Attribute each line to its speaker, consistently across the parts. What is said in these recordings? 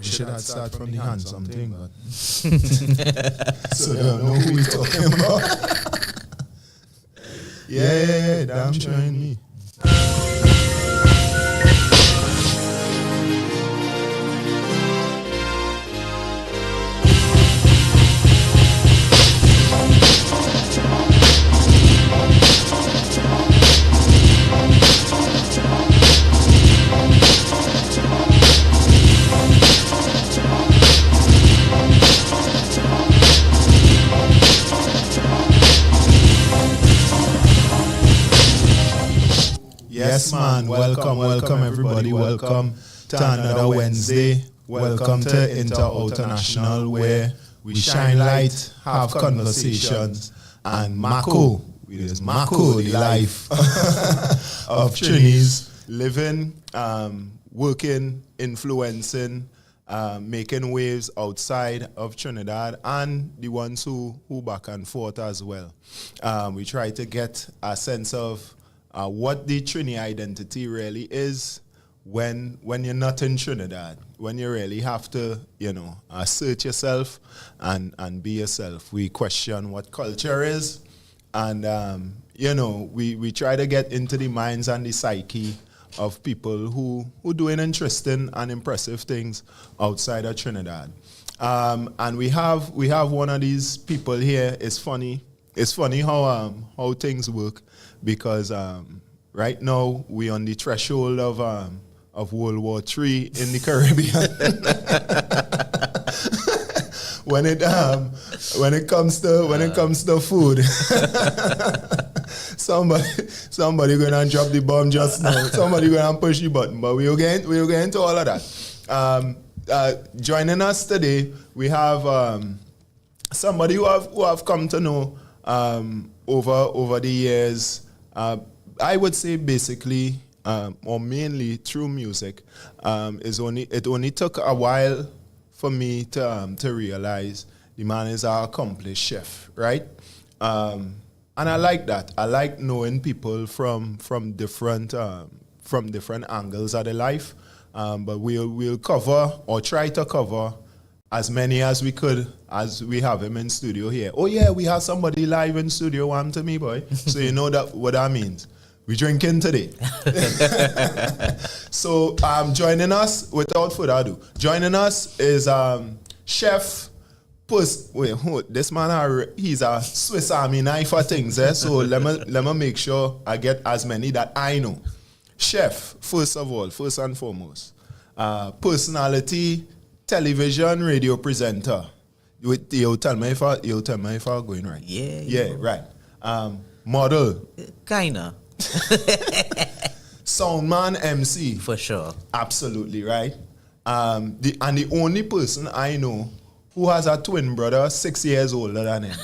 Speaker 1: We should have started from the handsome thing, but so they don't know who we talking about. yeah, damn trying me. Yes, man. Welcome everybody. Welcome to another Wednesday. Welcome to Inter-International, where we shine light, have conversations, and Mako. It is Mako, the life of Trinis, living, working, influencing, making waves outside of Trinidad, and the ones who back and forth as well. We try to get a sense of what the Trini identity really is when you're not in Trinidad, when you really have to, assert yourself and be yourself. We question what culture is, and, we try to get into the minds and the psyche of people who doing interesting and impressive things outside of Trinidad. And we have one of these people here. It's funny how things work, because right now we're on the threshold of World War III in the Caribbean. when it comes to food, somebody gonna drop the bomb just now. Somebody gonna push the button. But we'll get into all of that. Joining us today, we have somebody who have come to know over the years. I would say basically, or mainly through music. It only took a while for me to realize the man is an accomplished chef, right? And I like that. I like knowing people from different angles of their life. But we'll cover, or try to cover, as many as we could, as we have him in studio here. Oh yeah, we have somebody live in studio, one to me, boy. So you know what that means. We drinking today. So joining us, without further ado, joining us is Chef Puss. Wait, this man, he's a Swiss Army knife for things, eh? So let me make sure I get as many that I know. Chef, first and foremost. Personality, television, radio presenter. You tell me if I'm going right. Yeah, right. Model.
Speaker 2: Kinda.
Speaker 1: Soundman, MC.
Speaker 2: For sure.
Speaker 1: Absolutely right. The only person I know who has a twin brother 6 years older than him.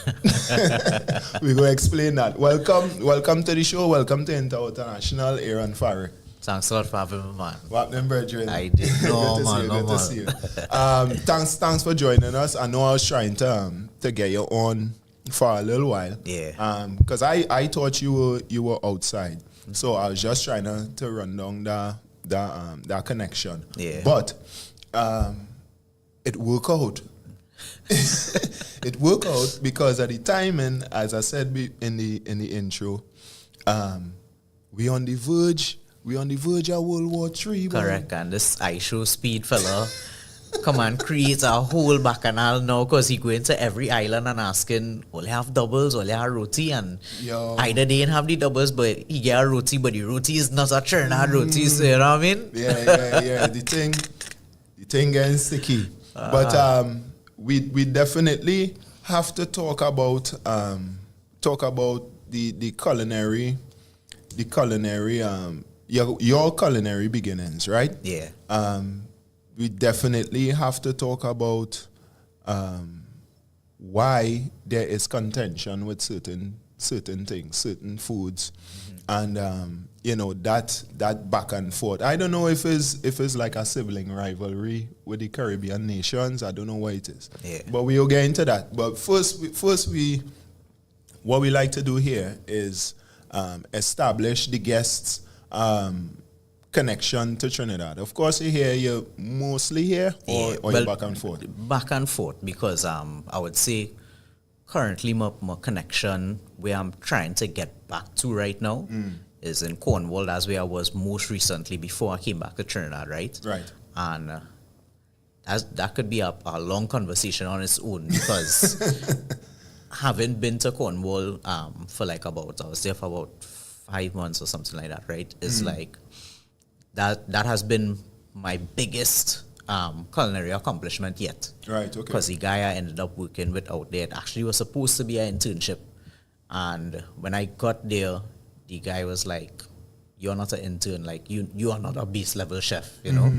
Speaker 1: We're going to explain that. Welcome to the show. Welcome to Inter-International, Aaron Farrick.
Speaker 2: Thanks a lot for having me, man.
Speaker 1: What them, brethren?
Speaker 2: I did.
Speaker 1: Good to see you. Thanks for joining us. I know I was trying to get you on for a little while.
Speaker 2: Yeah.
Speaker 1: Because I thought you were outside. Mm-hmm. So I was just trying to run down that connection.
Speaker 2: Yeah.
Speaker 1: But it worked out. It worked out because at the timing, as I said in the intro, we on the verge of World War III.
Speaker 2: Correct, and this I show speed fella come and create a whole bacchanal now, because he go into every island and asking, will you have doubles, will you have roti, and either they didn't have the doubles, but he get a roti, but the roti is not a Trinidad roti, so you know what I mean?
Speaker 1: Yeah. The thing getting sticky. But we definitely have to talk about the culinary your culinary beginnings, right?
Speaker 2: Yeah.
Speaker 1: We definitely have to talk about why there is contention with certain things, certain foods, and that back and forth. I don't know if it's like a sibling rivalry with the Caribbean nations. I don't know what it is.
Speaker 2: Yeah.
Speaker 1: But we'll get into that. But first, what we like to do here is establish the guests' connection to Trinidad? Of course, you're mostly here, or you're back and forth?
Speaker 2: Back and forth, because I would say currently my connection where I'm trying to get back to right now is in Cornwall. That's where I was most recently before I came back to Trinidad, right?
Speaker 1: Right.
Speaker 2: And that could be a long conversation on its own, because having been to Cornwall for like I was there for about 5 months or something like that, right? It's like that has been my biggest culinary accomplishment yet.
Speaker 1: Right, okay.
Speaker 2: Because the guy I ended up working with out there, it actually was supposed to be an internship. And when I got there, the guy was like, "You're not an intern, like you are not a base level chef, you know?"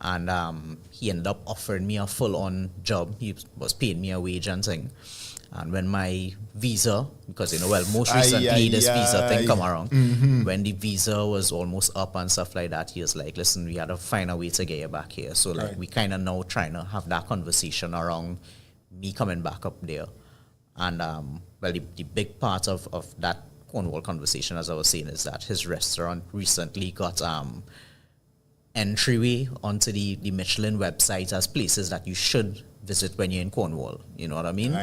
Speaker 2: And he ended up offering me a full-on job. He was paying me a wage and thing. And when my visa, because most recently this visa thing come around, when the visa was almost up and stuff like that, he was like, "Listen, we had to find a way to get you back here." So like we kind of now trying to have that conversation around me coming back up there. And the big part of that Cornwall conversation, as I was saying, is that his restaurant recently got entryway onto the Michelin website as places that you should visit when you're in Cornwall. You know what I mean?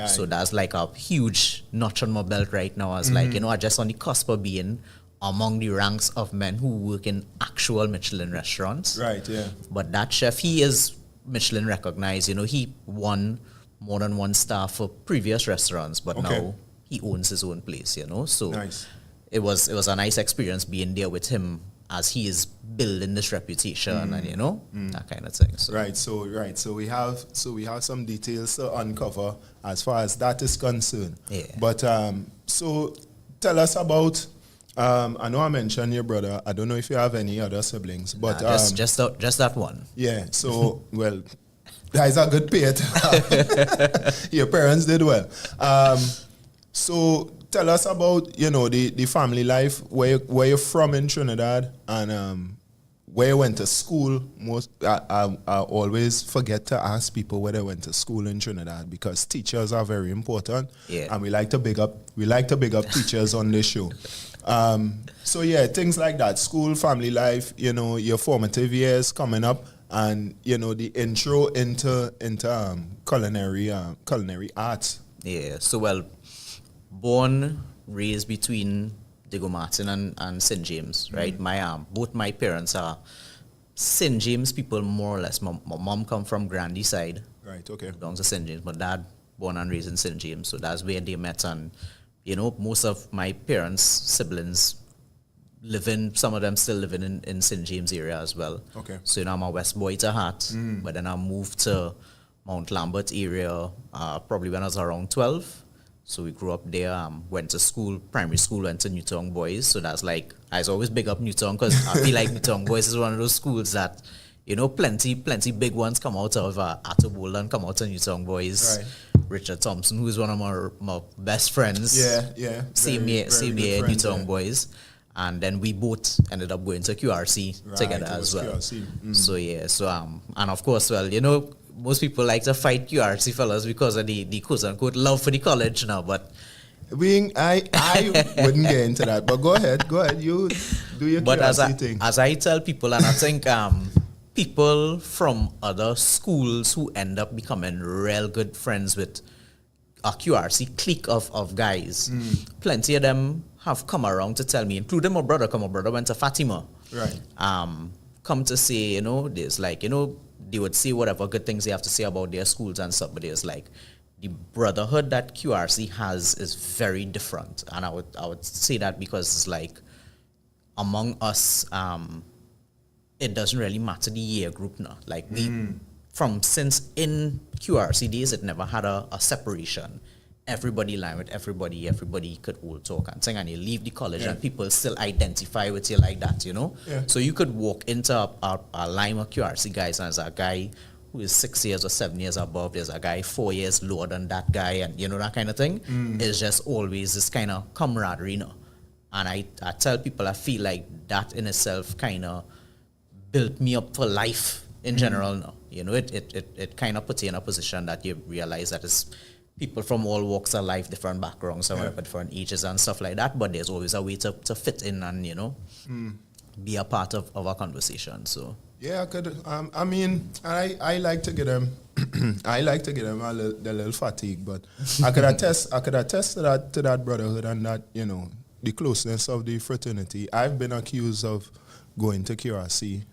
Speaker 2: So that's like a huge notch on my belt right now, as like, I just on the cusp of being among the ranks of men who work in actual Michelin restaurants.
Speaker 1: Right, yeah.
Speaker 2: But that chef, he is Michelin recognized. He won more than one star for previous restaurants, but now he owns his own place, So
Speaker 1: nice.
Speaker 2: It was a nice experience being there with him as he is building this reputation and that kind of thing. So.
Speaker 1: So we have some details to uncover as far as that is concerned.
Speaker 2: Yeah.
Speaker 1: But so tell us about I know I mentioned your brother. I don't know if you have any other siblings, but
Speaker 2: just that one.
Speaker 1: Yeah. So well, that is a good pair to have. Your parents did well. So tell us about the family life, where you're from in Trinidad, and where you went to school. I always forget to ask people where they went to school in Trinidad, because teachers are very important.
Speaker 2: Yeah.
Speaker 1: And we like to big up teachers on this show. So yeah, things like that, school, family life, your formative years coming up, and the intro into culinary arts.
Speaker 2: Yeah. So born, raised between Diego Martin and St. James, right? Both my parents are St. James people, more or less. My mom come from Grandy side.
Speaker 1: Right, okay.
Speaker 2: Belongs to St. James. My dad born and raised in St. James, so that's where they met. And most of my parents' siblings some of them still living in St. James area as well.
Speaker 1: Okay.
Speaker 2: So I'm a West boy to heart, but then I moved to Mount Lambert area probably when I was around 12. So we grew up there, went to school, primary school, went to Newtown Boys. So that's like, I always big up Newtown, because I feel like Newtown Boys is one of those schools that, plenty big ones come out of Attleboro and come out of Newtown Boys.
Speaker 1: Right.
Speaker 2: Richard Thompson, who is one of my best friends.
Speaker 1: Yeah.
Speaker 2: Same year, Newtown Boys. And then we both ended up going to QRC together as well.
Speaker 1: QRC.
Speaker 2: So yeah, and of course, most people like to fight QRC fellas because of the quote unquote love for the college now, but
Speaker 1: I wouldn't get into that. But go ahead, you do your QRC thing.
Speaker 2: As I tell people, and I think people from other schools who end up becoming real good friends with a QRC clique of guys, plenty of them have come around to tell me, including my brother. My brother went to Fatima.
Speaker 1: Right.
Speaker 2: Come to say, there's like, they would say whatever good things they have to say about their schools and stuff, but there's like, the brotherhood that QRC has is very different. And I would say that because it's like, among us, it doesn't really matter the year group now. Like since in QRC days, it never had a separation. Everybody line with everybody could all talk and sing, and you leave the college and people still identify with you like that,
Speaker 1: Yeah.
Speaker 2: So you could walk into a line of QRC guys, and there's a guy who is 6 years or 7 years above, there's a guy 4 years lower than that guy, and that kind of thing. It's just always this kind of camaraderie, And I tell people, I feel like that in itself kind of built me up for life in general now. It kind of puts you in a position that you realize that it's people from all walks of life, different backgrounds, different ages and stuff like that, but there's always a way to fit in and, be a part of our conversation. So
Speaker 1: yeah, I could. I mean, I like to get them. I like to get them a little fatigue, but I could attest. I could attest to that brotherhood and that, you know, the closeness of the fraternity. I've been accused of going to QRC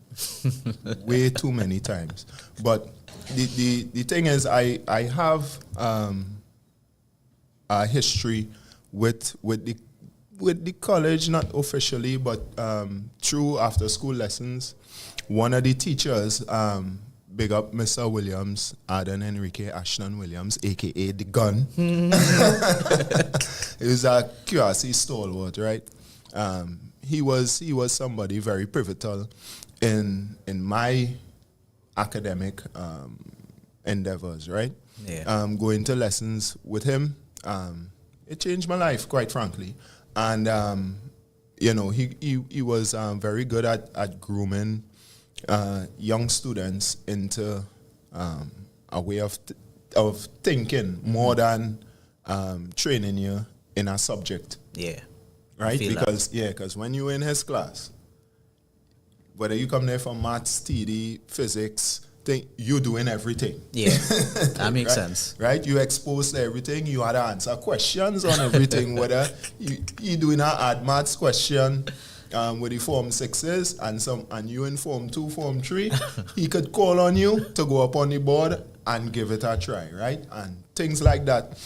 Speaker 1: way too many times, but the thing is, I have a history with the college, not officially, but through after school lessons. One of the teachers, big up Mr. Williams, Aden Enrique Ashton Williams, a.k.a. The Gun. He was a QRC stalwart, right? He was somebody very pivotal in my academic endeavors, right?
Speaker 2: Yeah.
Speaker 1: Going to lessons with him, it changed my life, quite frankly. And, you know, he was very good at grooming young students into a way of thinking more than training you in a subject.
Speaker 2: Yeah.
Speaker 1: Right? Because when you're in his class, whether you come there for maths, TD, physics, you're doing everything.
Speaker 2: Yeah, that makes
Speaker 1: right?
Speaker 2: sense.
Speaker 1: Right? You exposed to everything. You had to answer questions on everything, whether you doing an add maths question with the Form 6s and you in Form 2, Form 3, he could call on you to go up on the board and give it a try, right? And things like that.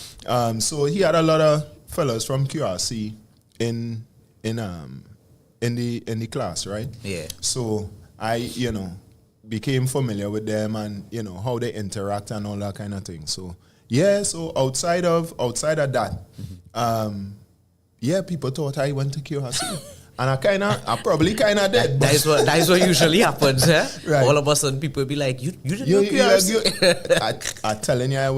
Speaker 1: So he had a lot of fellas from QRC in the class, right?
Speaker 2: Yeah.
Speaker 1: So I, you know, became familiar with them and, you know, how they interact and all that kind of thing. So yeah, so outside of that, yeah, people thought I went to QRC. And I probably did.
Speaker 2: That is what usually happens, eh?
Speaker 1: Right.
Speaker 2: All of a sudden people be like, you didn't know QRC?
Speaker 1: I'm telling you, I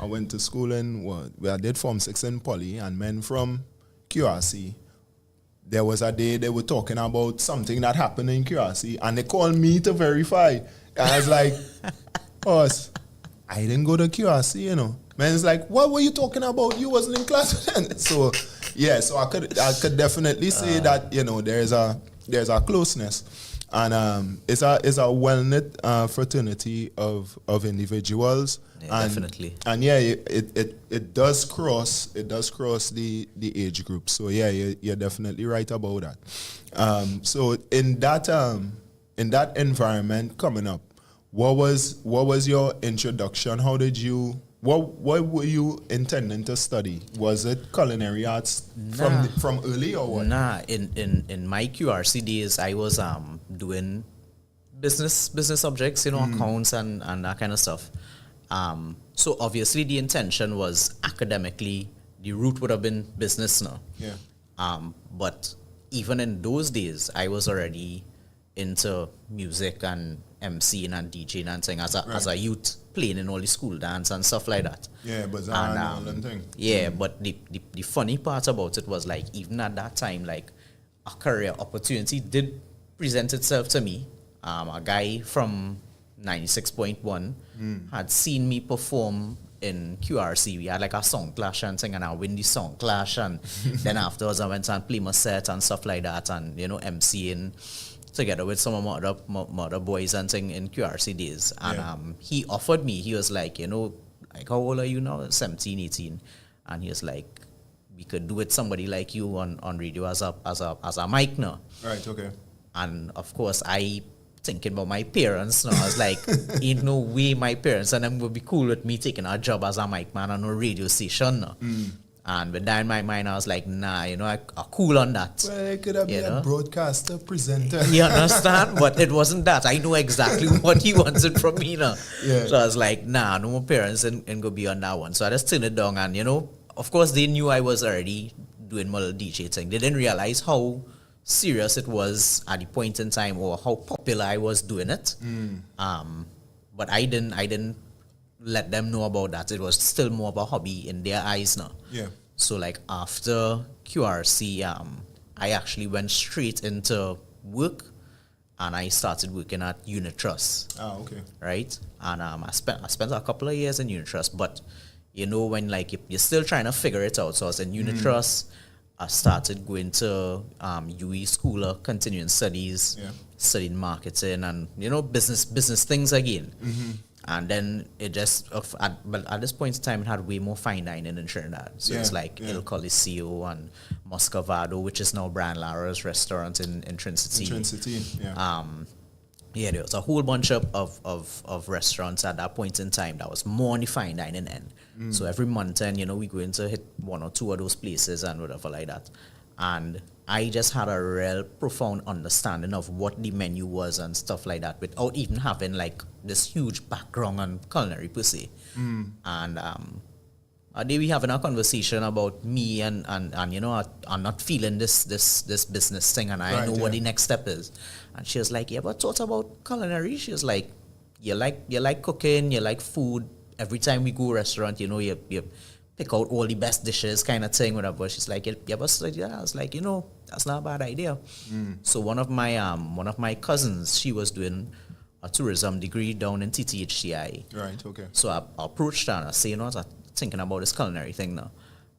Speaker 1: went to school I did Form 6 in Poly, and men from QRC, there was a day they were talking about something that happened in QRC, and they called me to verify. And I was like, boss, I didn't go to QRC, you know. Man's like, what were you talking about? You wasn't in class then. So yeah, so I could definitely say that, you know, there's a closeness, and it's a well-knit fraternity of individuals.
Speaker 2: Yeah,
Speaker 1: and,
Speaker 2: definitely.
Speaker 1: And yeah, it does cross the age group. So yeah, you're definitely right about that. So in that environment coming up, what was your introduction? How did you? What were you intending to study? Was it culinary arts from early or what?
Speaker 2: Nah, in my QRC days, I was doing business subjects, you know, accounts and that kind of stuff. So obviously the intention was academically, the route would have been business now.
Speaker 1: Yeah.
Speaker 2: But even in those days, I was already into music and MCing and DJing and thing as a youth, playing in all the school dance and stuff like that.
Speaker 1: Yeah, bazaar and all them thing.
Speaker 2: Yeah, but the funny part about it was, like, even at that time, like, a career opportunity did present itself to me. A guy from 96.1 had seen me perform in QRC. We had like a song clash and thing, and I win the song clash, and then afterwards I went and played my set and stuff like that, and, you know, MCing together with some of my other boys and thing in QRC days. And he offered me, he was like, you know, like, how old are you now? 17, 18. And he was like, we could do it somebody like you on radio as a mic now.
Speaker 1: Right, okay.
Speaker 2: And of course I thinking about my parents now. I was like, ain't no way my parents and them would be cool with me taking a job as a mic man on a radio station now. And with that in my mind, I was like, nah, you know, I cool on that.
Speaker 1: Well, it could have been a broadcaster, presenter.
Speaker 2: You understand? But it wasn't that. I know exactly what he wanted from me now.
Speaker 1: Yeah.
Speaker 2: So I was like, nah, no more parents and go beyond that one. So I just turned it down, and, you know, of course they knew I was already doing my little DJ thing. They didn't realize how serious it was at the point in time, or how popular I was doing it. But I didn't let them know about that. It was still more of a hobby in their eyes now.
Speaker 1: Yeah.
Speaker 2: So, like, after QRC, I actually went straight into work, and I started working at Unit Trust.
Speaker 1: Oh, okay.
Speaker 2: Right? And I spent a couple of years in Unit Trust, but, you know, when, like, you're still trying to figure it out. So I was in Unit Trust. I started going to UE School of Continuing Studies, studying marketing and, business things again. And then it just, but at this point in time, it had way more fine dining in Trinidad. So it's like Il Coliseo and Moscovado, which is now Brian Lara's restaurant in Trinity. There was a whole bunch of restaurants at that point in time that was more on the fine dining end. So every month, and we going to hit one or two of those places and whatever like that. And I just had a real profound understanding of what the menu was and stuff like that without even having like this huge background on culinary per se. And a day we having a conversation about me and I'm not feeling this business thing and I know what the next step is. And she was like, you ever thought about culinary? She was like, you like cooking, you like food. Every time we go restaurant, you pick out all the best dishes kind of thing, whatever. She's like, you ever studied that? I was like, that's not a bad idea. So one of my cousins, she was doing a tourism degree down in TTHTI.
Speaker 1: Right, okay.
Speaker 2: So I approached her and I said, I'm thinking about this culinary thing now.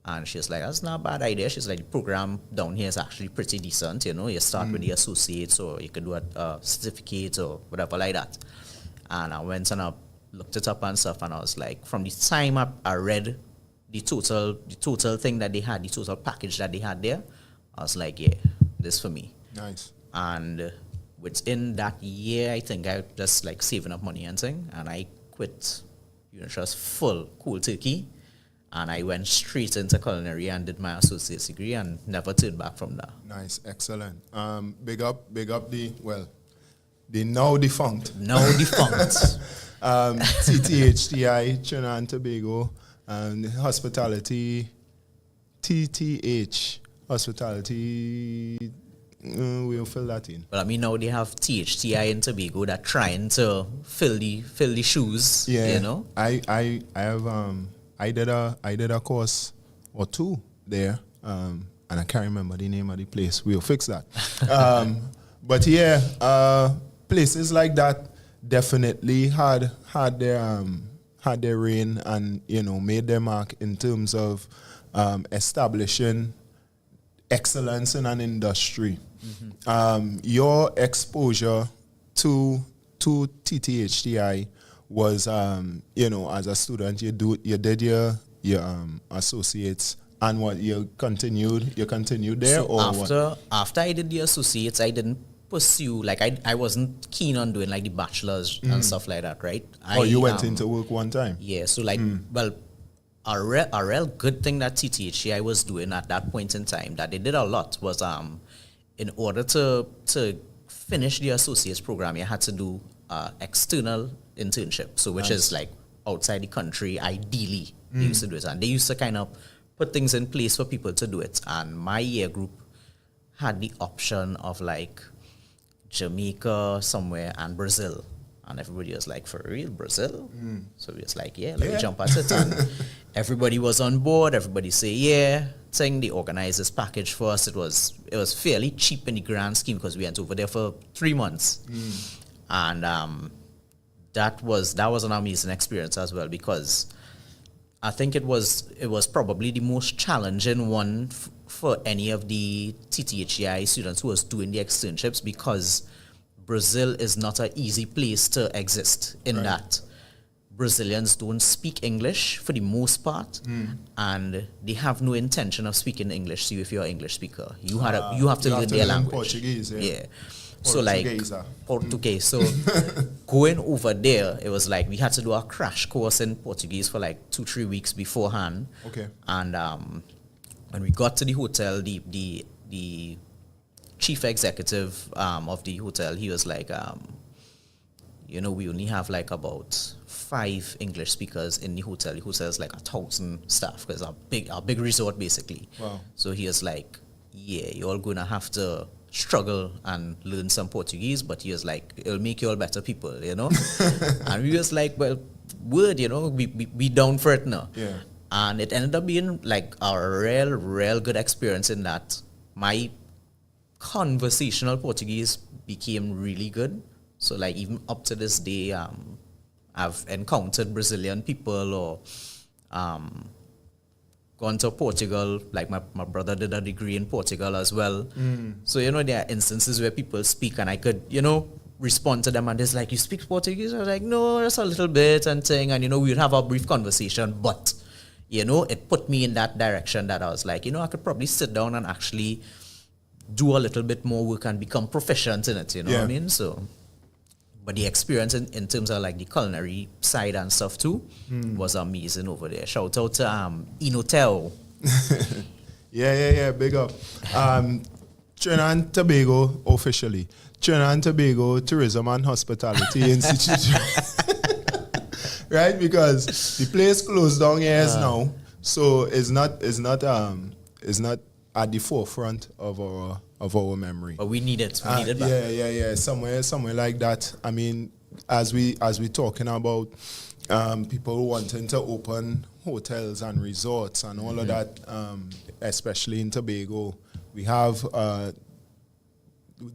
Speaker 2: And she's like, that's not a bad idea. She's like, the program down here is actually pretty decent. You start with the associates or you could do a certificate or whatever like that. And I went and I looked it up and stuff, and I was like, from the time I read the total thing that they had, the total package that they had there, I was like, yeah, this for me.
Speaker 1: Nice.
Speaker 2: And within that year, I think I just like saving up money and thing, and I quit just full cold turkey, and I went straight into culinary and did my associate's degree and never turned back from that.
Speaker 1: Nice, excellent. Big up the now defunct. TTHTI, Trinidad and Tobago, hospitality, TTH, hospitality, we'll fill that in.
Speaker 2: Well, I mean, now they have THTI in Tobago that trying to fill the shoes,
Speaker 1: I did a course or two there, and I can't remember the name of the place. We'll fix that. But places like that definitely had their reign and made their mark in terms of establishing excellence in an industry. Your exposure to TTHTI was as a student you did your associates, and what you continued there,
Speaker 2: so
Speaker 1: or
Speaker 2: after I did the associates, I didn't pursue, like I wasn't keen on doing like the bachelor's and stuff like that, right?
Speaker 1: You went into work one time.
Speaker 2: Yeah, so like well, a real good thing that TTHCI was doing at that point in time that they did a lot was in order to finish the associates program, you had to do external internship, so which is like outside the country. Ideally they used to do it, and they used to kind of put things in place for people to do it. And my year group had the option of like Jamaica somewhere and Brazil, and everybody was like, for real, Brazil? So we was like, let me jump at it. And everybody was on board. Everybody say saying they organized this package for us. It was fairly cheap in the grand scheme because we went over there for 3 months. And that was an amazing experience as well, because I think it was probably the most challenging one for any of the TTHEI students who was doing the externships, because Brazil is not an easy place to exist in that Brazilians don't speak English for the most part, and they have no intention of speaking English to you if you're an English speaker. You have to learn their language.
Speaker 1: Portuguese,
Speaker 2: So like Portuguese. So going over there, it was like we had to do a crash course in Portuguese for like 2-3 weeks beforehand.
Speaker 1: Okay.
Speaker 2: And when we got to the hotel, the chief executive of the hotel, he was like, we only have like about 5 English speakers in the hotel. The hotel is like 1,000 staff because a big resort basically.
Speaker 1: Wow. So
Speaker 2: he was like, you're all gonna have to struggle and learn some Portuguese, but he was like, it'll make you all better people, And we was like, well, word, we down for it now.
Speaker 1: Yeah.
Speaker 2: And it ended up being like a real good experience in that my conversational Portuguese became really good. So like even up to this day, I've encountered Brazilian people or gone to Portugal, like my brother did a degree in Portugal as well. So, there are instances where people speak and I could, respond to them and it's like, you speak Portuguese? I was like, no, just a little bit and thing. And, we'd have a brief conversation. But, it put me in that direction that I was like, I could probably sit down and actually do a little bit more work and become proficient in it, what I mean? So, but the experience in terms of like the culinary side and stuff too was amazing over there. Shout out to Inotel.
Speaker 1: Yeah, big up. Trinidad and Tobago officially. Trinidad and Tobago Tourism and Hospitality Institute. Right? Because the place closed down years now. So it's not at the forefront of our memory.
Speaker 2: But we need it. We need it back.
Speaker 1: Yeah. Somewhere like that. I mean, as we talking about people wanting to open hotels and resorts and all of that, especially in Tobago, we have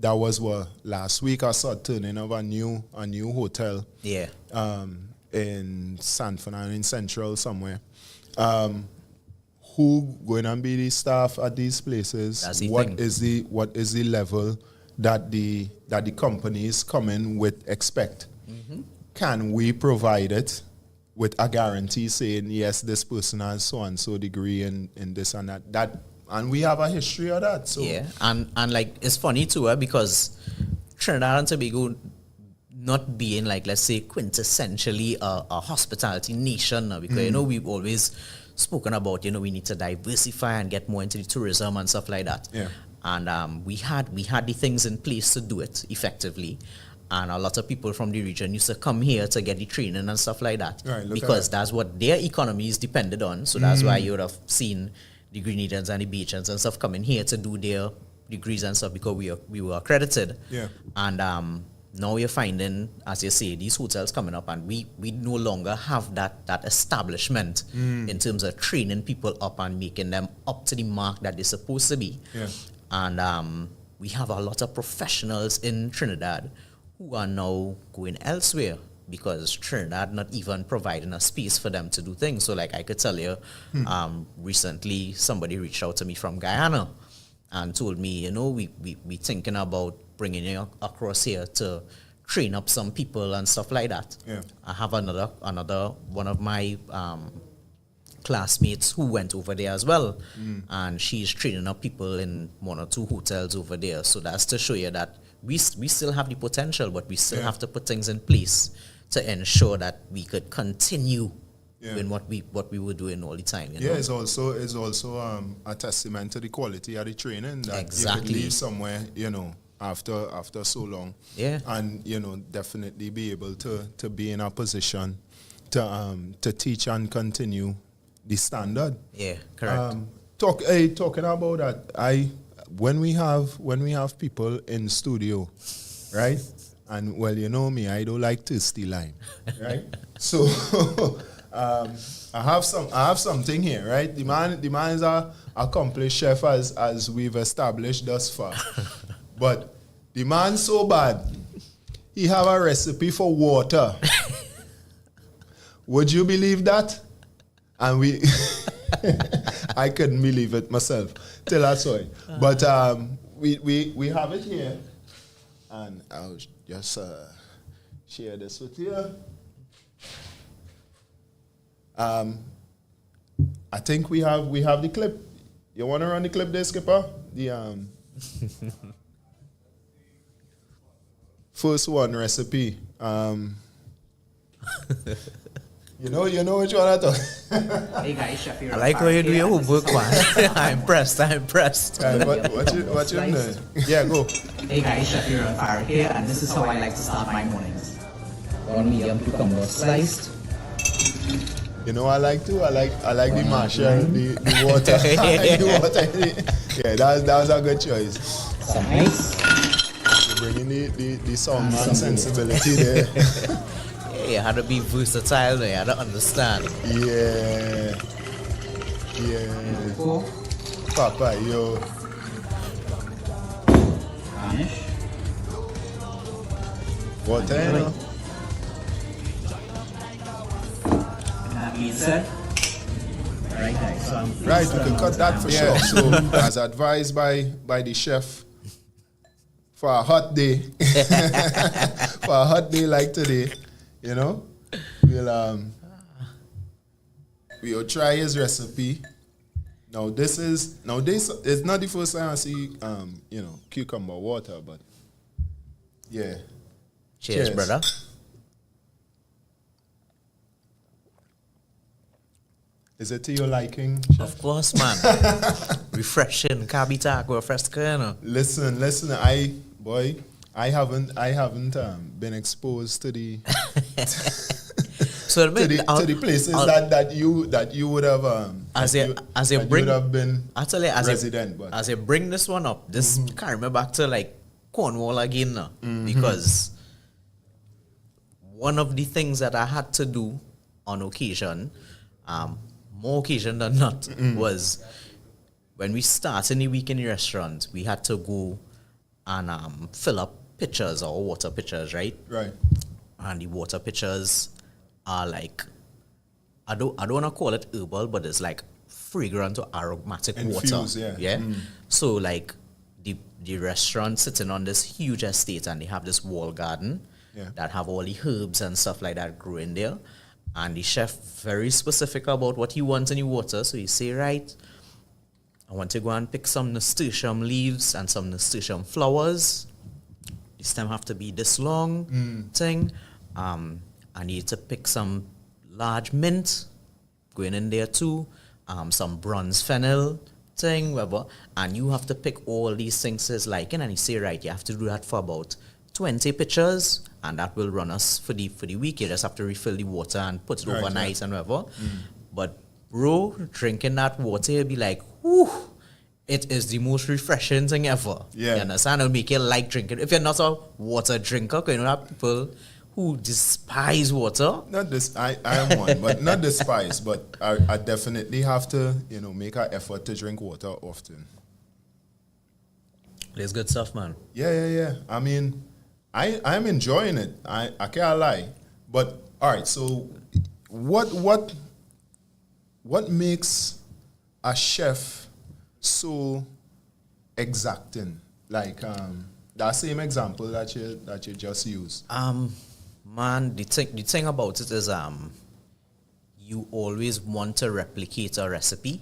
Speaker 1: that was last week I saw turning of a new hotel.
Speaker 2: Yeah.
Speaker 1: In San Fernando, in Central somewhere. Who going to be the staff at these places?
Speaker 2: That's the
Speaker 1: what
Speaker 2: thing.
Speaker 1: is the level that the companies coming with expect? Can we provide it with a guarantee saying yes, this person has so and so degree in this and that and we have a history of that. So
Speaker 2: yeah, and like it's funny too, because Trinidad and Tobago not being like, let's say, quintessentially a hospitality nation now, because we've always spoken about we need to diversify and get more into the tourism and stuff like that.
Speaker 1: Yeah.
Speaker 2: And we had the things in place to do it effectively, and a lot of people from the region used to come here to get the training and stuff like that,
Speaker 1: right,
Speaker 2: because that's what their economies depended on. So that's why you would have seen the Grenadians and the Bajans and stuff coming here to do their degrees and stuff, because we were accredited.
Speaker 1: Yeah.
Speaker 2: And now you're finding, as you say, these hotels coming up, and we no longer have that establishment in terms of training people up and making them up to the mark that they're supposed to be.
Speaker 1: Yeah.
Speaker 2: And we have a lot of professionals in Trinidad who are now going elsewhere, because Trinidad not even providing a space for them to do things. So like I could tell you, recently somebody reached out to me from Guyana and told me, we thinking about bringing you across here to train up some people and stuff like that.
Speaker 1: Yeah.
Speaker 2: I have another one of my classmates who went over there as well, and she's training up people in 1 or 2 hotels over there. So that's to show you that we still have the potential, but we still have to put things in place to ensure that we could continue doing what we were doing all the time. You know?
Speaker 1: It's also a testament to the quality of the training that
Speaker 2: Exactly.
Speaker 1: you could leave somewhere, after so long.
Speaker 2: Yeah.
Speaker 1: And definitely be able to be in a position to teach and continue the standard.
Speaker 2: Yeah, correct.
Speaker 1: Talking about that, when we have people in studio, right? And well, me, I don't like thirsty lime, right? So I have something here, right? The man is a accomplished chef as we've established thus far. But the man's so bad, he have a recipe for water. Would you believe that? And I couldn't believe it myself till I saw it. But we have it here, and I'll just share this with you. I think we have the clip. You want to run the clip there, Skipper? The first one recipe. You know what you want to talk.
Speaker 3: Hey guys, Chef here.
Speaker 2: I like how you do your homework, man. I'm impressed.
Speaker 1: What you doing? Yeah, go.
Speaker 3: Hey guys, Chef here on Farrick here, and this is how I like to start my mornings. 1 medium cucumber sliced.
Speaker 1: You know I like the mash and the water. The water. Yeah, that was a good choice.
Speaker 3: Some ice.
Speaker 1: You're bringing the sound and sensibility there.
Speaker 2: You had to be versatile, you had to understand.
Speaker 1: Yeah. Papa, yo.
Speaker 3: Garnish.
Speaker 1: Water, you know?
Speaker 3: And that being said, Right, guys. So
Speaker 1: Right, we can cut that for sure. So, as advised by the chef, for a hot day, for a hot day like today, you know, we'll try his recipe. Now this is it's not the first time I see cucumber water, but yeah.
Speaker 2: Cheers, brother.
Speaker 1: Is it to your liking?
Speaker 2: Of course, man. Refreshing, kabita, go fresca.
Speaker 1: Listen, I haven't been exposed to the
Speaker 2: So
Speaker 1: to the places that you would have
Speaker 2: as you
Speaker 1: would have been resident. But
Speaker 2: as you bring this one up, this carry me back to like Cornwall again now, because one of the things that I had to do on occasion, more occasion than not, was when we start in the week in the restaurant, we had to go and fill up pitchers or water pitchers, right?
Speaker 1: Right.
Speaker 2: And the water pitchers are like, I don't want to call it herbal, but it's like fragrant or aromatic
Speaker 1: Infused,
Speaker 2: water.
Speaker 1: yeah.
Speaker 2: So like the restaurant sitting on this huge estate, and they have this wall garden that have all the herbs and stuff like that growing there. And the chef very specific about what he wants in the water. So he say, right, I want to go and pick some nasturtium leaves and some nasturtium flowers. The stem have to be this long thing. I need to pick some large mint going in there too. Some bronze fennel thing, whatever. And you have to pick all these things as like, and he say, right, you have to do that for about 20 pitchers, and that will run us for the week. You just have to refill the water and put it overnight and whatever. But bro, drinking that water, you'll be like, whew, it is the most refreshing thing ever.
Speaker 1: Yeah.
Speaker 2: You understand? It'll make you like drinking. If you're not a water drinker, because you know that people who despise water.
Speaker 1: Not this, I am one, but not despise. But I definitely have to, make an effort to drink water often.
Speaker 2: It's good stuff, man.
Speaker 1: Yeah. I mean, I'm enjoying it. I can't lie. But all right, so what makes a chef so exacting? Like that same example that you just used.
Speaker 2: Man, the thing about it is you always want to replicate a recipe.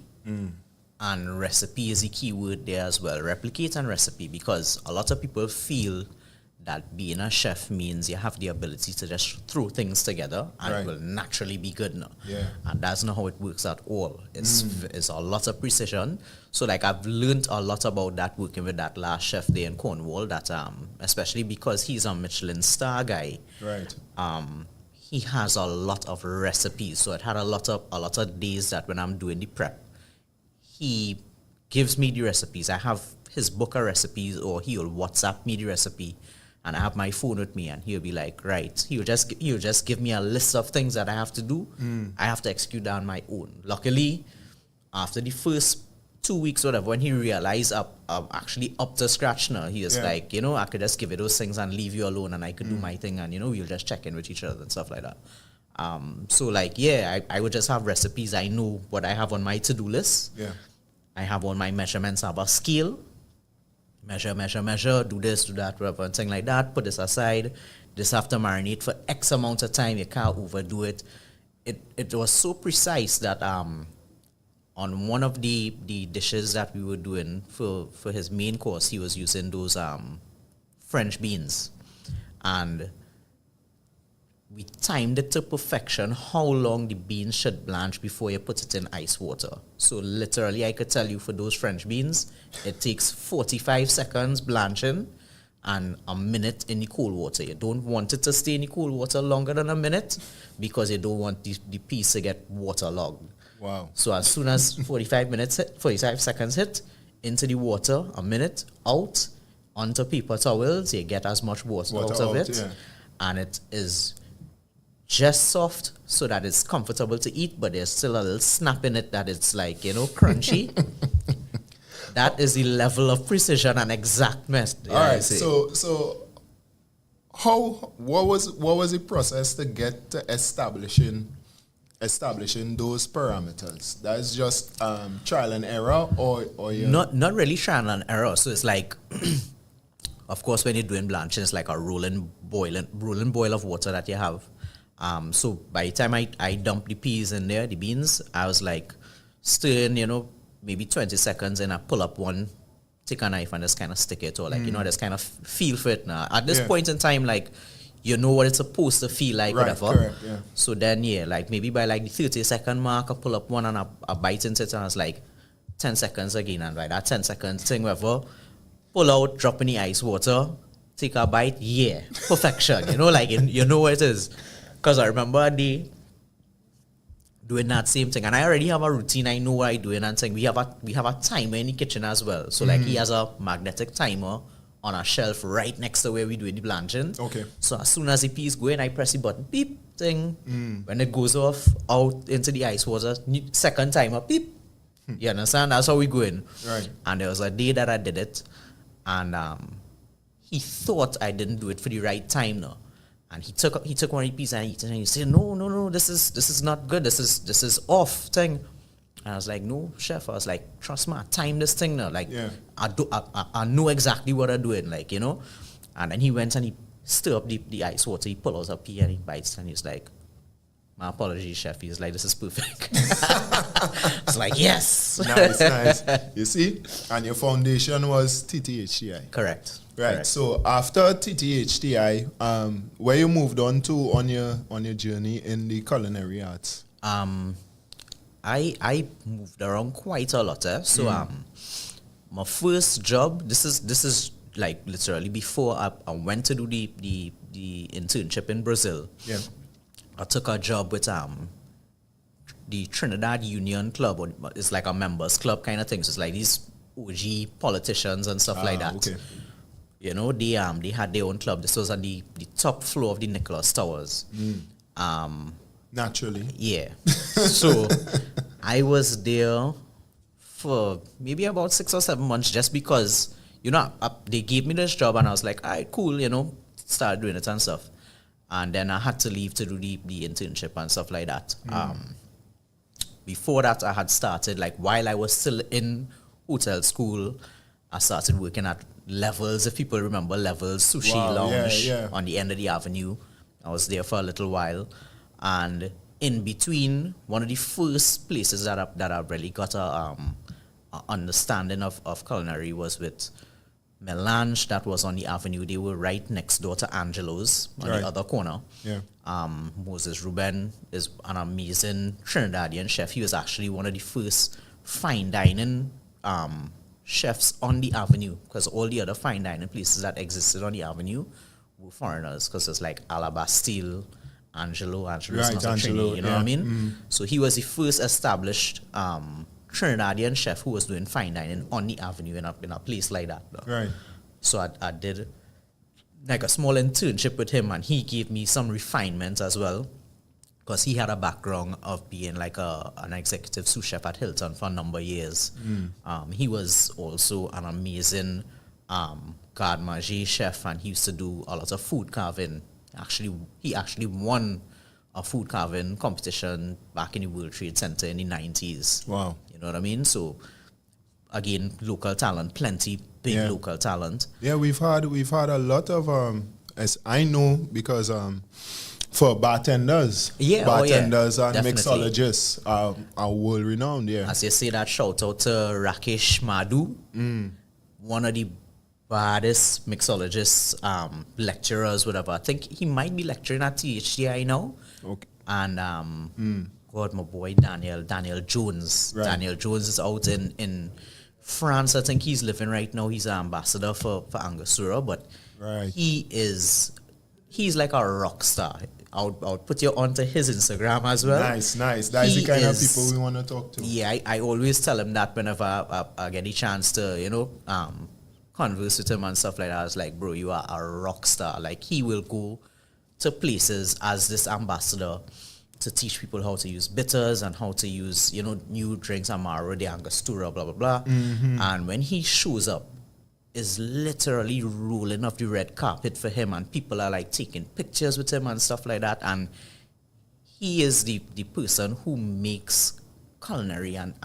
Speaker 2: And recipe is the key word there as well. Replicate and recipe, because a lot of people feel that being a chef means you have the ability to just throw things together and it will naturally be good now.
Speaker 1: Yeah.
Speaker 2: And that's not how it works at all. It's a lot of precision. So like I've learned a lot about that working with that last chef there in Cornwall, that especially because he's a Michelin star guy.
Speaker 1: Right.
Speaker 2: He has a lot of recipes. So it had a lot of days that when I'm doing the prep, he gives me the recipes. I have his book of recipes, or he'll WhatsApp me the recipe, and I have my phone with me, and he'll be like, right, he'll just give me a list of things that I have to do. I have to execute that on my own. Luckily, after the first 2 weeks or whatever, when he realized I'm actually up to scratch now, he was like, I could just give you those things and leave you alone, and I could do my thing, and we'll just check in with each other and stuff like that. So like, I would just have recipes. I know what I have on my to-do list.
Speaker 1: Yeah.
Speaker 2: I have all my measurements. I have a scale. Measure, do this, do that, whatever, and thing like that. Put this aside. This have to marinate for X amount of time. You can't overdo it. It was so precise that on one of the dishes that we were doing for his main course, he was using those French beans. And we timed it to perfection how long the beans should blanch before you put it in ice water. So literally, I could tell you for those French beans, it takes 45 seconds blanching and a minute in the cold water. You don't want it to stay in the cold water longer than a minute because you don't want the piece to get waterlogged.
Speaker 1: Wow.
Speaker 2: So as soon as 45 seconds hit, into the water, a minute, out, onto paper towels, you get as much water out of it.
Speaker 1: Yeah.
Speaker 2: And it is just soft so that it's comfortable to eat, but there's still a little snap in it that it's like, crunchy. That is the level of precision and exactness.
Speaker 1: All right. So what was the process to get to establishing establishing those parameters? That's just trial and error, or you
Speaker 2: not really trial and error. So it's like, of course, when you're doing blanching, it's like a rolling boil of water that you have. So by the time I dump the peas in there, the beans, I was like stirring, maybe 20 seconds, and I pull up one, take a knife and just kind of stick it, or like, just kind of feel for it now. At this point in time, like, you know what it's supposed to feel like,
Speaker 1: right,
Speaker 2: whatever.
Speaker 1: correct, yeah.
Speaker 2: So then, like maybe by like the 30-second mark, I pull up one and I bite into it, and it's like 10 seconds again, and by that 10 seconds thing, whatever, pull out, drop in the ice water, take a bite, perfection. Like, you know what it is. Because I remember a day doing that same thing, and I already have a routine. I know what I'm doing and saying we have a timer in the kitchen as well. So like he has a magnetic timer on a shelf right next to where we do the blanching.
Speaker 1: Okay.
Speaker 2: So as soon as the peas go in, I press the button, beep thing. When it goes off out into the ice water, second timer, beep. You understand? That's how we go in.
Speaker 1: Right.
Speaker 2: And there was a day that I did it, and he thought I didn't do it for the right time now. And he took one of the pieces and he said, no, this is not good. This is off thing. And I was like, no, chef. I was like, trust me, I time this thing now. Like, I know exactly what I'm doing, like, And then he went and he stirred up the ice water. He pulled out a pea and he bites, and he's like, my apologies, chef. He's like, this is perfect. I was like, yes.
Speaker 1: Nice. You see? And your foundation was TTHTI.
Speaker 2: Correct.
Speaker 1: Right.
Speaker 2: Correct.
Speaker 1: So after TTHTI, where you moved on to on your journey in the culinary arts?
Speaker 2: I moved around quite a lot. So my first job, this is like literally before I went to do the internship in Brazil.
Speaker 1: Yeah.
Speaker 2: I took a job with the Trinidad Union Club, or it's like a members club kind of thing. So it's like these OG politicians and stuff like that.
Speaker 1: Okay.
Speaker 2: They had their own club. This was on the top floor of the Nicholas Towers.
Speaker 1: Naturally.
Speaker 2: Yeah. So I was there for maybe about 6 or 7 months, just because, they gave me this job and I was like, all right, cool, started doing it and stuff. And then I had to leave to do the internship and stuff like that. Before that, I had started, like, while I was still in hotel school, I started working at Levels, if people remember Levels, Sushi Lounge on the end of the avenue. I was there for a little while. And in between, one of the first places that I really got a understanding of culinary was with Melange, that was on the avenue. They were right next door to Angelo's on the other corner.
Speaker 1: Yeah.
Speaker 2: Moses Ruben is an amazing Trinidadian chef. He was actually one of the first fine dining chefs on the avenue, because all the other fine dining places that existed on the avenue were foreigners, because it's like Alabastille, Angelo's not a Trini, what I mean? So he was the first established Trinidadian chef who was doing fine dining on the avenue in a place like that.
Speaker 1: Right.
Speaker 2: So I did like a small internship with him, and he gave me some refinements as well, because he had a background of being like an executive sous chef at Hilton for a number of years. He was also an amazing garde manger chef, and he used to do a lot of food carving. He actually won a food carving competition back in the World Trade Center in the 90s.
Speaker 1: Wow.
Speaker 2: You know what I mean? So again, local talent, plenty big local talent.
Speaker 1: Yeah, we've had a lot of as I know, because for bartenders, and
Speaker 2: definitely.
Speaker 1: mixologists are world renowned. Yeah.
Speaker 2: As you say that, shout out to Rakesh Madhu, one of the baddest mixologists, lecturers, whatever. I think he might be lecturing at THDI now.
Speaker 1: Okay.
Speaker 2: And God, my boy Daniel Jones.
Speaker 1: Right.
Speaker 2: Daniel Jones is out in France. I think he's living right now. He's an ambassador for Angostura, but he's like a rock star. I'll put you onto his Instagram as well.
Speaker 1: Nice. That's the kind of people we want to talk to.
Speaker 2: Yeah, I always tell him that whenever I get a chance to, converse with him and stuff like that. I was like, bro, you are a rock star. Like, he will go to places as this ambassador to teach people how to use bitters and how to use, new drinks, Amaro, de Angostura, blah, blah, blah. And when he shows up, is literally rolling off the red carpet for him, and people are like taking pictures with him and stuff like that. And he is the person who makes culinary and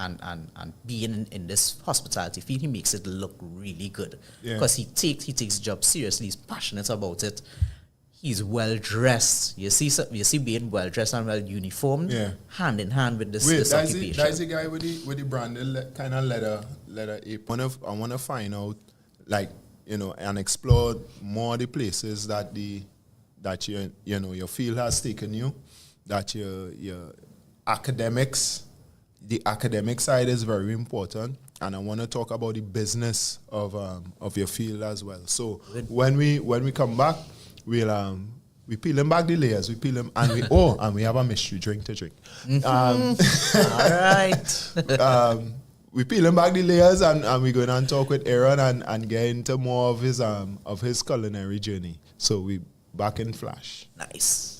Speaker 2: being in this hospitality field, he makes it look really good. Because he takes the job seriously, he's passionate about it. He's well dressed. You see being well dressed and well uniformed, hand in hand with this occupation.
Speaker 1: That's the guy with the branded kind of leather apron. I wanna find out, like, you know, and explore more the places that your field has taken you, that your academics. The academic side is very important, and I want to talk about the business of your field as well. So when we come back, we peel them back the layers. We peel them, and we have a mystery drink to drink.
Speaker 2: All right.
Speaker 1: We peel them back the layers, and we're going to talk with Aaron and get into more of his culinary journey. So we back in flash.
Speaker 2: Nice.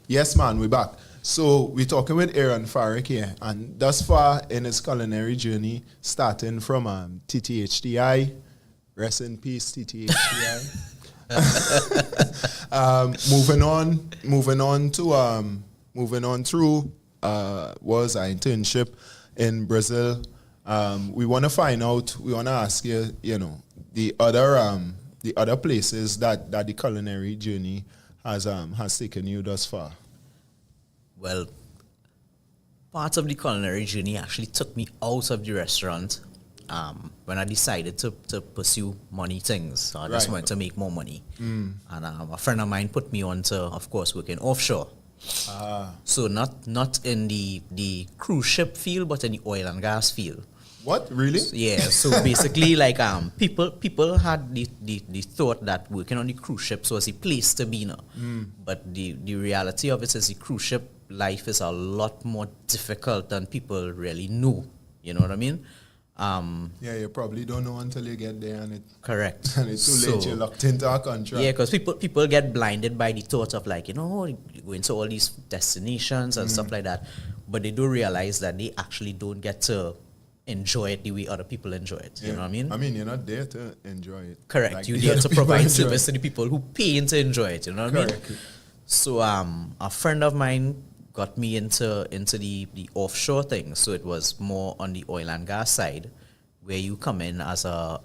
Speaker 1: Yes, man, we're back. So we're talking with Aaron Farrick here, and thus far in his culinary journey, starting from TTHDI, rest in peace, TTHDI. Moving on through was an internship in Brazil. We want to find out. We want to ask you, you know, the other places that the culinary journey has taken you thus far.
Speaker 2: Well, part of the culinary journey actually took me out of the restaurant when I decided to pursue money things. So I just wanted to make more money. And a friend of mine put me on to, of course, working offshore. So not in the cruise ship field, but in the oil and gas field.
Speaker 1: What, really?
Speaker 2: Yeah, so basically, like, people had the thought that working on the cruise ships was the place to be now. But the reality of it is the cruise ship life is a lot more difficult than people really know. You know what I mean?
Speaker 1: Yeah, you probably don't know until you get there, and
Speaker 2: correct.
Speaker 1: And it's too late. You're locked into a contract.
Speaker 2: Yeah, because people get blinded by the thought of, like, you know, you go into all these destinations and stuff like that, but they don't realize that they actually don't get to enjoy it the way other people enjoy it. You know what I mean?
Speaker 1: I mean, you're not there to enjoy it.
Speaker 2: Correct.
Speaker 1: Like,
Speaker 2: you're there to provide service to the people who pay to enjoy it. You know what I mean? So a friend of mine got me into the offshore thing. So it was more on the oil and gas side, where you come in as a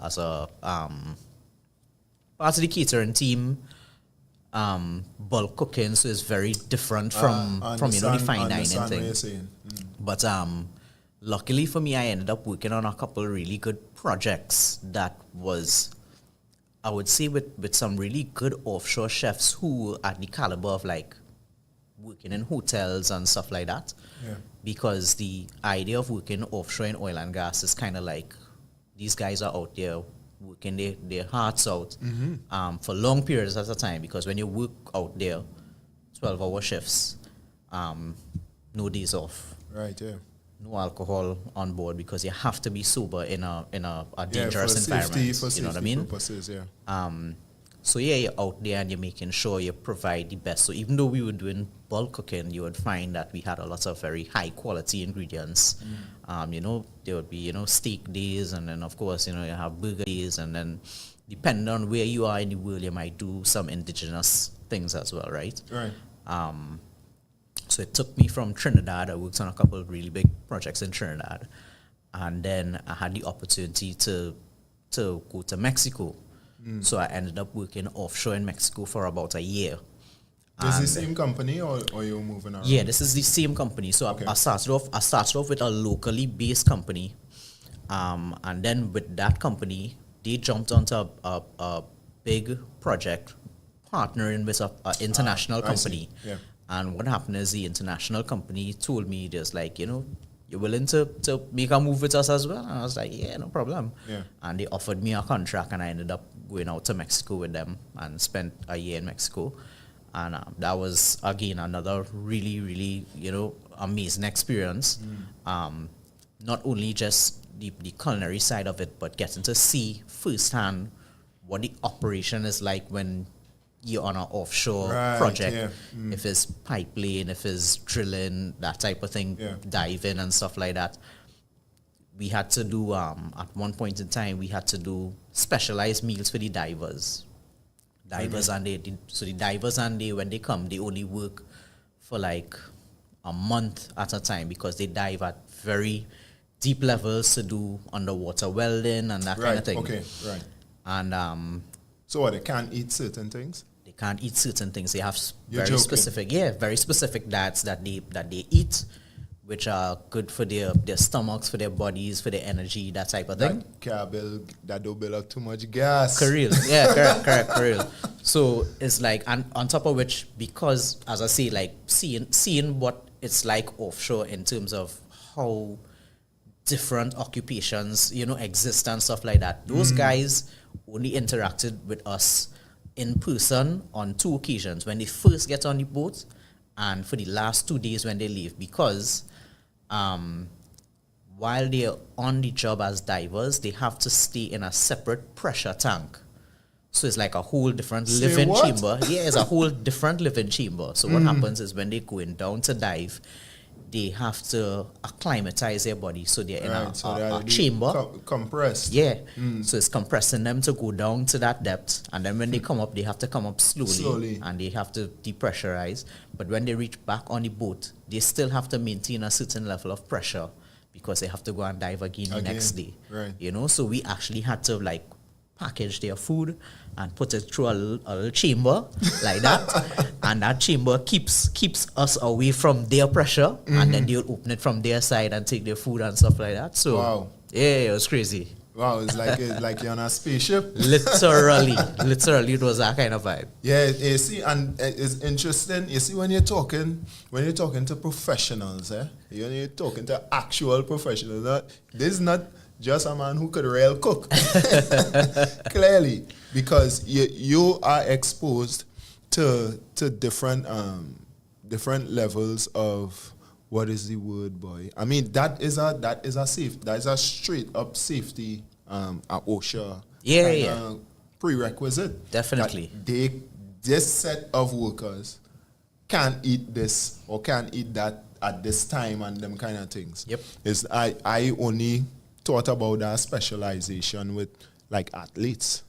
Speaker 2: part of the catering team, bulk cooking. So it's very different from you know, the fine dining thing. But luckily for me, I ended up working on a couple of really good projects that was, I would say, with some really good offshore chefs who at the caliber of, like, working in hotels and stuff like that.
Speaker 1: Yeah.
Speaker 2: Because the idea of working offshore in oil and gas is kind of like these guys are out there working their hearts out for long periods at a time. Because when you work out there, 12-hour shifts, no days off.
Speaker 1: Right, yeah.
Speaker 2: No alcohol on board, because you have to be sober in a dangerous environment.
Speaker 1: For
Speaker 2: you know what I mean?
Speaker 1: Purposes, yeah.
Speaker 2: So yeah, you're out there and you're making sure you provide the best. So even though we were doing bulk cooking, you would find that we had a lot of very high quality ingredients. You know, there would be, you know, steak days, and then of course, you know, you have burger days, and then depending on where you are in the world, you might do some indigenous things as well, right?
Speaker 1: Right.
Speaker 2: So it took me from Trinidad. I worked on a couple of really big projects in Trinidad, and then I had the opportunity to go to Mexico. So I ended up working offshore in Mexico for about a year.
Speaker 1: Is this the same company, or you're moving around?
Speaker 2: Yeah, this is the same company. So
Speaker 1: okay.
Speaker 2: I started off with a locally based company, and then with that company, they jumped onto a big project, partnering with an international company.
Speaker 1: Yeah.
Speaker 2: And what happened is the international company told me, just like, you know, you're willing to make a move with us as well? And I was like, yeah, no problem.
Speaker 1: Yeah.
Speaker 2: And they offered me a contract, and I ended up going out to Mexico with them and spent a year in Mexico. And that was, again, another really, really, amazing experience. Not only just the culinary side of it, but getting to see firsthand what the operation is like when you're on an offshore project. Yeah. If it's pipeline, if it's drilling, that type of thing, diving and stuff like that. We had to do, at one point in time, we had to do specialized meals for the divers. And the divers when they come, they only work for like a month at a time because they dive at very deep levels to do underwater welding and that kind of thing.
Speaker 1: Okay, right.
Speaker 2: And
Speaker 1: so what, they can't eat certain things?
Speaker 2: They can't eat certain things. They have very specific diets that they eat, which are good for their stomachs, for their bodies, for their energy, that type of thing.
Speaker 1: That don't build up too much gas.
Speaker 2: Correct. So it's like, and on top of which, because, as I say, like seeing what it's like offshore in terms of how different occupations, exist and stuff like that. Those guys only interacted with us in person on 2 occasions, when they first get on the boat and for the last 2 days when they leave, because while they're on the job as divers, they have to stay in a separate pressure tank. So it's like a whole different living chamber. Yeah, it's a whole different living chamber. So what happens is when they're going down to dive, they have to acclimatize their body. So they're in a chamber.
Speaker 1: Compressed.
Speaker 2: Yeah. So it's compressing them to go down to that depth. And then when they come up, they have to come up slowly. And they have to depressurize. But when they reach back on the boat, they still have to maintain a certain level of pressure because they have to go and dive again the next day.
Speaker 1: Right.
Speaker 2: So we actually had to package their food and put it through a little chamber like that. And that chamber keeps us away from their pressure. And then they'll open it from their side and take their food and stuff like that. So, yeah, it was crazy.
Speaker 1: Wow, it's like you're on a spaceship.
Speaker 2: Literally, it was that kind of vibe.
Speaker 1: Yeah, you see, and it's interesting. You see, when you're talking to professionals, when you're talking to actual professionals, this is not just a man who could real cook. Clearly, because you are exposed to different levels of, what is the word, boy? I mean, that is a straight up safety OSHA prerequisite.
Speaker 2: Definitely.
Speaker 1: This set of workers can't eat this or can't eat that at this time and them kind of things.
Speaker 2: Yep.
Speaker 1: I only thought about that specialization with like athletes.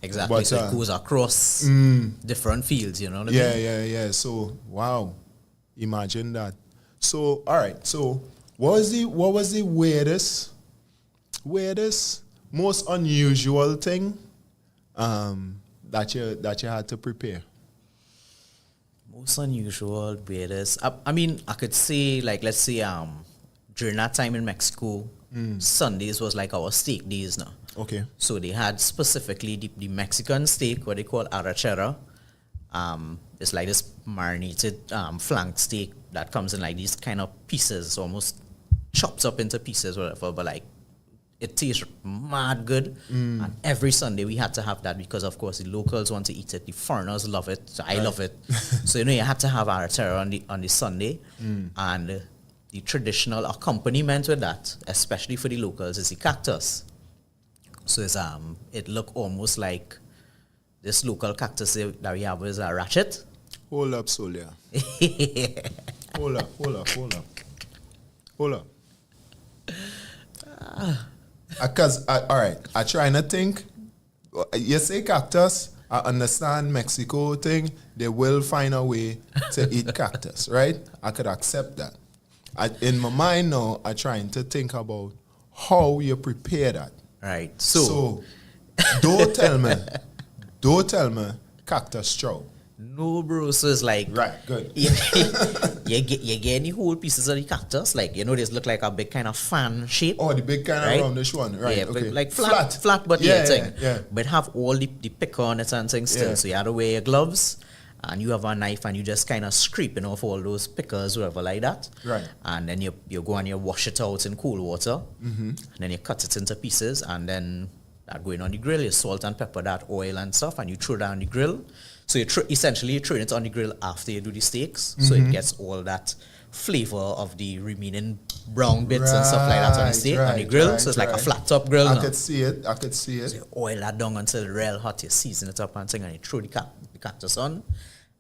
Speaker 2: Exactly. But, so it goes across different fields, you know what I mean?
Speaker 1: Yeah. So wow. Imagine that. So all right. So what was the weirdest, most unusual thing that you had to prepare?
Speaker 2: Most unusual, weirdest. I mean, I could say, like, let's say during that time in Mexico, Sundays was like our steak days now.
Speaker 1: Okay.
Speaker 2: So they had specifically the Mexican steak, what they call arrachera. It's like this marinated flank steak that comes in like these kind of pieces, almost chops up into pieces, whatever, but like it tastes mad good. And every Sunday we had to have that because, of course, the locals want to eat it. The foreigners love it. So I love it. So, you had to have arrachera on the Sunday. And the traditional accompaniment with that, especially for the locals, is the cactus. So it's, it look almost like this local cactus that we have is a ratchet.
Speaker 1: Hold up, Solia. Hold up. Because, all right, I try to think. You say cactus, I understand Mexico thing. They will find a way to eat cactus, right? I could accept that. In my mind now, I'm trying to think about how you prepare that.
Speaker 2: Right.
Speaker 1: So don't tell me cactus straw.
Speaker 2: No, bro. So it's like,
Speaker 1: right, good.
Speaker 2: you get any whole pieces of the cactus, like, this look like a big kind of fan shape.
Speaker 1: Oh, the big kind of roundish one, right?
Speaker 2: Yeah,
Speaker 1: okay.
Speaker 2: like flat, but thing.
Speaker 1: Yeah.
Speaker 2: But have all the pick on it and things still. So you have to wear your gloves, and you have a knife, and you just kind of scraping off all those pickers, whatever, like that.
Speaker 1: Right.
Speaker 2: And then you go and you wash it out in cool water, and then you cut it into pieces, and then that going on the grill. You salt and pepper that oil and stuff, and you throw that on the grill. So you essentially you throw it on the grill after you do the steaks, so it gets all that flavor of the remaining brown bits and stuff like that on the steak on the grill. So it's like a flat top grill.
Speaker 1: I could see it. So
Speaker 2: you oil that down until real hot. You season it up and thing, and you throw the cactus on,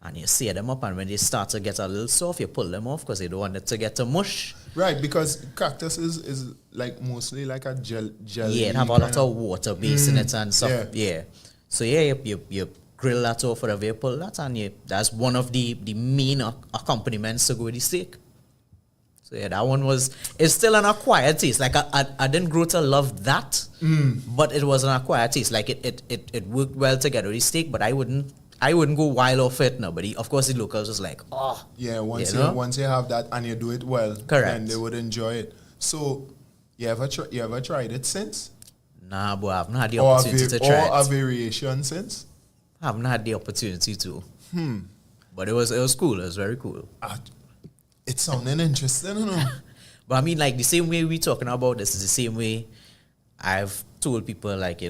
Speaker 2: and you sear them up. And when they start to get a little soft, you pull them off because you don't want it to get to mush.
Speaker 1: Right, because cactus is like mostly like a jelly.
Speaker 2: Yeah, it have a lot of water base in it and stuff. Yeah. So you grill that off for a pull that, and that's one of the main accompaniments to go with the steak. So yeah, that one it's still an acquired taste. Like I didn't grow to love that, but it was an acquired taste. Like it worked well together with the steak, but I wouldn't go wild off it. No, but of course the locals was like, oh.
Speaker 1: Yeah, once you have that and you do it well, then they would enjoy it. So you ever tried it since?
Speaker 2: Nah, but I haven't had the opportunity to try it.
Speaker 1: Or a variation since?
Speaker 2: I haven't had the opportunity to. But it was cool. It was very cool.
Speaker 1: It's sounding interesting, you know.
Speaker 2: But I mean, like the same way we talking about this is the same way I've told people, like,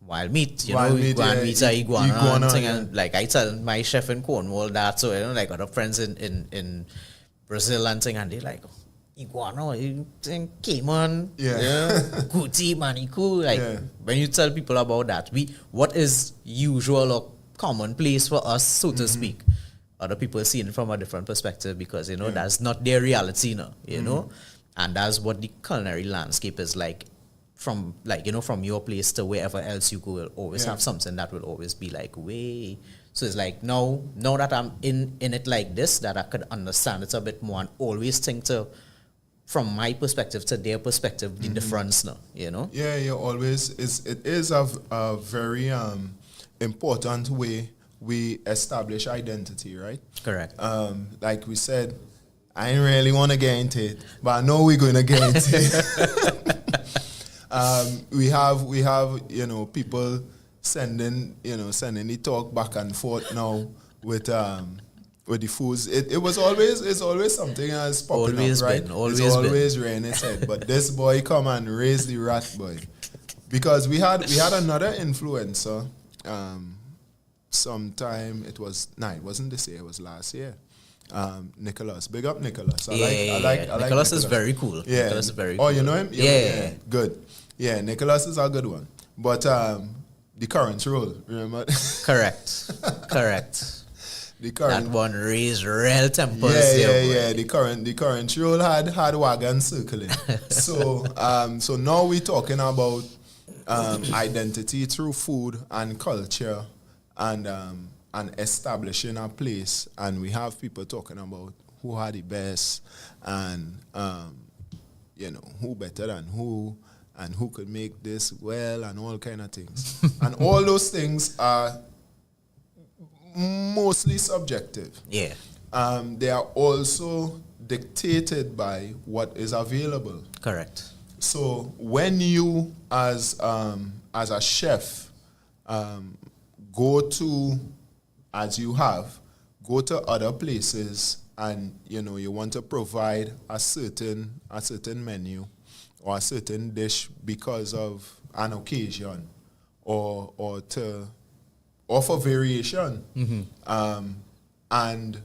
Speaker 2: wild meat, go and meet a iguana thing, and like I tell my chef in Cornwall that, so like other friends in Brazil and thing, and they like, iguana, you think Cayman, Gucci, Manico, like when you tell people about that, what is usual or commonplace for us, so to speak, other people see it from a different perspective because that's not their reality now, and that's what the culinary landscape is like. From from your place to wherever else you go, will always have something that will always be like way. So it's like now that I'm in it like this, that I could understand it a bit more and always think from my perspective to their perspective the difference now,
Speaker 1: Yeah, always it is a very important way we establish identity, right?
Speaker 2: Correct.
Speaker 1: Like we said, I ain't really want to get into it, but I know we're going to get into it. We have people sending the talk back and forth now with the foods. It's always something as popping up, right? It's always rearing its head. But this boy come and raise the rat, boy, because we had another influencer. Sometime it wasn't this year, it was last year. Nicholas, big up Nicholas. I like
Speaker 2: Nicholas is very cool.
Speaker 1: Yeah.
Speaker 2: Nicholas is very cool.
Speaker 1: Oh, you know him? Yeah. Good. Yeah, Nicholas is a good one. But the current role, remember?
Speaker 2: Correct. That one raised real tempers.
Speaker 1: Yeah. The current role had wagon circling. So now we're talking about identity through food and culture and establishing a place, and we have people talking about who are the best and who better than who and who could make this well and all kind of things. And all those things are mostly subjective.
Speaker 2: Yeah.
Speaker 1: They are also dictated by what is available.
Speaker 2: Correct.
Speaker 1: So when you as a chef go to other places and you want to provide a certain menu or a certain dish because of an occasion or for variation, and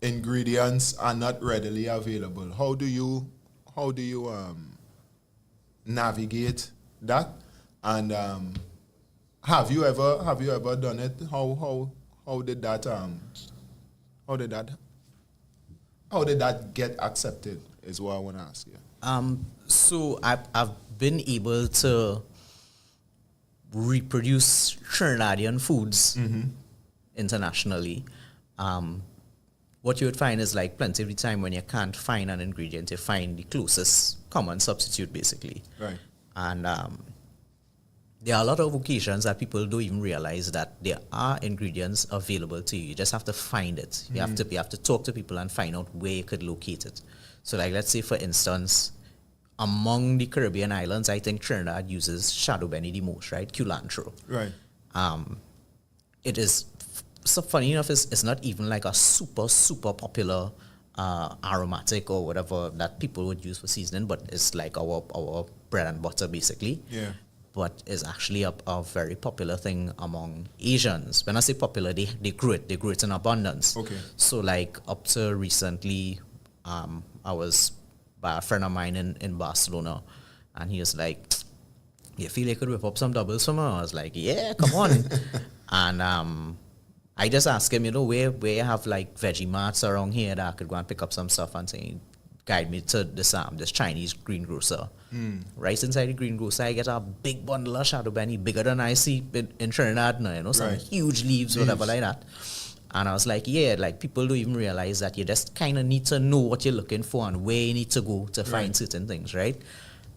Speaker 1: ingredients are not readily available, how do you navigate that? And have you ever done it? How did that get accepted is what I want to ask you.
Speaker 2: So I've been able to reproduce Trinidadian foods internationally. What you would find is like plenty of the time when you can't find an ingredient, you find the closest common substitute basically.
Speaker 1: Right.
Speaker 2: And there are a lot of occasions that people don't even realize that there are ingredients available to you. You just have to find it. You have to talk to people and find out where you could locate it. So like, let's say for instance, among the Caribbean islands, I think Trinidad uses shadow benny the most, right? Culantro.
Speaker 1: Right.
Speaker 2: It is, so funny enough, it's not even like a super, super popular aromatic or whatever that people would use for seasoning, but it's like our bread and butter basically.
Speaker 1: Yeah.
Speaker 2: but is actually a very popular thing among Asians. When I say popular, they grew it in abundance.
Speaker 1: Okay.
Speaker 2: So like up to recently, I was by a friend of mine in Barcelona, and he was like, you feel you could whip up some doubles for me? I was like, yeah, come on. And I just asked him, where you have like veggie marts around here that I could go and pick up some stuff, and say, guide me to this Chinese greengrocer. Right inside the greengrocer, I get a big bundle of shadow benny, bigger than I see in Trinidad now, some huge leaves, whatever like that. And I was like, yeah, like people don't even realize that you just kind of need to know what you're looking for and where you need to go to find certain things, right?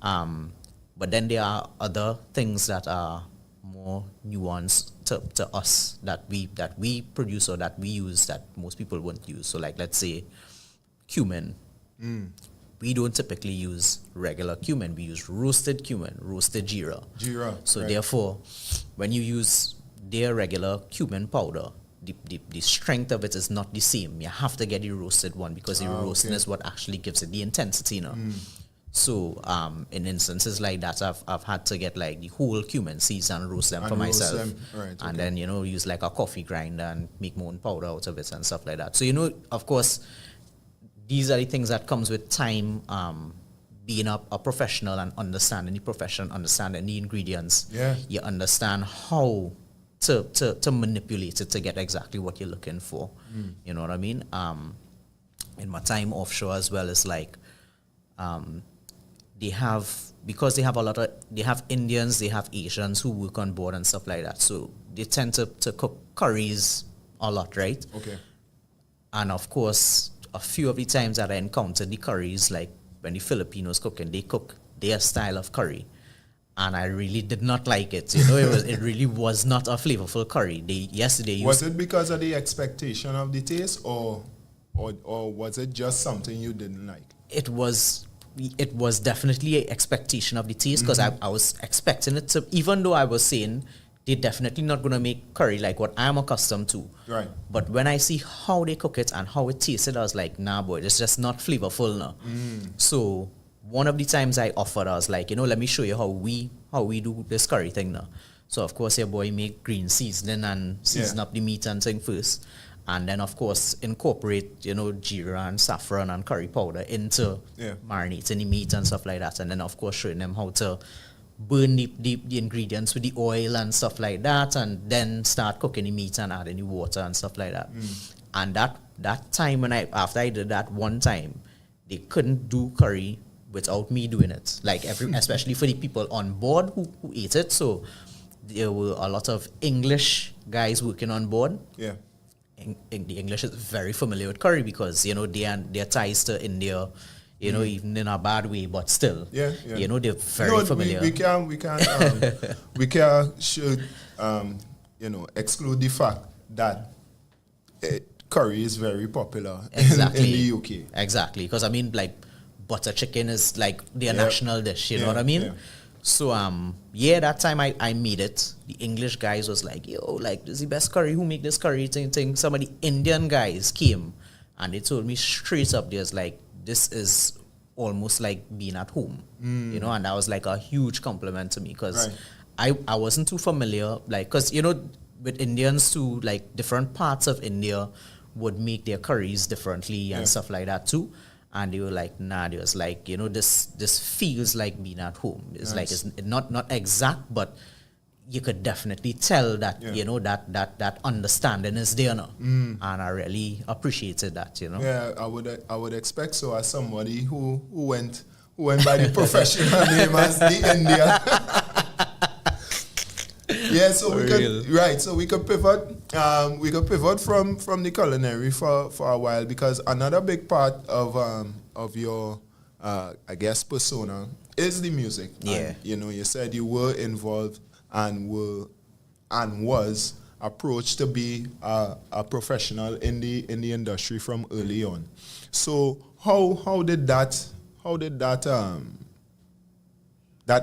Speaker 2: But then there are other things that are more nuanced to us that we produce or that we use that most people won't use. So like, let's say cumin. We don't typically use regular cumin. We use roasted cumin, roasted jeera. So therefore, when you use their regular cumin powder, the strength of it is not the same. You have to get the roasted one because the roasting is what actually gives it the intensity, So in instances like that, I've had to get like the whole cumin seeds and roast them for myself. And then, use like a coffee grinder and make my own powder out of it and stuff like that. So, of course, these are the things that comes with time, being a professional and understanding the profession, understanding the ingredients.
Speaker 1: Yeah.
Speaker 2: You understand how to manipulate it to get exactly what you're looking for. You know what I mean? In my time offshore as well, it's like they have Indians, they have Asians who work on board and stuff like that. So they tend to cook curries a lot, right?
Speaker 1: Okay.
Speaker 2: And of course, a few of the times that I encountered the curries, like when the Filipinos cooking, they cook their style of curry. And I really did not like it. It really was not a flavorful curry.
Speaker 1: Was it because of the expectation of the taste, or was it just something you didn't like?
Speaker 2: It was definitely an expectation of the taste, because I was expecting it to, even though I was saying they're definitely not going to make curry like what I'm accustomed to.
Speaker 1: Right.
Speaker 2: But when I see how they cook it and how it tasted, I was like, nah, boy, it's just not flavorful now. So one of the times I offered, I was like, let me show you how we do this curry thing now. So of course your boy make green seasoning and season up the meat and thing first. And then of course incorporate, jeera and saffron and curry powder into marinating the meat and stuff like that. And then of course showing them how to burn the ingredients with the oil and stuff like that, and then start cooking the meat and adding the water and stuff like that. And that time after I did that one time, they couldn't do curry without me doing it. Like especially for the people on board who ate it. So there were a lot of English guys working on board.
Speaker 1: Yeah.
Speaker 2: The English is very familiar with curry because their ties to India, even in a bad way, but still, they're very familiar.
Speaker 1: We can should exclude the fact that curry is very popular in the UK.
Speaker 2: Exactly, because I mean, like butter chicken is like their national dish. You know what I mean? Yeah. So that time I made it. The English guys was like, yo, like this is the best curry. Who make this curry thing? Some of the Indian guys came and they told me straight up, there's like, this is almost like being at home, and that was like a huge compliment to me, because I wasn't too familiar, like, because with Indians too, like different parts of India would make their curries differently and stuff like that too. And they were like, nah, they was like, this feels like being at home. It's like, it's not exact, but you could definitely tell that, that understanding is there now. And I really appreciated that,
Speaker 1: Yeah, I would expect so, as somebody who went by the professional name as the India. Yeah, so we could pivot. We could pivot from the culinary for a while, because another big part of your I guess persona is the music.
Speaker 2: Yeah.
Speaker 1: And, you said you were involved and was approached to be a professional in the industry from early on. So how did that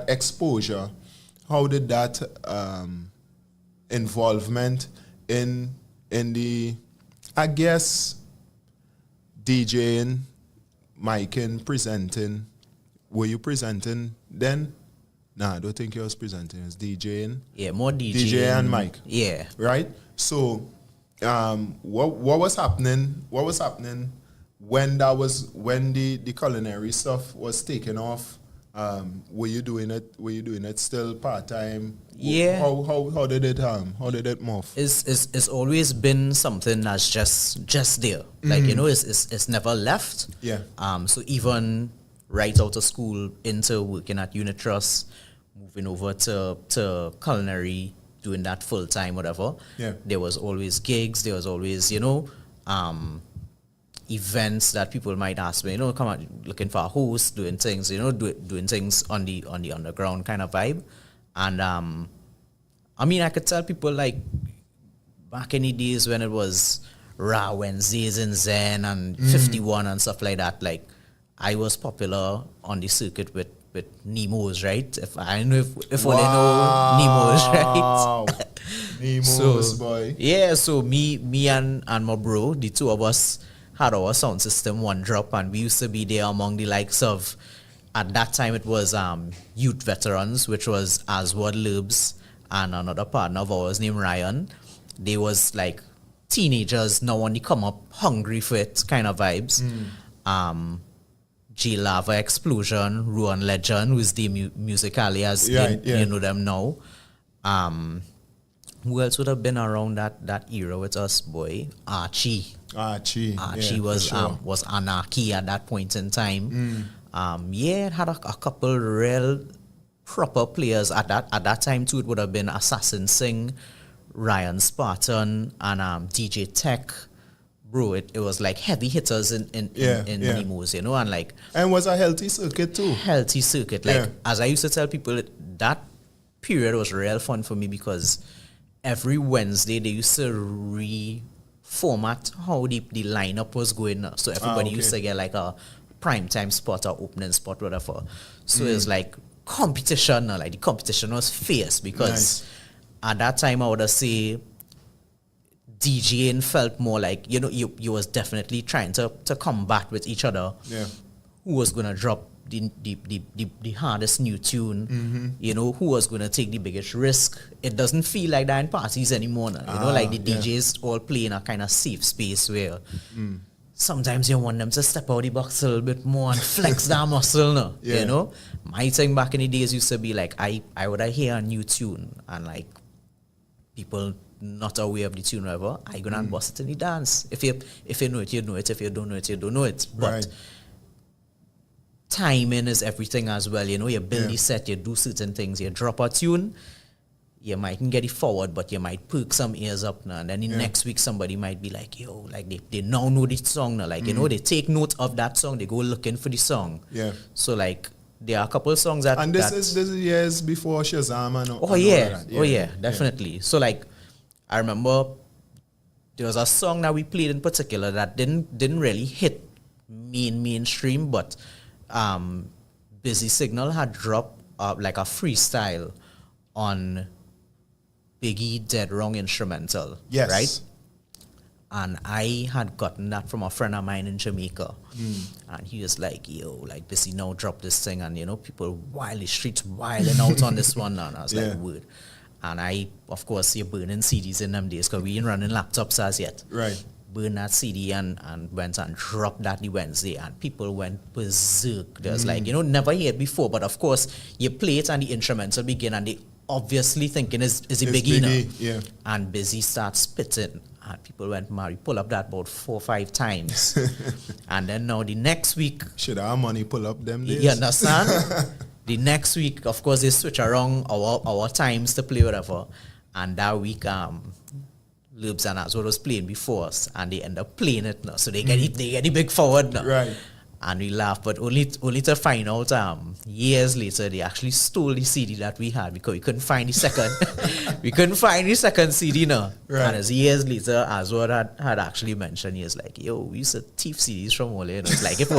Speaker 1: exposure, how did that involvement in the, I guess, DJing, micing, presenting, were you presenting then? Nah, I don't think he was presenting. It's DJing.
Speaker 2: Yeah, more DJ.
Speaker 1: DJ and Mike.
Speaker 2: Yeah.
Speaker 1: Right? So, what was happening? What was happening when the culinary stuff was taken off? Were you doing it? Were you doing it still part time?
Speaker 2: Yeah.
Speaker 1: How did it morph?
Speaker 2: It's always been something that's just there. Like it's never left.
Speaker 1: Yeah.
Speaker 2: So even right out of school into working at Unit Trust, moving over to culinary, doing that full time, whatever.
Speaker 1: Yeah.
Speaker 2: There was always gigs. There was always events that people might ask me, come out looking for a host, doing things, doing things on the underground kind of vibe. And I mean, I could tell people like back in the days when it was Raw Wednesdays in Zen and 51 and stuff like that, like I was popular on the circuit with Nemos, right? If only know Nemos, right?
Speaker 1: Nemos, boy.
Speaker 2: Yeah, so me and my bro, the two of us had our sound system One Drop, and we used to be there among the likes of, at that time it was youth veterans, which was Aswad Lurbs and another partner of ours named Ryan. They was like teenagers now on the come up, hungry for it kind of vibes. G Lava Explosion, Ruan Legend, who's the Musical.ly as you know them now. Who else would have been around that era with us, boy? Archie was Anarchy at that point in time. It had a couple real proper players at that time too. It would have been Assassin Singh, Ryan Spartan, and DJ Tech. Bro, it was like heavy hitters in Nemos, and like.
Speaker 1: And was a healthy circuit too.
Speaker 2: Healthy circuit. Like, as I used to tell people, that period was real fun for me because every Wednesday they used to reformat how the lineup was going. So everybody used to get like a primetime spot or opening spot, whatever. So it's like competition. Like the competition was fierce because at that time I would say DJing felt more like, you was definitely trying to combat with each other. Yeah. Who was going to drop the hardest new tune, who was going to take the biggest risk. It doesn't feel like that in parties anymore. Like the DJs all play in a kind of safe space where sometimes you want them to step out the box a little bit more and flex that muscle. My thing back in the days used to be like, I would hear a new tune and like people not aware of the tune, whatever, I gonna bust it in the dance. If you know it, you know it. If you don't know it, you don't know it. But timing is everything as well. You build the set, you do certain things, you drop a tune, you mightn't get it forward, but you might perk some ears up now. And then the next week somebody might be like, yo, like they now know the song now. Like, they take note of that song, they go looking for the song. Yeah. So like there are a couple of songs that
Speaker 1: and this is years before Shazam and
Speaker 2: all that. Definitely. So like I remember there was a song that we played in particular that didn't really hit mainstream, but Busy Signal had dropped like a freestyle on Biggie Dead Wrong instrumental. Yes. Right? And I had gotten that from a friend of mine in Jamaica. And he was like, yo, like Busy now drop this thing, and people the streets wilding out on this one now. And I was like, word. And I, of course, you're burning CDs in them days because we ain't running laptops as yet. Right. Burn that CD and went and dropped that the Wednesday, and people went berserk. There's like, never heard before, but of course, you play it and the instrumental begin, and they obviously thinking is a beginner. Yeah. And Busy starts spitting, and people went mad. Pull up that about 4 or 5 times. And then now the next week.
Speaker 1: Should our money pull up them days?
Speaker 2: You understand? The next week, of course, they switch around our times to play whatever. And that week, Lurbs and Aswad was playing before us, and they end up playing it now. So they get the big forward now. Right. And we laugh, but only to find out years later they actually stole the CD that we had because we couldn't find the second. We couldn't find the second CD now. Right. And as years later, Aswad had actually mentioned, he was like, yo, we used to thief CDs from Ole. And it's like if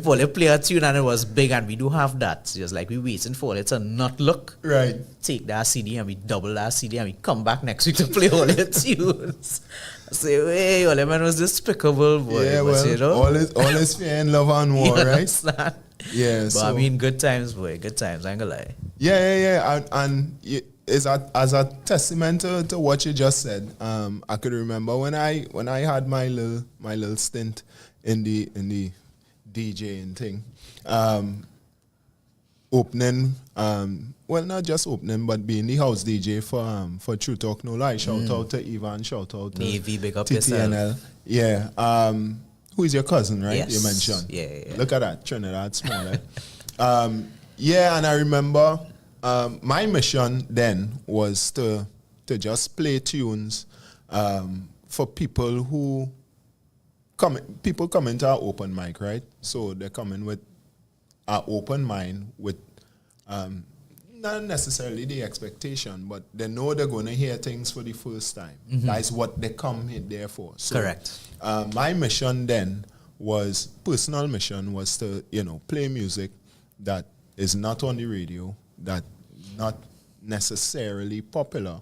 Speaker 2: Ole play a tune and it was big and we do have that, he was like, we waiting for it to not look. Right. Take that CD and we double that CD and we come back next week to play Ole tunes. I say, hey, Ole man was despicable, boy.
Speaker 1: Yeah, well, all is fear and love and war, right?
Speaker 2: Yeah, but I mean, good times, boy. Good times, I ain't gonna lie.
Speaker 1: Yeah. And as a testament to what you just said, I could remember when I had my little stint in the DJing thing, opening, well, not just opening, but being the house DJ for True Talk No Lie. Shout out to Ivan, shout out to
Speaker 2: Navy, big up
Speaker 1: TTNL.
Speaker 2: yourself.
Speaker 1: Yeah. Who is your cousin, right?
Speaker 2: Yes.
Speaker 1: You mentioned.
Speaker 2: Yeah.
Speaker 1: Look at that, Trinidad small. Right? Yeah, and I remember my mission then was to just play tunes for people who come into our open mic, right? So they come in with an open mind with not necessarily the expectation, but they know they're going to hear things for the first time. That's what they come in there for. So,
Speaker 2: Correct.
Speaker 1: My mission then personal mission was to, play music that is not on the radio, that not necessarily popular,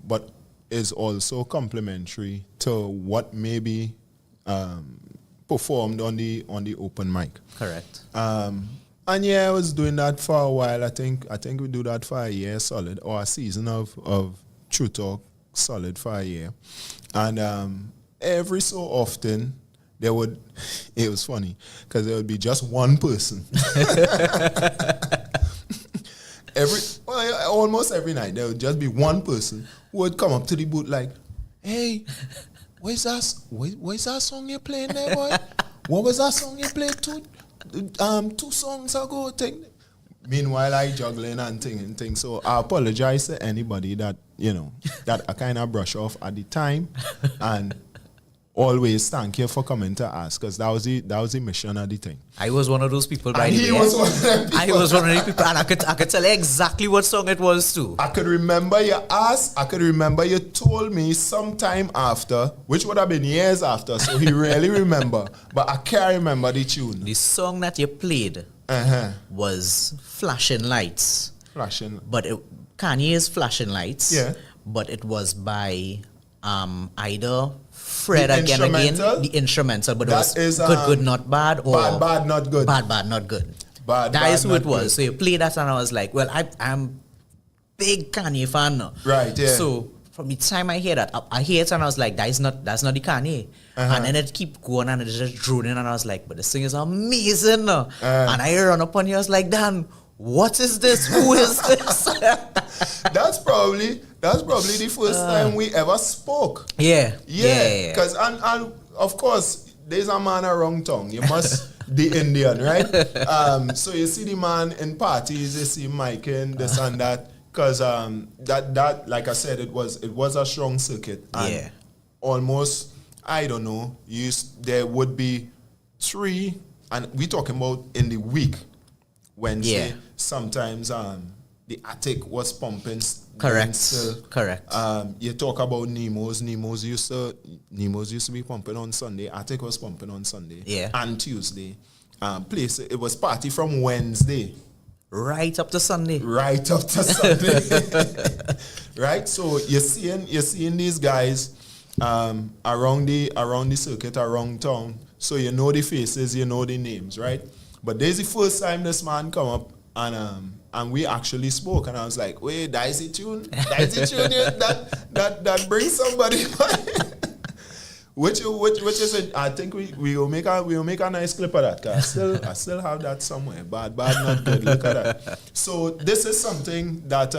Speaker 1: but is also complementary to what may be performed on the open mic.
Speaker 2: Correct.
Speaker 1: And yeah, I was doing that for a while. I think we do that for a year solid, or a season of True Talk solid for a year. And every so often, it was funny, because there would be just one person. Almost every night, there would just be one person who would come up to the booth like, "Hey, where's that song you playing there, boy? What was that song you played 2 songs ago?" Meanwhile, I juggling and thing. So I apologize to anybody that that I kind of brush off at the time, and always thank you for coming to ask, because that was the mission of the thing.
Speaker 2: I was one of those people, by the way.
Speaker 1: He was one of them people.
Speaker 2: I was one of the people, and I could tell you exactly what song it was too.
Speaker 1: I could remember you asked. I could remember you told me sometime after, which would have been years after. So he really remember, but I can't remember the tune.
Speaker 2: The song that you played was "Flashing Lights."
Speaker 1: But
Speaker 2: Kanye's "Flashing Lights."
Speaker 1: Yeah.
Speaker 2: But it was by either Fred
Speaker 1: The
Speaker 2: again,
Speaker 1: instrumental?
Speaker 2: the instrumental, but
Speaker 1: That
Speaker 2: it was
Speaker 1: is,
Speaker 2: good, not bad, or
Speaker 1: bad, not good.
Speaker 2: bad, not good.
Speaker 1: That
Speaker 2: That is who
Speaker 1: not
Speaker 2: it was.
Speaker 1: good.
Speaker 2: So you play that, and I was like, well, I'm big Kanye fan now.
Speaker 1: Right, yeah.
Speaker 2: So from the time I hear that, I hear it, and I was like, that's not the Kanye. And then it keep going, and it just droning, and I was like, but this thing is amazing. And I run up on you, I was like, Dan, what is this? Who is this?
Speaker 1: That's probably the first time we ever spoke.
Speaker 2: Yeah.
Speaker 1: Because and of course there's a man a wrong tongue. You must be Indian, right? So you see the man in parties, you see Mike and this and that. Because that like I said, it was a strong circuit. And almost, I don't know, there would be 3, and we talking about in the week. Wednesday, sometimes the attic was pumping.
Speaker 2: Correct.
Speaker 1: You talk about Nemo's. Nemo's used to be pumping on Sunday. Attic was pumping on Sunday.
Speaker 2: Yeah.
Speaker 1: And Tuesday. It was party from Wednesday.
Speaker 2: Right up to Sunday.
Speaker 1: Right. So you're seeing these guys around the circuit, around town. So you know the faces, you know the names, right? But there's the first time this man come up and we actually spoke, and I was like, wait, that is the tune that brings somebody by. which is it? I think we will make a nice clip of that, cause I still have that somewhere. Bad, not good. Look at that. So this is something that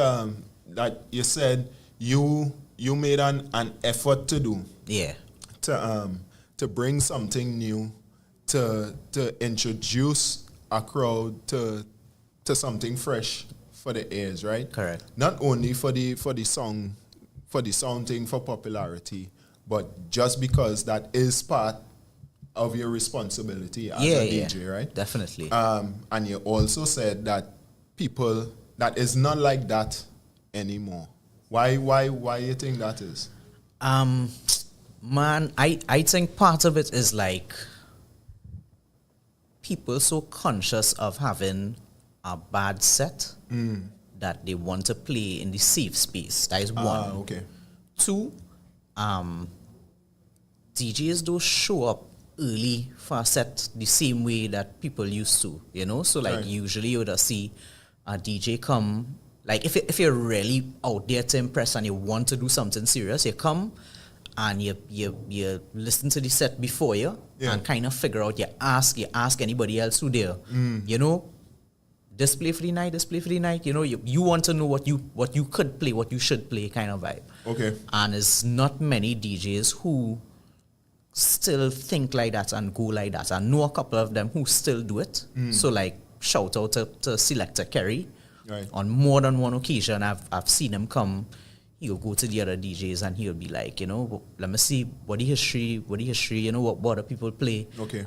Speaker 1: that you said you made an effort to do.
Speaker 2: Yeah.
Speaker 1: To bring something new, to introduce a crowd to something fresh for the ears, right?
Speaker 2: Correct.
Speaker 1: Not only for the song thing, for popularity, but just because that is part of your responsibility as a DJ, right?
Speaker 2: Definitely.
Speaker 1: And you also said that people that is not like that anymore. Why you think that is?
Speaker 2: Man, I think part of it is like people so conscious of having a bad set that they want to play in the safe space. That is one.
Speaker 1: Okay.
Speaker 2: 2, DJs don't show up early for a set the same way that people used to, So like usually you would see a DJ come, like if you're really out there to impress and you want to do something serious, you come and you listen to the set before you and kind of figure out, you ask anybody else who there, you know, this play for the night, you know, you want to know what you could play, what you should play kind of vibe.
Speaker 1: Okay.
Speaker 2: And there's not many DJs who still think like that and go like that. I know a couple of them who still do it. So like shout out to Selector Kerry.
Speaker 1: Right.
Speaker 2: On more than one occasion I've seen him come. He'll go to the other DJs and he'll be like, you know, let me see what the history, you know, what other people play.
Speaker 1: Okay.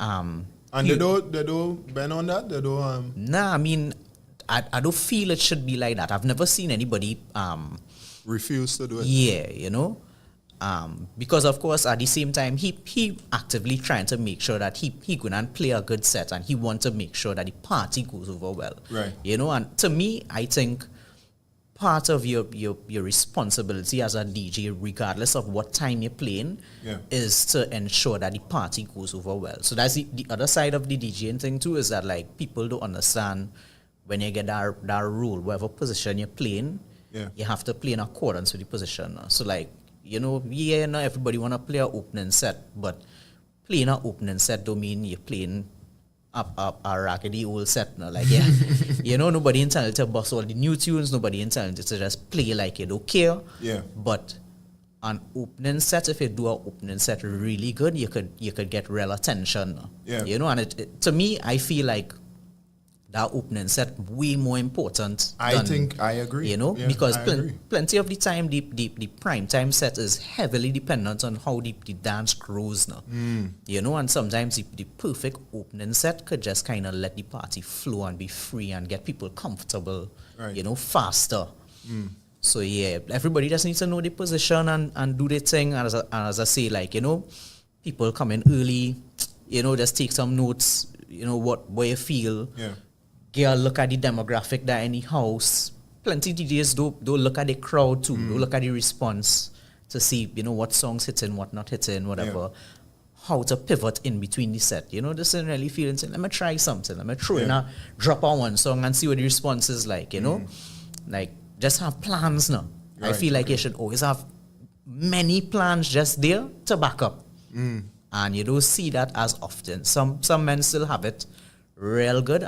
Speaker 1: And they don't bend on that? They don't
Speaker 2: Nah, I mean I don't feel it should be like that. I've never seen anybody
Speaker 1: refuse to do it.
Speaker 2: Yeah, you know. Because of course at the same time he actively trying to make sure that he gonna play a good set and he want to make sure that the party goes over well.
Speaker 1: Right.
Speaker 2: You know, and to me I think part of your responsibility as a DJ, regardless of what time you're playing, is to ensure that the party goes over well. So that's the other side of the DJing thing too, is that like people don't understand when you get that rule, whatever position you're playing, you have to play in accordance with the position. So like, you know, not everybody want to play an opening set, but playing an opening set don't mean you're playing a raggedy old set. No? Like, you know, nobody entitled to bust all the new tunes, nobody entitled to just play like you don't care.
Speaker 1: Yeah.
Speaker 2: But an opening set, if you do an opening set really good, you could get real attention.
Speaker 1: Yeah.
Speaker 2: You know, and to me, I feel like that opening set way more important.
Speaker 1: I think I agree.
Speaker 2: You know, because plenty of the time the prime time set is heavily dependent on how the dance grows now. You know, and sometimes the perfect opening set could just kind of let the party flow and be free and get people comfortable, you know, faster. So yeah, everybody just needs to know the position and do their thing. And as I say, like, you know, people come in early, you know, just take some notes, you know, what you feel.
Speaker 1: Yeah.
Speaker 2: Get a look at the demographic that in the house. Plenty DJs don't look at the crowd too. Don't look at the response to see, you know, what songs hitting, what not hitting, whatever. How to pivot in between the set. You know, this isn't really feeling, let me try something. Let me throw in a drop on one song and see what the response is like, you know. Like, just have plans now. I feel like you should always have many plans just there to back up. And you don't see that as often. Some men still have it real good.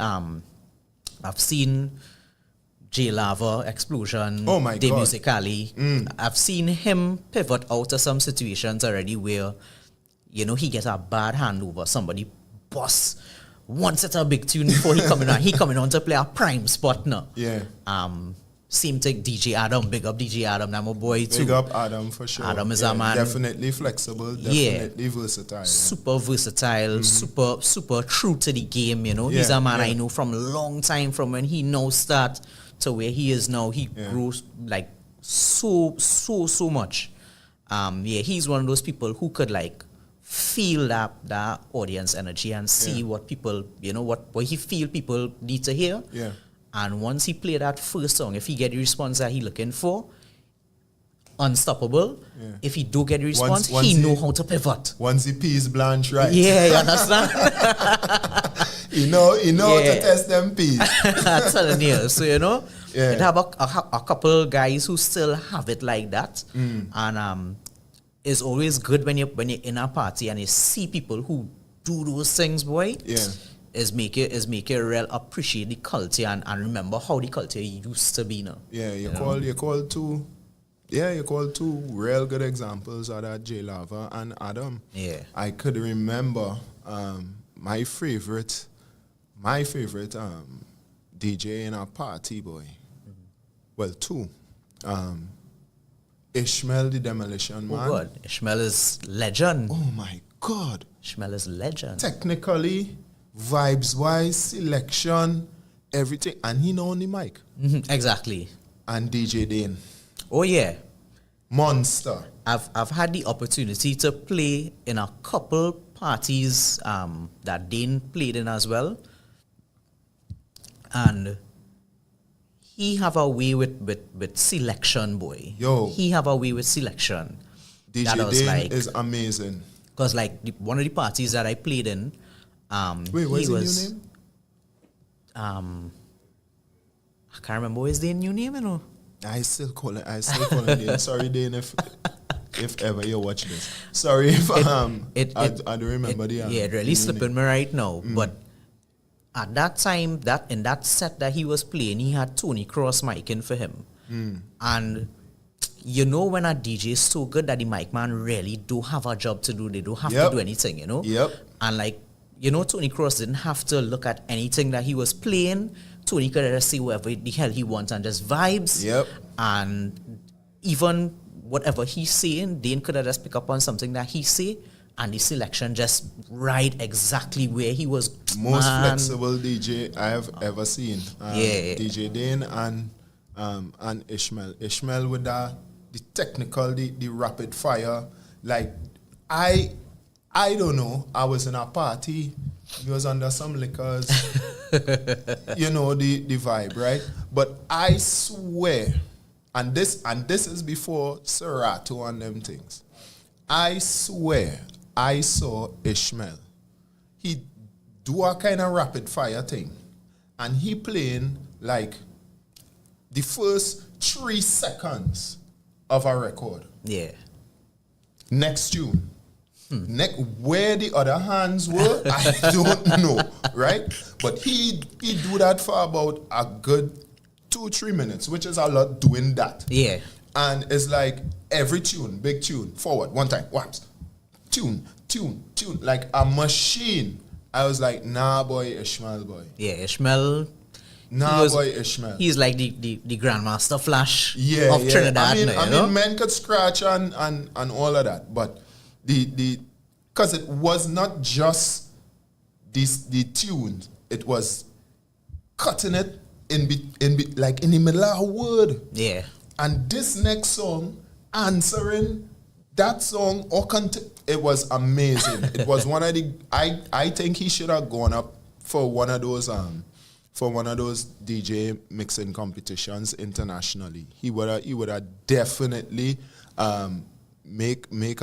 Speaker 2: I've seen J Lava, Explosion,
Speaker 1: oh my
Speaker 2: De
Speaker 1: God.
Speaker 2: Musicali. I've seen him pivot out of some situations already where, you know, he gets a bad handover. Somebody bust one set of big tune before he coming on. He coming on to play a prime spot now.
Speaker 1: Yeah.
Speaker 2: Same thing, DJ Adam. Big up DJ Adam. I'm a boy too.
Speaker 1: Big up Adam for sure.
Speaker 2: Adam is a man.
Speaker 1: Definitely flexible. Definitely versatile.
Speaker 2: Super versatile. Super true to the game. You know, he's a man I know from a long time. From when he now start to where he is now, he grows like so much. He's one of those people who could like feel that audience energy and see what people, you know, what he feel people need to hear.
Speaker 1: Yeah.
Speaker 2: And once he play that first song, if he get the response that he looking for, unstoppable. Yeah. If he do get the response, he know how to pivot.
Speaker 1: Once the peas blanch right.
Speaker 2: Yeah, you understand?
Speaker 1: he know how to test them peas.
Speaker 2: I'm telling you. So, you know, it have a couple guys who still have it like that. And it's always good when you're in a party and you see people who do those things, boy.
Speaker 1: Yeah.
Speaker 2: Is make it real appreciate the culture and remember how the culture used to be now.
Speaker 1: Yeah, you call two real good examples of that, J Lava and Adam.
Speaker 2: Yeah.
Speaker 1: I could remember my favorite DJ in a party, boy. Well, two. Ishmael the Demolition Man.
Speaker 2: Oh God, Ishmael is legend.
Speaker 1: Oh my God.
Speaker 2: Ishmael is legend.
Speaker 1: Technically, vibes wise, selection, everything, and he know on the mic.
Speaker 2: Exactly.
Speaker 1: And DJ Dane.
Speaker 2: Oh yeah.
Speaker 1: Monster.
Speaker 2: I've had the opportunity to play in a couple parties that Dane played in as well. And he have a way with selection, boy.
Speaker 1: Yo.
Speaker 2: He have a way with selection.
Speaker 1: DJ Dane is amazing.
Speaker 2: Because like one of the parties that I played in,
Speaker 1: wait, what's his new name?
Speaker 2: I can't remember his new name, you know.
Speaker 1: I still call it Dane. Sorry, Dane, if ever you watch this. Sorry if I don't remember the
Speaker 2: Yeah, it really slipping me right now. But at that time, in that set that he was playing, he had Tony Cross micing for him. And you know when a DJ is so good that the mic man really do have a job to do. They don't have to do anything, you know?
Speaker 1: Yep.
Speaker 2: And like, you know, Tony Cross didn't have to look at anything that he was playing. Tony could just say whatever the hell he wants and just vibes.
Speaker 1: Yep.
Speaker 2: And even whatever he's saying, Dane could have just pick up on something that he say, and the selection just right exactly where he was.
Speaker 1: Most flexible DJ I have ever seen. DJ Dane and Ishmael. Ishmael with the technical, the rapid fire. Like, I don't know. I was in a party. He was under some liquors. You know the vibe, right? But I swear, and this is before Serato and them things. I swear I saw Ishmael. He do a kind of rapid fire thing. And he playing like the first 3 seconds of a record.
Speaker 2: Yeah.
Speaker 1: Next tune. Where the other hands were, I don't know, right? But he do that for about a good 2-3 minutes, which is a lot doing that.
Speaker 2: Yeah.
Speaker 1: And it's like every tune, big tune, forward, one time, whaps, tune, like a machine. I was like, nah, boy, Ishmael, boy.
Speaker 2: Yeah, Ishmael.
Speaker 1: Ishmael.
Speaker 2: He's like the Grandmaster Flash
Speaker 1: of
Speaker 2: Trinidad.
Speaker 1: I mean, men could scratch and all of that, but because it was not just the tune, it was cutting it in the middle of a word.
Speaker 2: Yeah.
Speaker 1: And this next song, answering that song it was amazing. It was one of the I think he should have gone up for one of those DJ mixing competitions internationally. He would have definitely make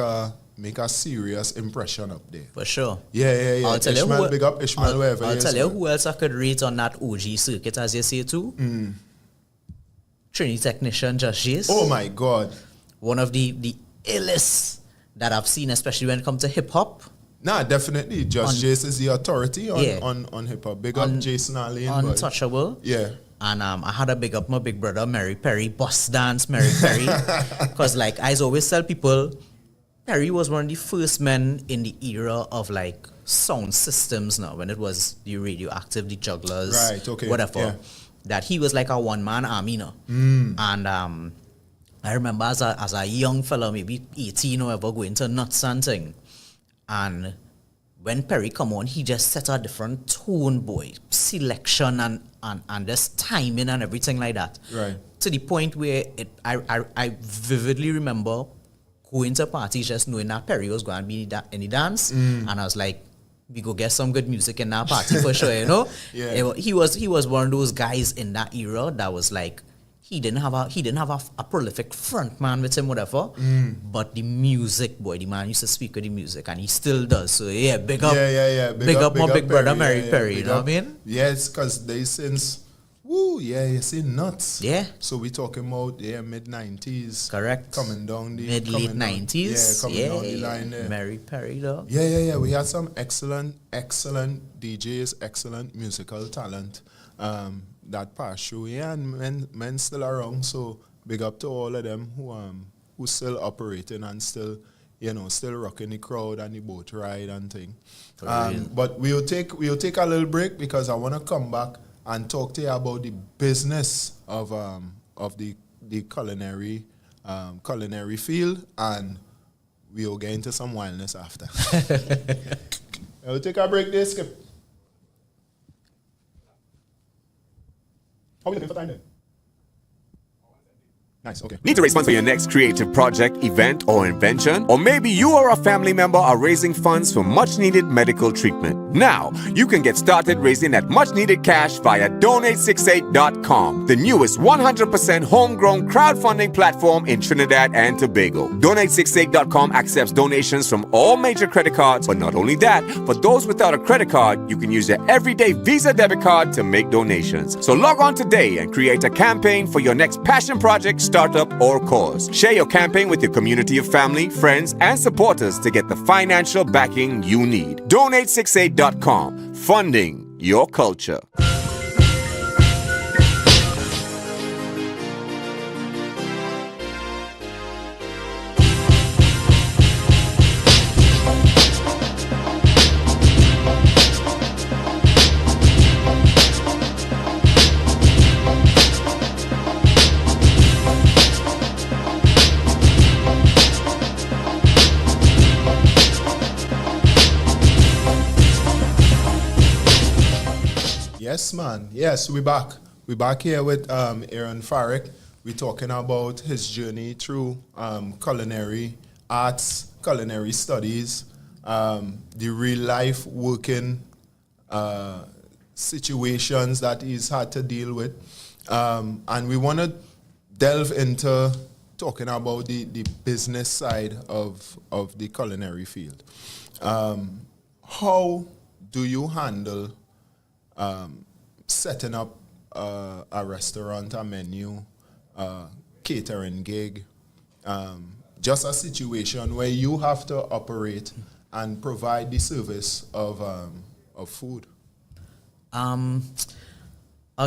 Speaker 1: a serious impression up there.
Speaker 2: For sure.
Speaker 1: Yeah.
Speaker 2: I'll tell
Speaker 1: Ishmael,
Speaker 2: you
Speaker 1: big up Ishmael wherever
Speaker 2: I'll
Speaker 1: he is.
Speaker 2: tell you who else I could rate on that OG circuit, as you say too. Trini technician Just Jace.
Speaker 1: Oh my God.
Speaker 2: One of the illest that I've seen, especially when it comes to hip hop.
Speaker 1: Nah, definitely. Just Jace is the authority on hip hop. Big up Jason Allen.
Speaker 2: Untouchable.
Speaker 1: Boy. Yeah.
Speaker 2: And I had to big up my big brother, Mary Perry, Boss Dance, Mary Perry. Because like I always tell people, Perry was one of the first men in the era of like sound systems now, when it was the radioactive, the jugglers,
Speaker 1: right, okay,
Speaker 2: whatever.
Speaker 1: yeah.
Speaker 2: That he was like a one-man army now. And I remember as a young fella, maybe 18 or ever, going to nuts and thing. And when Perry come on, he just set a different tone, boy. Selection and just timing and everything like that.
Speaker 1: Right.
Speaker 2: To the point where I vividly remember going to parties just knowing that Perry was going to be in the dance. And I was like, we go get some good music in that party for sure, you know?
Speaker 1: Yeah.
Speaker 2: He was one of those guys in that era that was like, he didn't have a prolific front man with him, whatever. But the music, boy, the man used to speak with the music, and he still does. So yeah, big up, big up my big brother Mary Perry. You know what I mean?
Speaker 1: Yes, because they since you see nuts.
Speaker 2: Yeah.
Speaker 1: So we talking about mid-90s.
Speaker 2: Correct.
Speaker 1: Coming down the
Speaker 2: late 90s.
Speaker 1: Coming down the line there.
Speaker 2: Mary Perry though.
Speaker 1: Yeah. We had some excellent DJs, excellent musical talent. That passed through, and men still around. So big up to all of them who still operating and still rocking the crowd and the boat ride and thing. But we'll take a little break because I want to come back and talk to you about the business of the culinary field, and we'll get into some wildness after. We'll take a break there, Skip. How are we looking for time then? Nice, okay.
Speaker 4: Need to raise funds for your next creative project, event, or invention? Or maybe you or a family member are raising funds for much needed medical treatment. Now, you can get started raising that much-needed cash via Donate68.com, the newest 100% homegrown crowdfunding platform in Trinidad and Tobago. Donate68.com accepts donations from all major credit cards, but not only that, for those without a credit card, you can use your everyday Visa debit card to make donations. So log on today and create a campaign for your next passion project, startup, or cause. Share your campaign with your community of family, friends, and supporters to get the financial backing you need. Donate68.com, funding your culture.
Speaker 1: Yes, man. Yes, we're back. We're back here with Aaron Farrick. We're talking about his journey through culinary arts, culinary studies, the real life working situations that he's had to deal with. And we want to delve into talking about the business side of the culinary field. How do you handle setting up a restaurant, a menu, catering gig, just a situation where you have to operate and provide the service of food?
Speaker 2: I'll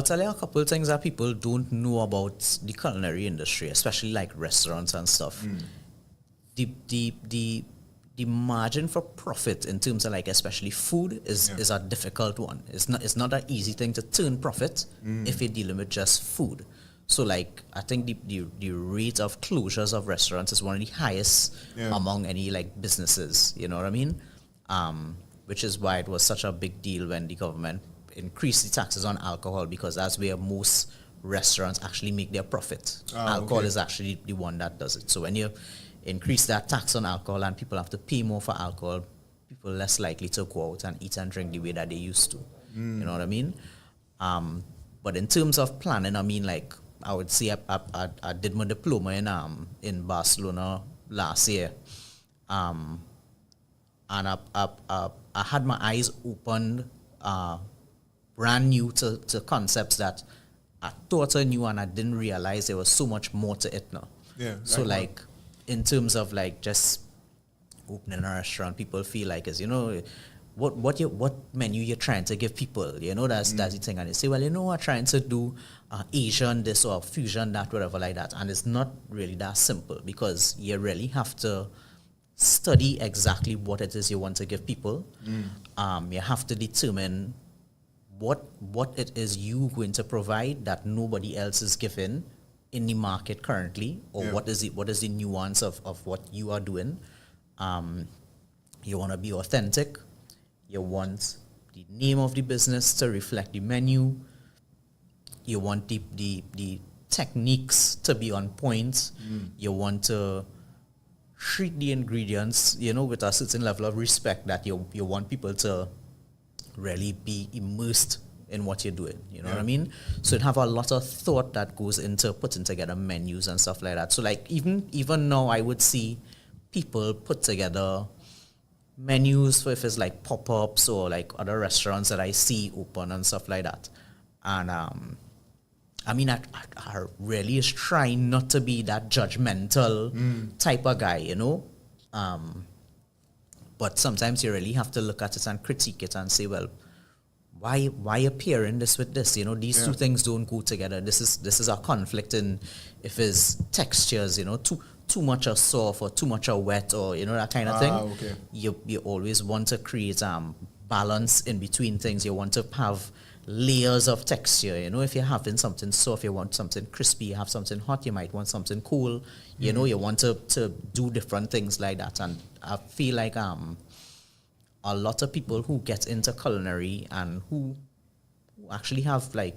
Speaker 2: tell you a couple of things that people don't know about the culinary industry, especially like restaurants and stuff. The margin for profit in terms of like especially food is a difficult one. It's not an easy thing to turn profit if you're dealing with just food. So like I think the rate of closures of restaurants is one of the highest among any like businesses. You know what I mean? Which is why it was such a big deal when the government increased the taxes on alcohol, because that's where most restaurants actually make their profit. Alcohol is actually the one that does it. So when you increase that tax on alcohol and people have to pay more for alcohol, people are less likely to go out and eat and drink the way that they used to. You know what I mean? But in terms of planning, I mean, like, I would say I did my diploma in Barcelona last year. And I had my eyes opened brand new to concepts that I thought I knew and I didn't realize there was so much more to it now. So like in terms of like just opening a restaurant, people feel like is, you know, what menu you're trying to give people, you know, that's the thing. And they say, well, you know, I'm trying to do Asian this or fusion that, whatever like that. And it's not really that simple, because you really have to study exactly what it is you want to give people. You have to determine what it is you going to provide that nobody else is giving in the market currently, or what is the nuance of what you are doing. You want to be authentic. You want the name of the business to reflect the menu. You want the techniques to be on point. You want to treat the ingredients, you know, with a certain level of respect that you want people to really be immersed in what you're doing, you know what I mean? So it have a lot of thought that goes into putting together menus and stuff like that. So like even now I would see people put together menus for if it's like pop-ups or like other restaurants that I see open and stuff like that. And I mean, I really is trying not to be that judgmental type of guy, you know? But sometimes you really have to look at it and critique it and say, well, why you pairing this with this? You know, these two things don't go together. This is a conflict in if it's textures, you know, too much of soft or too much of wet, or you know, that kind of thing.
Speaker 1: Okay.
Speaker 2: You always want to create balance in between things. You want to have layers of texture. You know, if you're having something soft, you want something crispy. You have something hot, you might want something cool. You know, you want to do different things like that. And I feel like a lot of people who get into culinary and who actually have like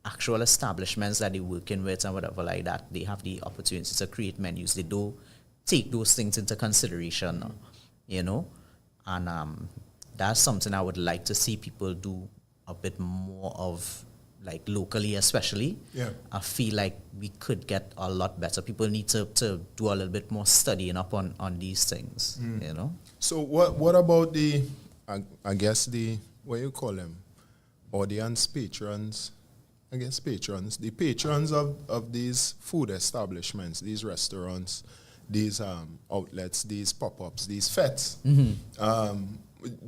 Speaker 2: actual establishments that they're working with and whatever like that, they have the opportunity to create menus. They do take those things into consideration, you know. And that's something I would like to see people do a bit more of, like locally especially.
Speaker 1: Yeah.
Speaker 2: I feel like we could get a lot better. People need to do a little bit more studying up on these things, you know.
Speaker 1: So what about the, I guess the, what you call them, audience, patrons, I guess patrons, the patrons of these food establishments, these restaurants, these outlets, these pop-ups, these fetes.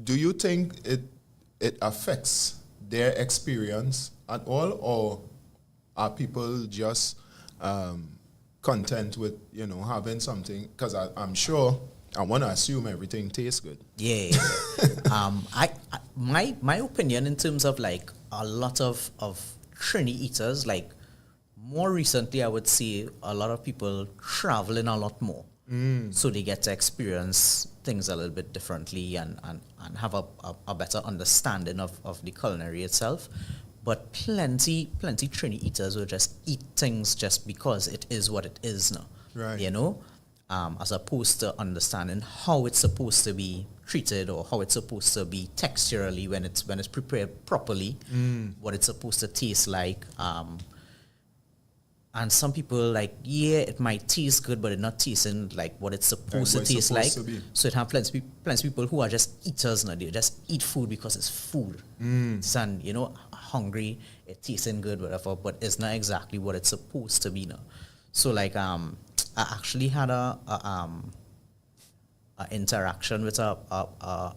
Speaker 1: Do you think it affects their experience at all, or are people just content with, you know, having something? Because I'm sure, I want to assume everything tastes good.
Speaker 2: Yeah. My opinion in terms of like a lot of Trini eaters, like more recently, I would say a lot of people traveling a lot more. So they get to experience things a little bit differently and have a better understanding of the culinary itself. But plenty Trini eaters will just eat things just because it is what it is now.
Speaker 1: Right.
Speaker 2: You know? As opposed to understanding how it's supposed to be treated or how it's supposed to be texturally when it's prepared properly, what it's supposed to taste like. And some people like, yeah, it might taste good, but it's not tasting like what it's supposed to taste like. So it have plenty of people who are just eaters now. They just eat food because it's food. And, you know, hungry, it tasting good, whatever, but it's not exactly what it's supposed to be now. So like, I actually had a interaction with a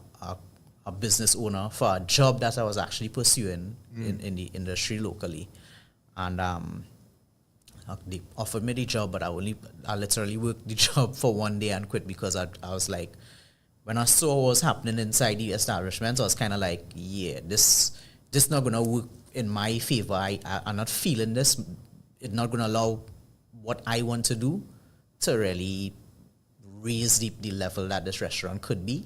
Speaker 2: business owner for a job that I was actually pursuing in the industry locally, and they offered me the job, but I literally worked the job for one day and quit because I was like, when I saw what was happening inside the establishment, I was kind of like, yeah, this not gonna work in my favor. I'm not feeling this. It's not gonna allow what I want to do to really raise the level that this restaurant could be.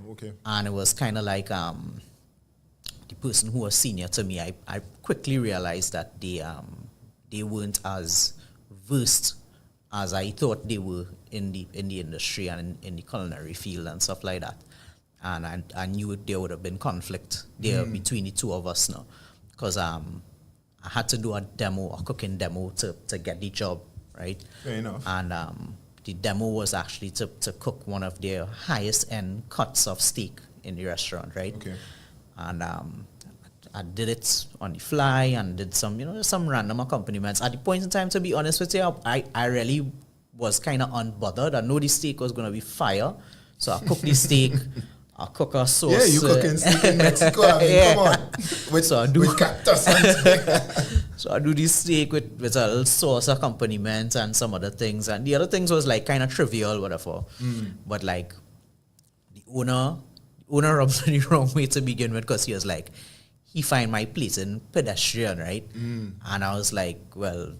Speaker 1: Okay.
Speaker 2: And it was kind of like the person who was senior to me, I quickly realized that they weren't as versed as I thought they were in the industry and in the culinary field and stuff like that. And I knew there would have been conflict there between the two of us now, because I had to do a cooking demo to get the job, right?
Speaker 1: Fair enough.
Speaker 2: And the demo was actually to cook one of their highest end cuts of steak in the restaurant, right?
Speaker 1: Okay.
Speaker 2: And I did it on the fly and did some, you know, some random accompaniments. At the point in time, to be honest with you, I really was kind of unbothered. I know the steak was going to be fire, so I cooked the steak. I cook a sauce.
Speaker 1: Yeah, you cooking steak in Mexico. I mean, come on. With cactus and
Speaker 2: So I do this steak with a little sauce accompaniment and some other things. And the other things was like kind of trivial, whatever. But like the owner rubbed me the wrong way to begin with, because he was like, he find my plating pedestrian, right? And I was like, well,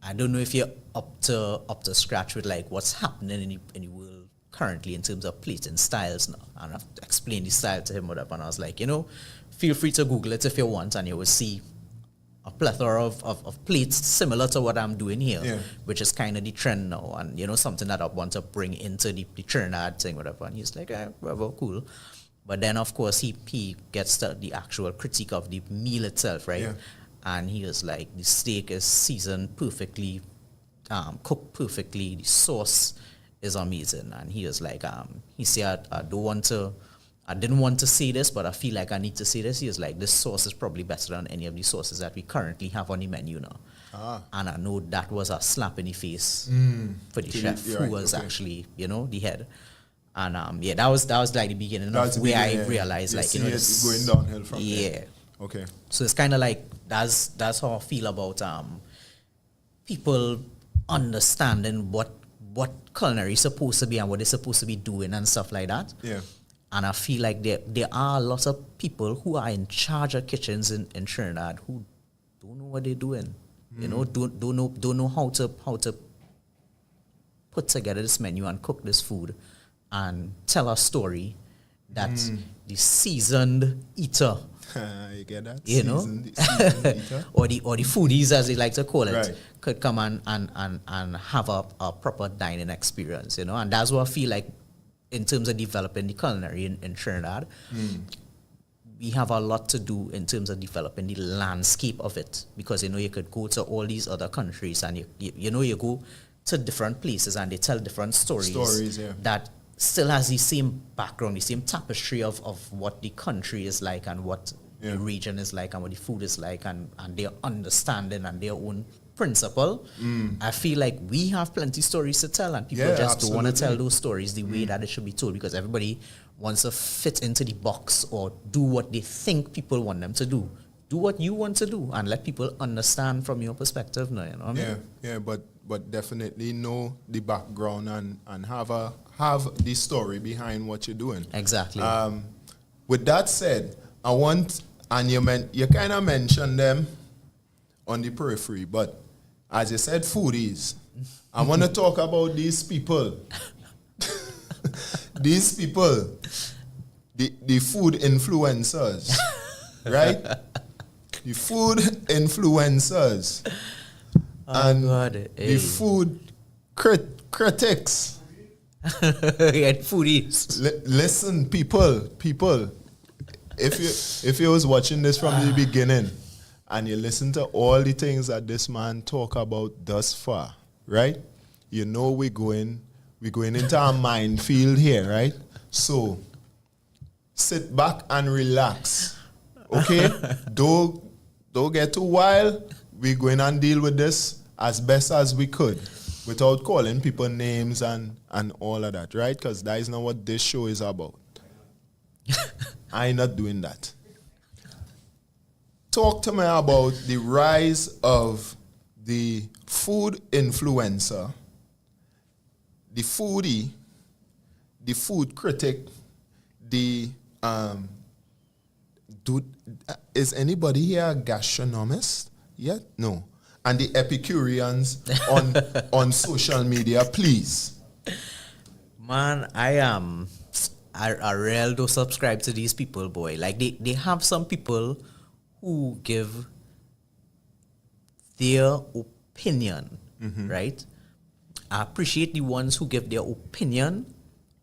Speaker 2: I don't know if you're up to scratch with like what's happening in the world currently in terms of plating styles now. And I've explained the style to him, whatever. And I was like, you know, feel free to Google it if you want, and you will see a plethora of plates similar to what I'm doing here, which is kind of the trend now, and you know, something that I want to bring into the Trinidad thing, whatever. And he's like, whatever, cool. But then, of course, he gets the actual critique of the meal itself, right?
Speaker 1: Yeah.
Speaker 2: And he was like, the steak is seasoned perfectly, cooked perfectly, the sauce is amazing. And he was like, he said, I didn't want to say this, but I feel like I need to say this. He was like, this sauce is probably better than any of the sauces that we currently have on the menu now. And I know that was a slap in the face for the chef, who was actually, you know, the head. And that was like the beginning of where I realized, like, you know,
Speaker 1: it's going downhill from there. Okay.
Speaker 2: So it's kind of like that's how I feel about people understanding what culinary is supposed to be and what they're supposed to be doing and stuff like that.
Speaker 1: Yeah.
Speaker 2: And I feel like there are lots of people who are in charge of kitchens in Trinidad who don't know what they're doing. You know, don't know how to put together this menu and cook this food and tell a story that the seasoned eater,
Speaker 1: you get that?
Speaker 2: You know,
Speaker 1: eater?
Speaker 2: or the foodies, as they like to call it,
Speaker 1: Right.
Speaker 2: could come and have a proper dining experience, you know. And that's what I feel like in terms of developing the culinary in Trinidad, we have a lot to do in terms of developing the landscape of it, because you could go to all these other countries and you go to different places and they tell different stories that still has the same background, the same tapestry of what the country is like and what the region is like and what the food is like and their understanding and their own principle. I feel like we have plenty stories to tell and people just don't want to tell those stories the way that it should be told, because everybody wants to fit into the box or do what they think people want them to do. Do what you want to do and let people understand from your perspective. No, you know what I mean?
Speaker 1: But definitely know the background and have the story behind what you're doing.
Speaker 2: Exactly.
Speaker 1: With that said, I want, and you kind of mentioned them on the periphery, but as you said, foodies. I want to talk about these people. These people, the food influencers, right? The food influencers and the food critics.
Speaker 2: And foodies.
Speaker 1: Listen, people. If you was watching this from the beginning and you listen to all the things that this man talk about thus far, right? You know we're going into a minefield here, right? So sit back and relax. Okay? Don't get too wild. We're going and deal with this as best as we could without calling people names and all of that, right? Because that is not what this show is about. I'm not doing that. Talk to me about the rise of the food influencer, the foodie, the food critic, is anybody here a gastronomist yet? No. And the Epicureans on social media, please.
Speaker 2: Man, I really do subscribe to these people, boy. Like they have some people who give their opinion, right? I appreciate the ones who give their opinion,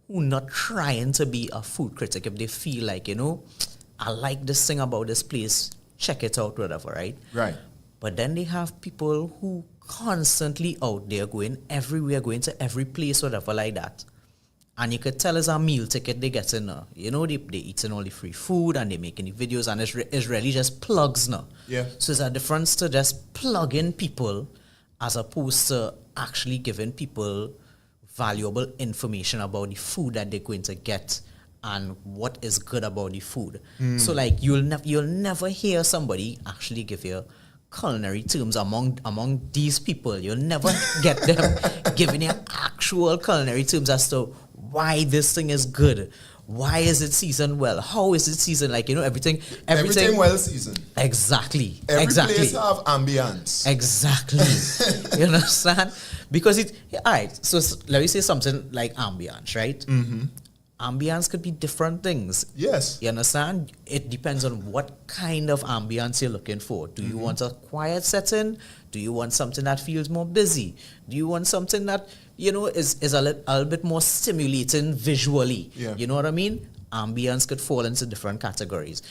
Speaker 2: who not trying to be a food critic. If they feel like, I like this thing about this place, check it out, whatever, right?
Speaker 1: Right.
Speaker 2: But then they have people who constantly out there going everywhere, going to every place, whatever like that. And you could tell it's a meal ticket they get in now. They eating all the free food and they making the videos and it's really just plugs now.
Speaker 1: Yeah.
Speaker 2: So there's a difference to just plugging people as opposed to actually giving people valuable information about the food that they're going to get and what is good about the food. So like you'll never hear somebody actually give you culinary terms among these people. You'll never get them giving you actual culinary terms as to why this thing is good. Why is it seasoned well? How is it seasoned? Like, everything
Speaker 1: well seasoned.
Speaker 2: Exactly.
Speaker 1: Every
Speaker 2: exactly.
Speaker 1: place have ambience.
Speaker 2: Exactly. You understand? Because all right, so let me say something like ambience, right? Ambience could be different things.
Speaker 1: Yes.
Speaker 2: You understand? It depends on what kind of ambience you're looking for. Do you want a quiet setting? Do you want something that feels more busy? Do you want something that, is a little bit more stimulating visually?
Speaker 1: Yeah.
Speaker 2: You know what I mean? Ambience could fall into different categories.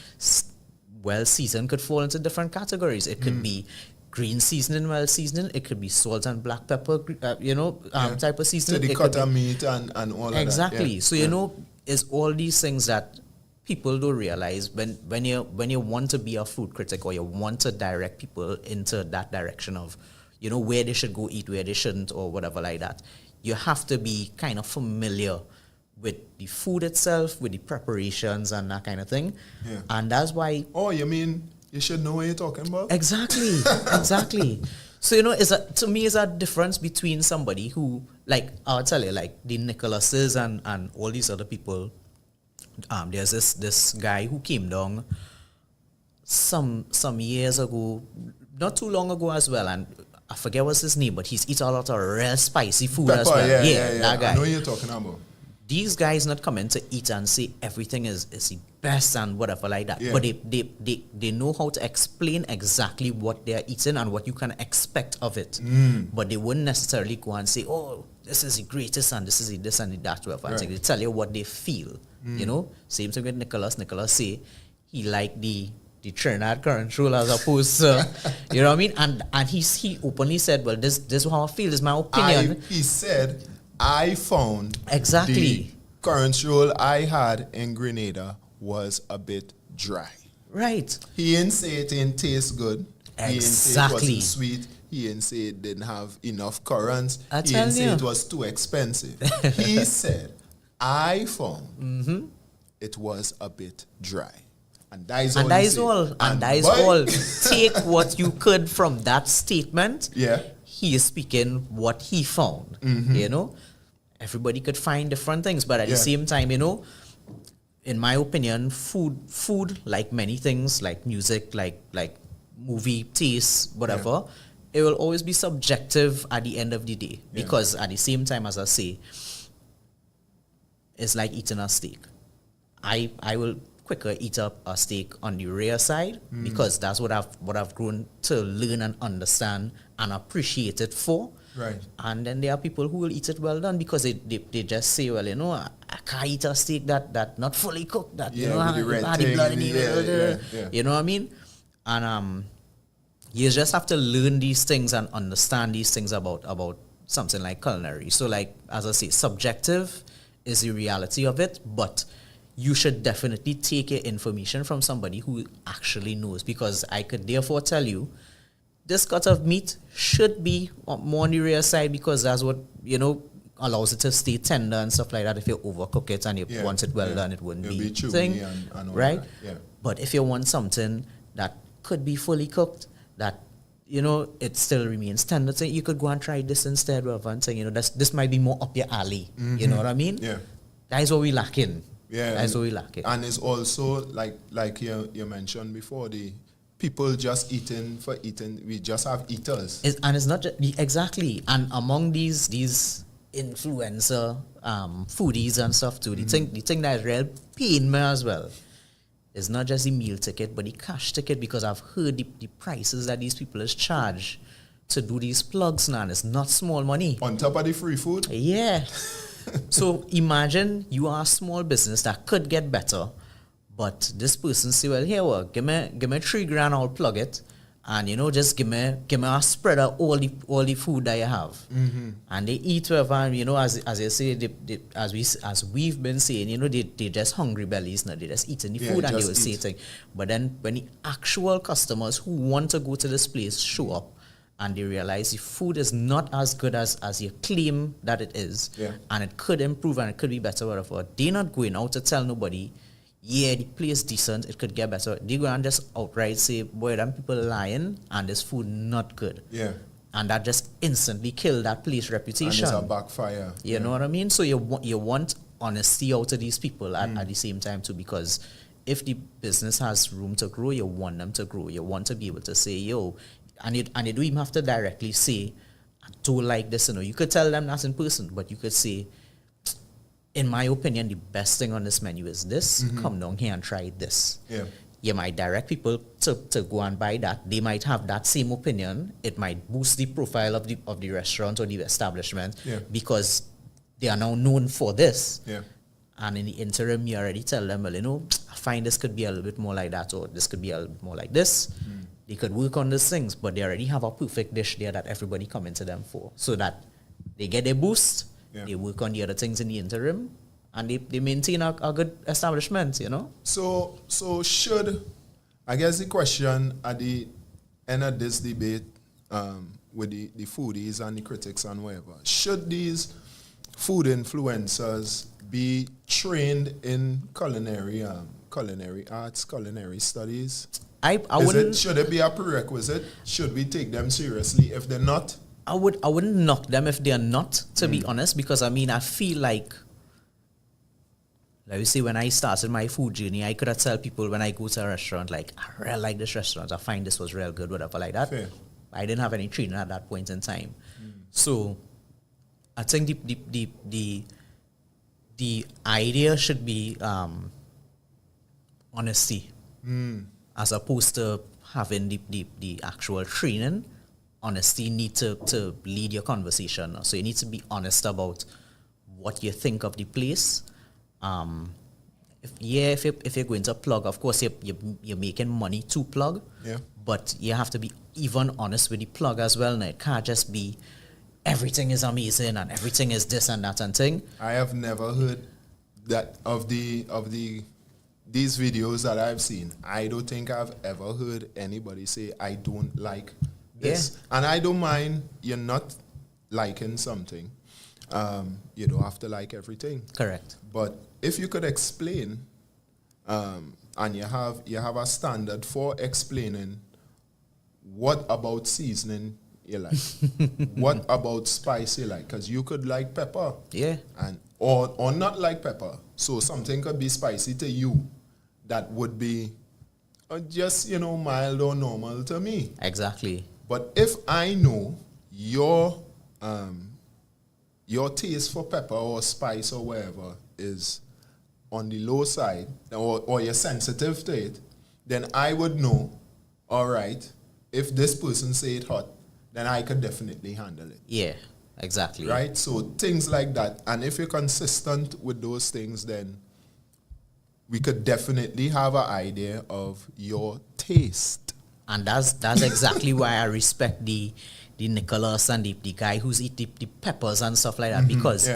Speaker 2: Well seasoned could fall into different categories. It could be green seasoning, well seasoning. It could be salt and black pepper, type of seasoning.
Speaker 1: To the cut of meat and all of that.
Speaker 2: Exactly.
Speaker 1: Yeah.
Speaker 2: So, it's all these things that people don't realize when you want to be a food critic or you want to direct people into that direction of, where they should go eat, where they shouldn't, or whatever like that. You have to be kind of familiar with the food itself, with the preparations and that kind of thing.
Speaker 1: Yeah.
Speaker 2: And that's why...
Speaker 1: Oh, you mean you should know what you're talking about?
Speaker 2: Exactly. So, to me, it's a difference between somebody who, like, I'll tell you, like, the Nicholases and all these other people. There's this guy who came down some years ago, not too long ago as well, and I forget what's his name, but he's eaten a lot of real spicy food as well.
Speaker 1: Yeah,
Speaker 2: that guy.
Speaker 1: I know what you're talking about.
Speaker 2: These guys not coming to eat and say everything is the best and whatever like that.
Speaker 1: Yeah.
Speaker 2: But they know how to explain exactly what they're eating and what you can expect of it. But they wouldn't necessarily go and say, oh, this is the greatest and this is the this and the that. Right. They tell you what they feel. You know, same thing with Nicholas. Nicholas say he liked the Trinidad control as opposed to, you know what I mean? And he openly said, well, this is how I feel. This is my opinion.
Speaker 1: He said, I found
Speaker 2: exactly
Speaker 1: the current roll I had in Grenada was a bit dry.
Speaker 2: Right.
Speaker 1: He didn't say it didn't taste good.
Speaker 2: Exactly.
Speaker 1: He didn't say it wasn't sweet. He didn't say it didn't have enough currants. He didn't say it was too expensive. He said, I found it was a bit dry. And that is all.
Speaker 2: And that is all. Take what you could from that statement.
Speaker 1: Yeah.
Speaker 2: He is speaking what he found. You know? Everybody could find different things, but at the same time, you know, in my opinion, food, like many things, like music, like movie taste, whatever, it will always be subjective at the end of the day. Because at the same time, as I say, it's like eating a steak. I will quicker eat up a steak on the rare side because that's what I've grown to learn and understand and appreciate it for.
Speaker 1: Right.
Speaker 2: And then there are people who will eat it well done because they just say, well, you know, I can't eat a steak that not fully cooked, that you know, had the blood in it. You know what I mean? And you just have to learn these things and understand these things about something like culinary. So, like, as I say, subjective is the reality of it, but you should definitely take your information from somebody who actually knows, because I could therefore tell you this cut of meat should be more on the rare side because that's what, you know, allows it to stay tender and stuff like that. If you overcook it and you want it well done, it wouldn't be thing, and right? But if you want something that could be fully cooked, that, you know, it still remains tender, so you could go and try this instead rather than saying, you know, this might be more up your alley. You know what I mean?
Speaker 1: Yeah.
Speaker 2: That is what we lacking.
Speaker 1: Yeah.
Speaker 2: That's what we lacking.
Speaker 1: And it's also like you mentioned before, the people just eating for eating. We just have eaters.
Speaker 2: And it's not just, exactly. And among these influencer foodies and stuff too, the thing that is real pain me as well is not just the meal ticket, but the cash ticket, because I've heard the prices that these people is charged to do these plugs now, and it's not small money.
Speaker 1: On top of the free food?
Speaker 2: Yeah. So imagine you are a small business that could get better, but this person say, well, here, well, give me $3,000, I'll plug it, and, you know, just give me a spread of all the food that you have, and they eat whatever. And, you know, as you say, as we've been saying, you know, they just hungry bellies now. They just eating the food and they will say things. But then when the actual customers who want to go to this place show up, and they realize the food is not as good as you claim that it is, and it could improve and it could be better, whatever, they're not going out to tell nobody, yeah, the place decent, it could get better. They go and just outright say, boy, them people lying and this food not good.
Speaker 1: Yeah.
Speaker 2: And that just instantly killed that place reputation.
Speaker 1: And it's a backfire.
Speaker 2: You know what I mean? So you want honesty out of these people at the same time too, because if the business has room to grow, you want them to grow. You want to be able to say, yo, and you don't even have to directly say, I don't like this, you know. You could tell them that in person, but you could say, in my opinion, the best thing on this menu is this. Come down here and try this. Yeah. You might direct people to go and buy that. They might have that same opinion. It might boost the profile of the restaurant or the establishment because they are now known for this. Yeah. And in the interim, you already tell them, well, you know, I find this could be a little bit more like that, or this could be a little bit more like this. They could work on these things, but they already have a perfect dish there that everybody coming to them for, so that they get their boost. They work on the other things in the interim, and they maintain a good establishment, you know? So
Speaker 1: should, I guess the question at the end of this debate with the foodies and the critics and whatever, should these food influencers be trained in culinary arts, culinary studies?
Speaker 2: I wouldn't.
Speaker 1: Should it be a prerequisite? Should we take them seriously if they're not?
Speaker 2: I wouldn't knock them if they're not, to be honest, because I mean, I feel like me say, when I started my food journey, I could have tell people when I go to a restaurant, like, I really like this restaurant, I find this was real good, whatever like that. Fair. I didn't have any training at that point in time. So I think the idea should be honesty, as opposed to having the actual training. honesty need to lead your conversation. So you need to be honest about what you think of the place. If you're going to plug, of course you're making money to plug.
Speaker 1: Yeah.
Speaker 2: But you have to be even honest with the plug as well. Now it can't just be everything is amazing and everything is this and that and thing.
Speaker 1: I have never heard that of these videos that I've seen. I don't think I've ever heard anybody say I don't like this.
Speaker 2: Yeah.
Speaker 1: And I don't mind you're not liking something. You don't have to like everything.
Speaker 2: Correct.
Speaker 1: But if you could explain, and you have a standard for explaining what about seasoning you like, what about spice you like, because you could like pepper,
Speaker 2: Yeah.
Speaker 1: and or not like pepper. So something could be spicy to you that would be just mild or normal to me.
Speaker 2: Exactly.
Speaker 1: But if I know your taste for pepper or spice or whatever is on the low side, or you're sensitive to it, then I would know, all right, if this person say it hot, then I could definitely handle it.
Speaker 2: Yeah, exactly.
Speaker 1: Right? So things like that. And if you're consistent with those things, then we could definitely have an idea of your taste.
Speaker 2: And that's exactly why I respect the Nicholas and the guy who's eat the peppers and stuff like that, because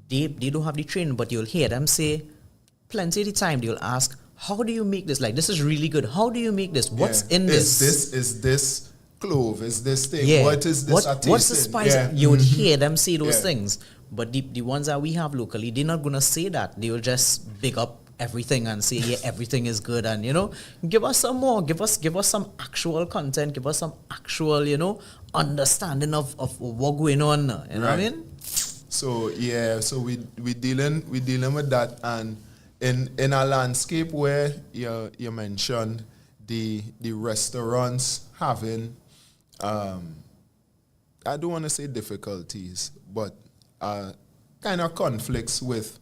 Speaker 2: they don't have the training, but you'll hear them say plenty of the time, they'll ask, how do you make this? Like, this is really good. How do you make this? What's in this?
Speaker 1: Is this clove? Is this thing? Yeah. What is this?
Speaker 2: What's the spice?
Speaker 1: Yeah.
Speaker 2: You would hear them say those things. But the ones that we have locally, they're not going to say that. They will just big up everything and say, yeah, everything is good. And, give us some more. Give us some actual content. Give us some actual, understanding of what's going on. You know what I mean?
Speaker 1: So, so we dealing with that. And in a landscape where you mentioned the restaurants having, I don't want to say difficulties, but kind of conflicts with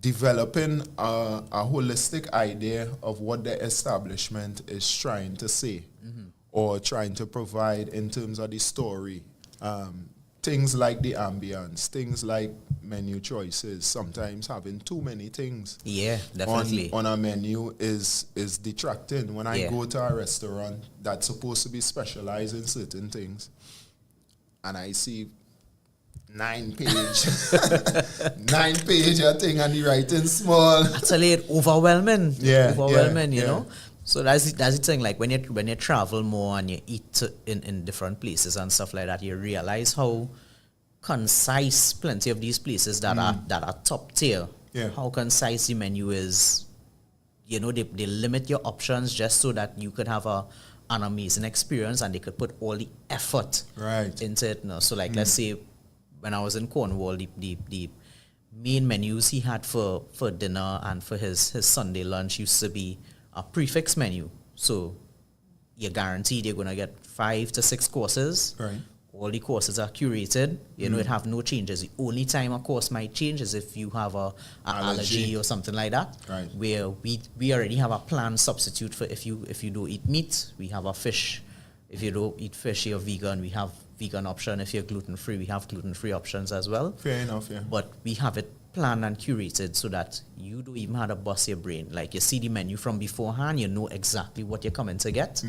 Speaker 1: developing a holistic idea of what the establishment is trying to say or trying to provide in terms of the story. Things like the ambience, things like menu choices, sometimes having too many things.
Speaker 2: Yeah, definitely.
Speaker 1: On a menu is detracting. When I go to a restaurant that's supposed to be specialized in certain things, and I see 9-page thing and the writing small.
Speaker 2: Actually, it's overwhelming. Overwhelming, you
Speaker 1: yeah.
Speaker 2: know. So that's the thing. Like when you travel more and you eat in different places and stuff like that, you realize how concise plenty of these places that are top tier.
Speaker 1: Yeah.
Speaker 2: How concise the menu is. They limit your options just so that you could have an amazing experience, and they could put all the effort into it. So like let's say when I was in Cornwall, the main menus he had for dinner and for his Sunday lunch used to be a prefix menu. So you're guaranteed you're going to get 5 to 6 courses.
Speaker 1: Right.
Speaker 2: All the courses are curated. It have no changes. The only time a course might change is if you have a allergy or something like that.
Speaker 1: Right.
Speaker 2: Where we already have a planned substitute for if you don't eat meat, we have a fish. If you don't eat fish, you're vegan, we have vegan option. If you're gluten-free, we have gluten-free options as well.
Speaker 1: Fair enough, yeah.
Speaker 2: But we have it planned and curated so that you don't even have to bust your brain. Like you see the menu from beforehand, you know exactly what you're coming to get.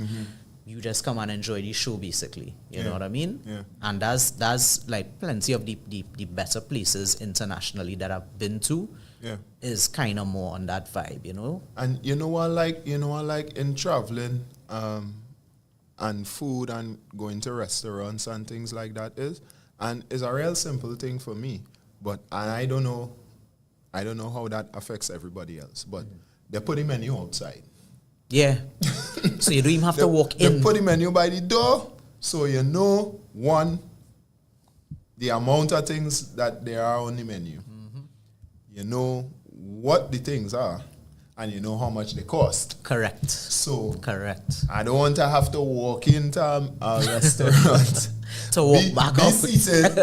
Speaker 2: You just come and enjoy the show, basically. You know what I mean?
Speaker 1: Yeah.
Speaker 2: And that's like plenty of the better places internationally that I've been to.
Speaker 1: Yeah.
Speaker 2: Is kind of more on that vibe,
Speaker 1: And you know what I like in traveling, and food and going to restaurants and things like that is, and it's a real simple thing for me, but I don't know how that affects everybody else, but they put the menu outside.
Speaker 2: Yeah. So you don't even have to walk in.
Speaker 1: They put the menu by the door, so you know, one, the amount of things that there are on the menu. You know what the things are, and you know how much they cost.
Speaker 2: Correct.
Speaker 1: So
Speaker 2: correct.
Speaker 1: I don't want to have to walk into a restaurant
Speaker 2: to walk back up.
Speaker 1: Seated.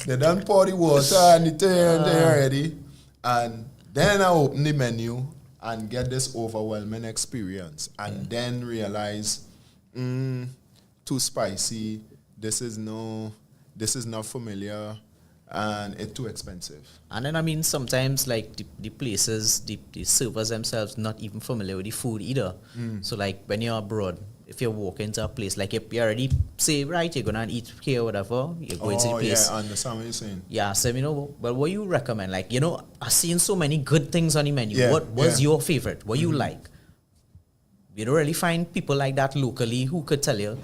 Speaker 1: They done pour the water and the thing there already, and then I open the menu and get this overwhelming experience, and then realize too spicy. This is not familiar, and it's too expensive.
Speaker 2: And then, I mean, sometimes, like, the places, the servers themselves not even familiar with the food either. So, like, when you're abroad, if you walk into a place, like, if you already say, right, you're going to eat here or whatever, you're going to the place.
Speaker 1: Yeah, I understand what you're saying.
Speaker 2: Yeah, so, you know, well, what you recommend? Like, you know, I've seen so many good things on the menu.
Speaker 1: Yeah,
Speaker 2: What was your favorite? What you like? You don't really find people like that locally who could tell you,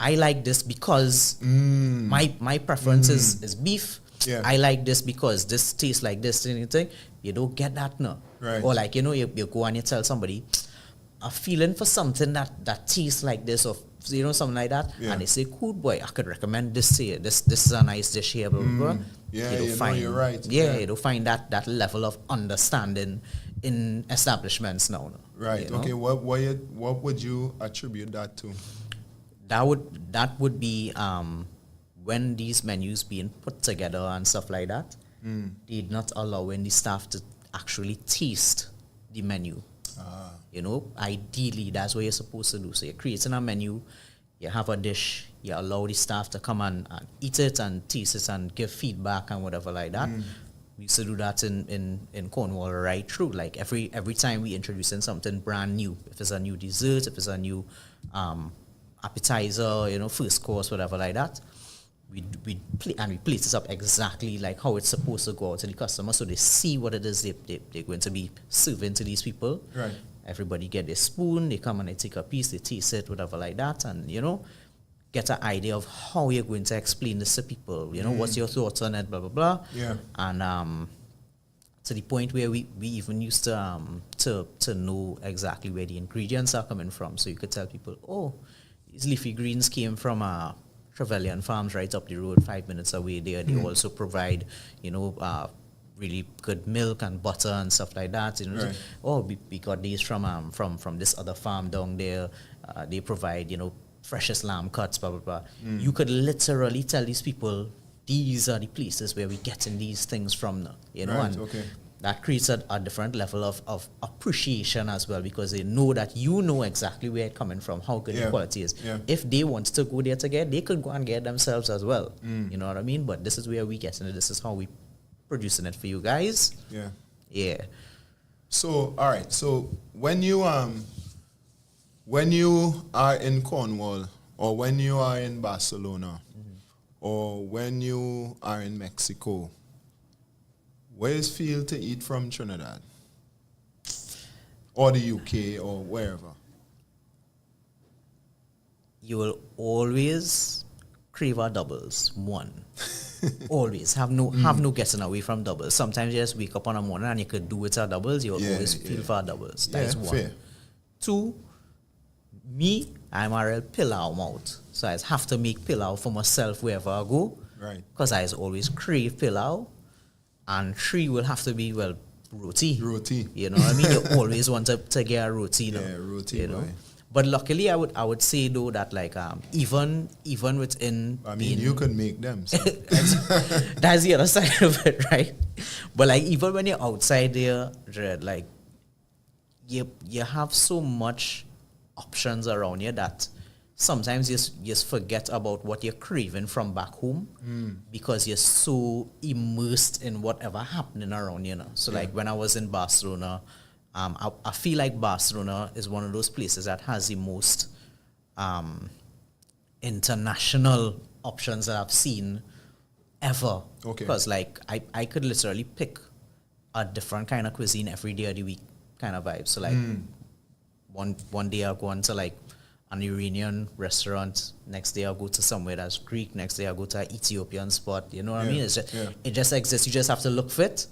Speaker 2: I like this because my preference is beef.
Speaker 1: Yeah.
Speaker 2: I like this because this tastes like this and anything. You don't get that now.
Speaker 1: Right.
Speaker 2: Or like, you know, you go and you tell somebody, a feeling for something that tastes like this, or you know, something like that, and they say, cool boy, I could recommend this to you. This is a nice dish here, blah, blah, blah.
Speaker 1: Yeah, you're right.
Speaker 2: Yeah, you don't find that level of understanding in establishments now.
Speaker 1: Right.
Speaker 2: You know?
Speaker 1: Okay. What would you attribute that to?
Speaker 2: That would be when these menus being put together and stuff like that, they're not allowing the staff to actually taste the menu. You know, ideally, that's what you're supposed to do. So you're creating a menu, you have a dish, you allow the staff to come and eat it and taste it and give feedback and whatever like that. We used to do that in Cornwall right through. Like every time we introducing something brand new, if it's a new dessert, if it's a new appetizer, you know, first course, whatever like that, we place it up exactly like how it's supposed to go out to the customer, so they see what it is they're going to be serving to these people.
Speaker 1: Right.
Speaker 2: Everybody get their spoon, they come and they take a piece, they taste it, whatever like that, and, you know, get an idea of how you're going to explain this to people. You know, what's your thoughts on it, blah, blah, blah.
Speaker 1: Yeah.
Speaker 2: And to the point where we even used to know exactly where the ingredients are coming from. So you could tell people, oh, these leafy greens came from Trevelyan Farms right up the road, 5 minutes away there. They also provide, you know, really good milk and butter and stuff like that. You know,
Speaker 1: Right.
Speaker 2: oh, we got these from this other farm down there. They provide, you know, freshest lamb cuts, blah, blah, blah. You could literally tell these people, these are the places where we're getting these things from now, you know,
Speaker 1: Right,
Speaker 2: and
Speaker 1: okay.
Speaker 2: that creates a different level of appreciation as well, because they know that you know exactly where it's coming from, how good the quality is.
Speaker 1: Yeah.
Speaker 2: If they want to go there to get, they could go and get themselves as well. You know what I mean? But this is where we get it. This is how we producing it for you guys.
Speaker 1: Yeah.
Speaker 2: Yeah.
Speaker 1: So, all right. So when you are in Cornwall, or when you are in Barcelona, or when you are in Mexico, where is feel to eat from Trinidad, or the UK, or wherever?
Speaker 2: You will always crave our doubles. One. Always have no getting away from doubles. Sometimes you just wake up on a morning and you could do with our doubles. You'll always feel for our doubles. That's one.
Speaker 1: Fair.
Speaker 2: Two, me, I'm a real pilau mouth, so I have to make pilau for myself wherever I go.
Speaker 1: Right.
Speaker 2: Because I always crave pilau. And three will have to be, well, roti.
Speaker 1: Roti.
Speaker 2: You know what I mean? You always want to get a roti now.
Speaker 1: Yeah, roti,
Speaker 2: you know?
Speaker 1: boy.
Speaker 2: But luckily, I would say though that like even within,
Speaker 1: I mean, you could make them. So.
Speaker 2: that's the other side of it, right? But like even when you're outside there, like you have so much options around you that sometimes you just forget about what you're craving from back home because you're so immersed in whatever happening around you now. So like when I was in Barcelona, I feel like Barcelona is one of those places that has the most international options that I've seen ever.
Speaker 1: Okay.
Speaker 2: Because like I could literally pick a different kind of cuisine every day of the week kind of vibe. So like one day I'll go into like an Iranian restaurant, next day I'll go to somewhere that's Greek, next day I'll go to an Ethiopian spot, you know what I mean? It just exists. You just have to look for it,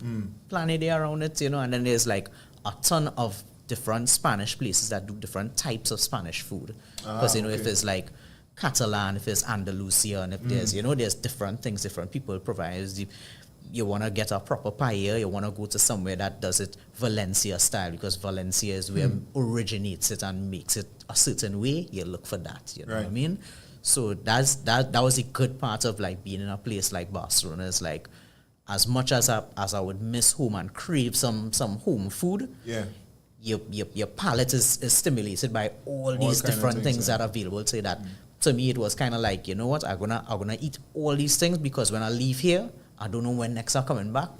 Speaker 2: plan a day around it, you know, and then there's like a ton of different Spanish places that do different types of Spanish food. Because, you know, if it's like Catalan, if it's Andalusia, and if there's, you know, there's different things, different people provide. You want to get a proper paella, you want to go to somewhere that does it Valencia style, because Valencia is where originates it and makes it a certain way. You look for that, you know what I mean? So that was a good part of like being in a place like Barcelona. Is like, as much as I would miss home and crave some home food, your palate is stimulated by all these
Speaker 1: kind of
Speaker 2: different things
Speaker 1: yeah.
Speaker 2: that are available to that. To me, it was kind of like, you know what, I'm gonna eat all these things because when I leave here, I don't know when next I'm coming back.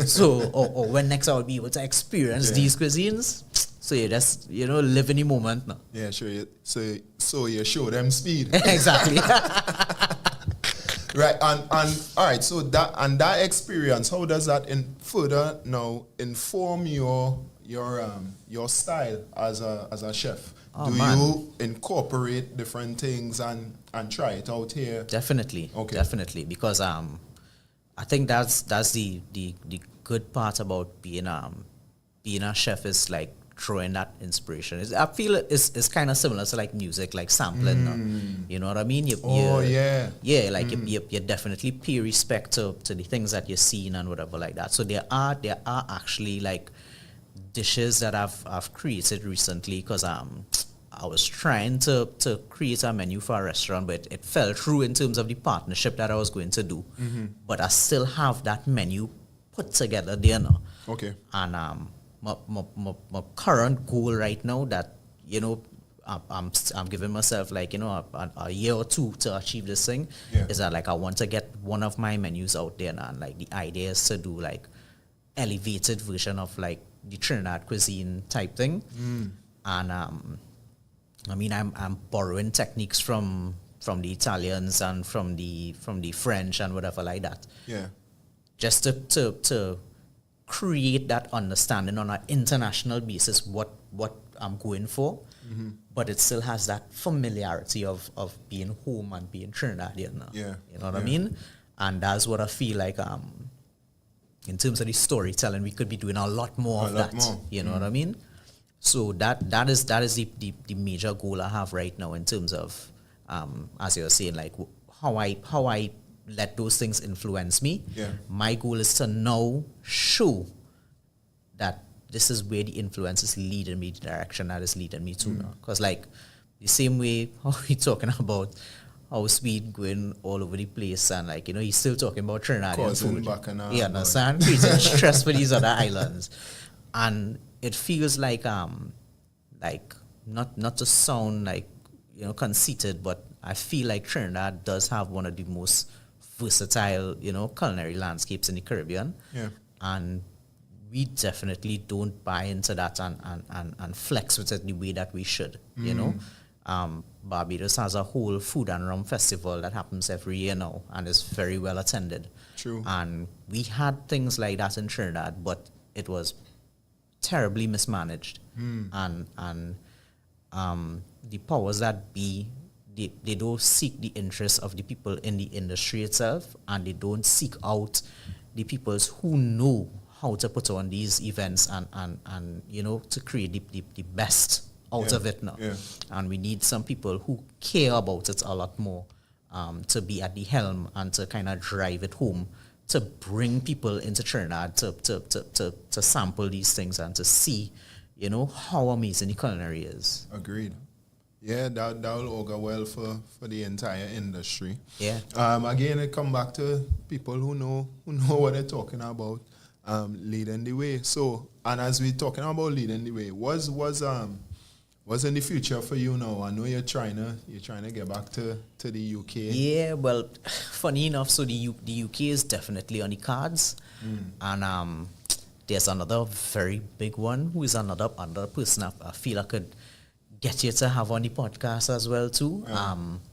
Speaker 2: So, or when next I'll be able to experience these cuisines. So you just, live in the moment now.
Speaker 1: Yeah, sure. So you show them speed.
Speaker 2: Exactly.
Speaker 1: Right, and all right. So that experience, how does that further now inform your style as a chef?
Speaker 2: Oh,
Speaker 1: Do
Speaker 2: man.
Speaker 1: you incorporate different things and try it out here?
Speaker 2: Definitely.
Speaker 1: Okay.
Speaker 2: Definitely, because I think that's the good part about being a chef is like drawing that inspiration. I feel it's kind of similar to like music, like sampling. You know what I mean?
Speaker 1: Yeah.
Speaker 2: Yeah, like you definitely pay respect to the things that you're seeing and whatever like that. So there are actually like dishes that I've created recently because I was trying to create a menu for a restaurant, but it fell through in terms of the partnership that I was going to do. But I still have that menu put together there now.
Speaker 1: Okay.
Speaker 2: And my current goal right now that I'm giving myself like a year or two to achieve this thing is that like I want to get one of my menus out there now, and like the idea is to do like elevated version of like the Trinidad cuisine type thing. And I mean I'm borrowing techniques from the Italians and from the French and whatever like that.
Speaker 1: Yeah.
Speaker 2: Just to create that understanding on an international basis what I'm going for, but it still has that familiarity of being home and being Trinidadian now.
Speaker 1: Yeah.
Speaker 2: You know what I mean? And that's what I feel like in terms of the storytelling, we could be doing a lot more of that. You know what I mean? So that is the major goal I have right now in terms of as you were saying, like how I let those things influence me.
Speaker 1: Yeah.
Speaker 2: My goal is to now show that this is where the influence is leading me, the direction that is leading me to now. Because like the same way how we talking about how Speed going all over the place and like, he's still talking about Trinidadian food. You understand? Creating stress for these other islands. And it feels like not to sound like, conceited, but I feel like Trinidad does have one of the most versatile, culinary landscapes in the Caribbean.
Speaker 1: Yeah.
Speaker 2: And we definitely don't buy into that and flex with it the way that we should, Barbados has a whole food and rum festival that happens every year now and is very well attended.
Speaker 1: True.
Speaker 2: And we had things like that in Trinidad, but it was terribly mismanaged. And the powers that be, they don't seek the interests of the people in the industry itself, and they don't seek out the peoples who know how to put on these events and to create the best out of it now.
Speaker 1: Yeah.
Speaker 2: And we need some people who care about it a lot more to be at the helm and to kind of drive it home, to bring people into Trinidad to sample these things and to see, how amazing the culinary is.
Speaker 1: Agreed. Yeah, that will augur well for the entire industry.
Speaker 2: Yeah.
Speaker 1: Again, it come back to people who know what they're talking about, leading the way. So, and as we're talking about leading the way, what's in the future for you now? I know you're trying to get back to the UK.
Speaker 2: Yeah, well, funny enough, so the UK is definitely on the cards, and there's another very big one who is another person I feel I could get you to have on the podcast as well too.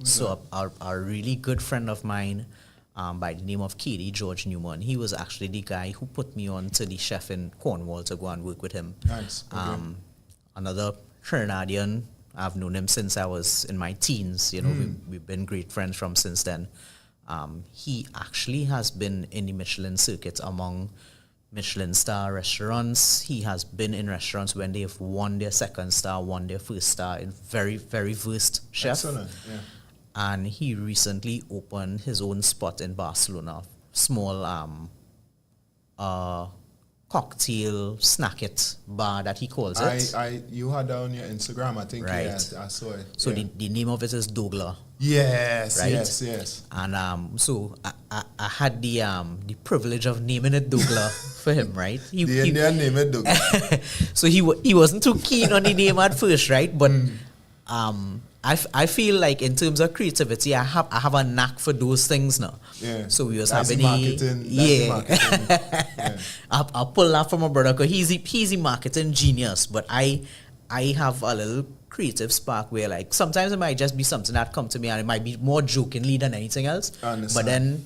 Speaker 2: So a really good friend of mine by the name of Katie George Newman, he was actually the guy who put me on to the chef in Cornwall to go and work with him.
Speaker 1: Nice. Okay.
Speaker 2: Another Trinidadian, I've known him since I was in my teens. We've been great friends from since then. He actually has been in the Michelin circuit among Michelin star restaurants. He has been in restaurants when they've won their second star, won their first star. In very, very versed chef.
Speaker 1: Excellent. Yeah.
Speaker 2: And he recently opened his own spot in Barcelona, small cocktail snacket bar that he calls it.
Speaker 1: You had that on your Instagram, I think.
Speaker 2: Right.
Speaker 1: Yeah, I saw it.
Speaker 2: So the name of it is Dogla.
Speaker 1: Yes,
Speaker 2: right?
Speaker 1: yes.
Speaker 2: And so I had the privilege of naming it Douglas for him, right?
Speaker 1: The Indian name it Douglas.
Speaker 2: So he wasn't too keen on the name at first, right? But I feel like in terms of creativity, I have a knack for those things now.
Speaker 1: Yeah.
Speaker 2: So we was
Speaker 1: That's
Speaker 2: having
Speaker 1: marketing. Yeah.
Speaker 2: I'll pull that from my brother because he's a marketing genius, but I have a little creative spark where like sometimes it might just be something that come to me and it might be more jokingly than anything else. But then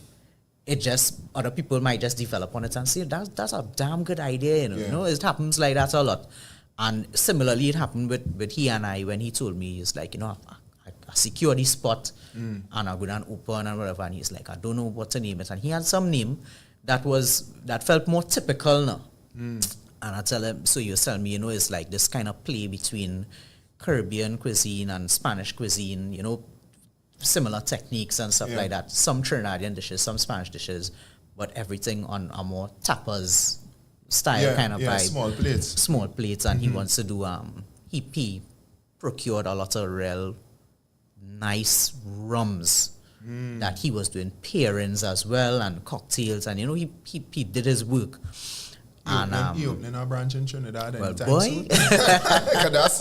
Speaker 2: it just other people might just develop on it and say that's a damn good idea, you know.
Speaker 1: Yeah.
Speaker 2: You know, it happens like that a lot. And similarly, it happened with he and I when he told me, he's like, you know, I secure this spot and I'm going to open and whatever. And he's like, I don't know what to name it. And he had some name that felt more typical now. And I tell him, so you tell me, you know, it's like this kind of play between Caribbean cuisine and Spanish cuisine, you know, similar techniques and stuff like that. Some Trinidadian dishes, some Spanish dishes, but everything on a more tapas style kind of vibe. Small plates, and he wants to do he procured a lot of real nice rums that he was doing pairings as well and cocktails, and you know he did his work.
Speaker 1: And he opening a branch in Trinidad anytime
Speaker 2: boy.
Speaker 1: soon. that's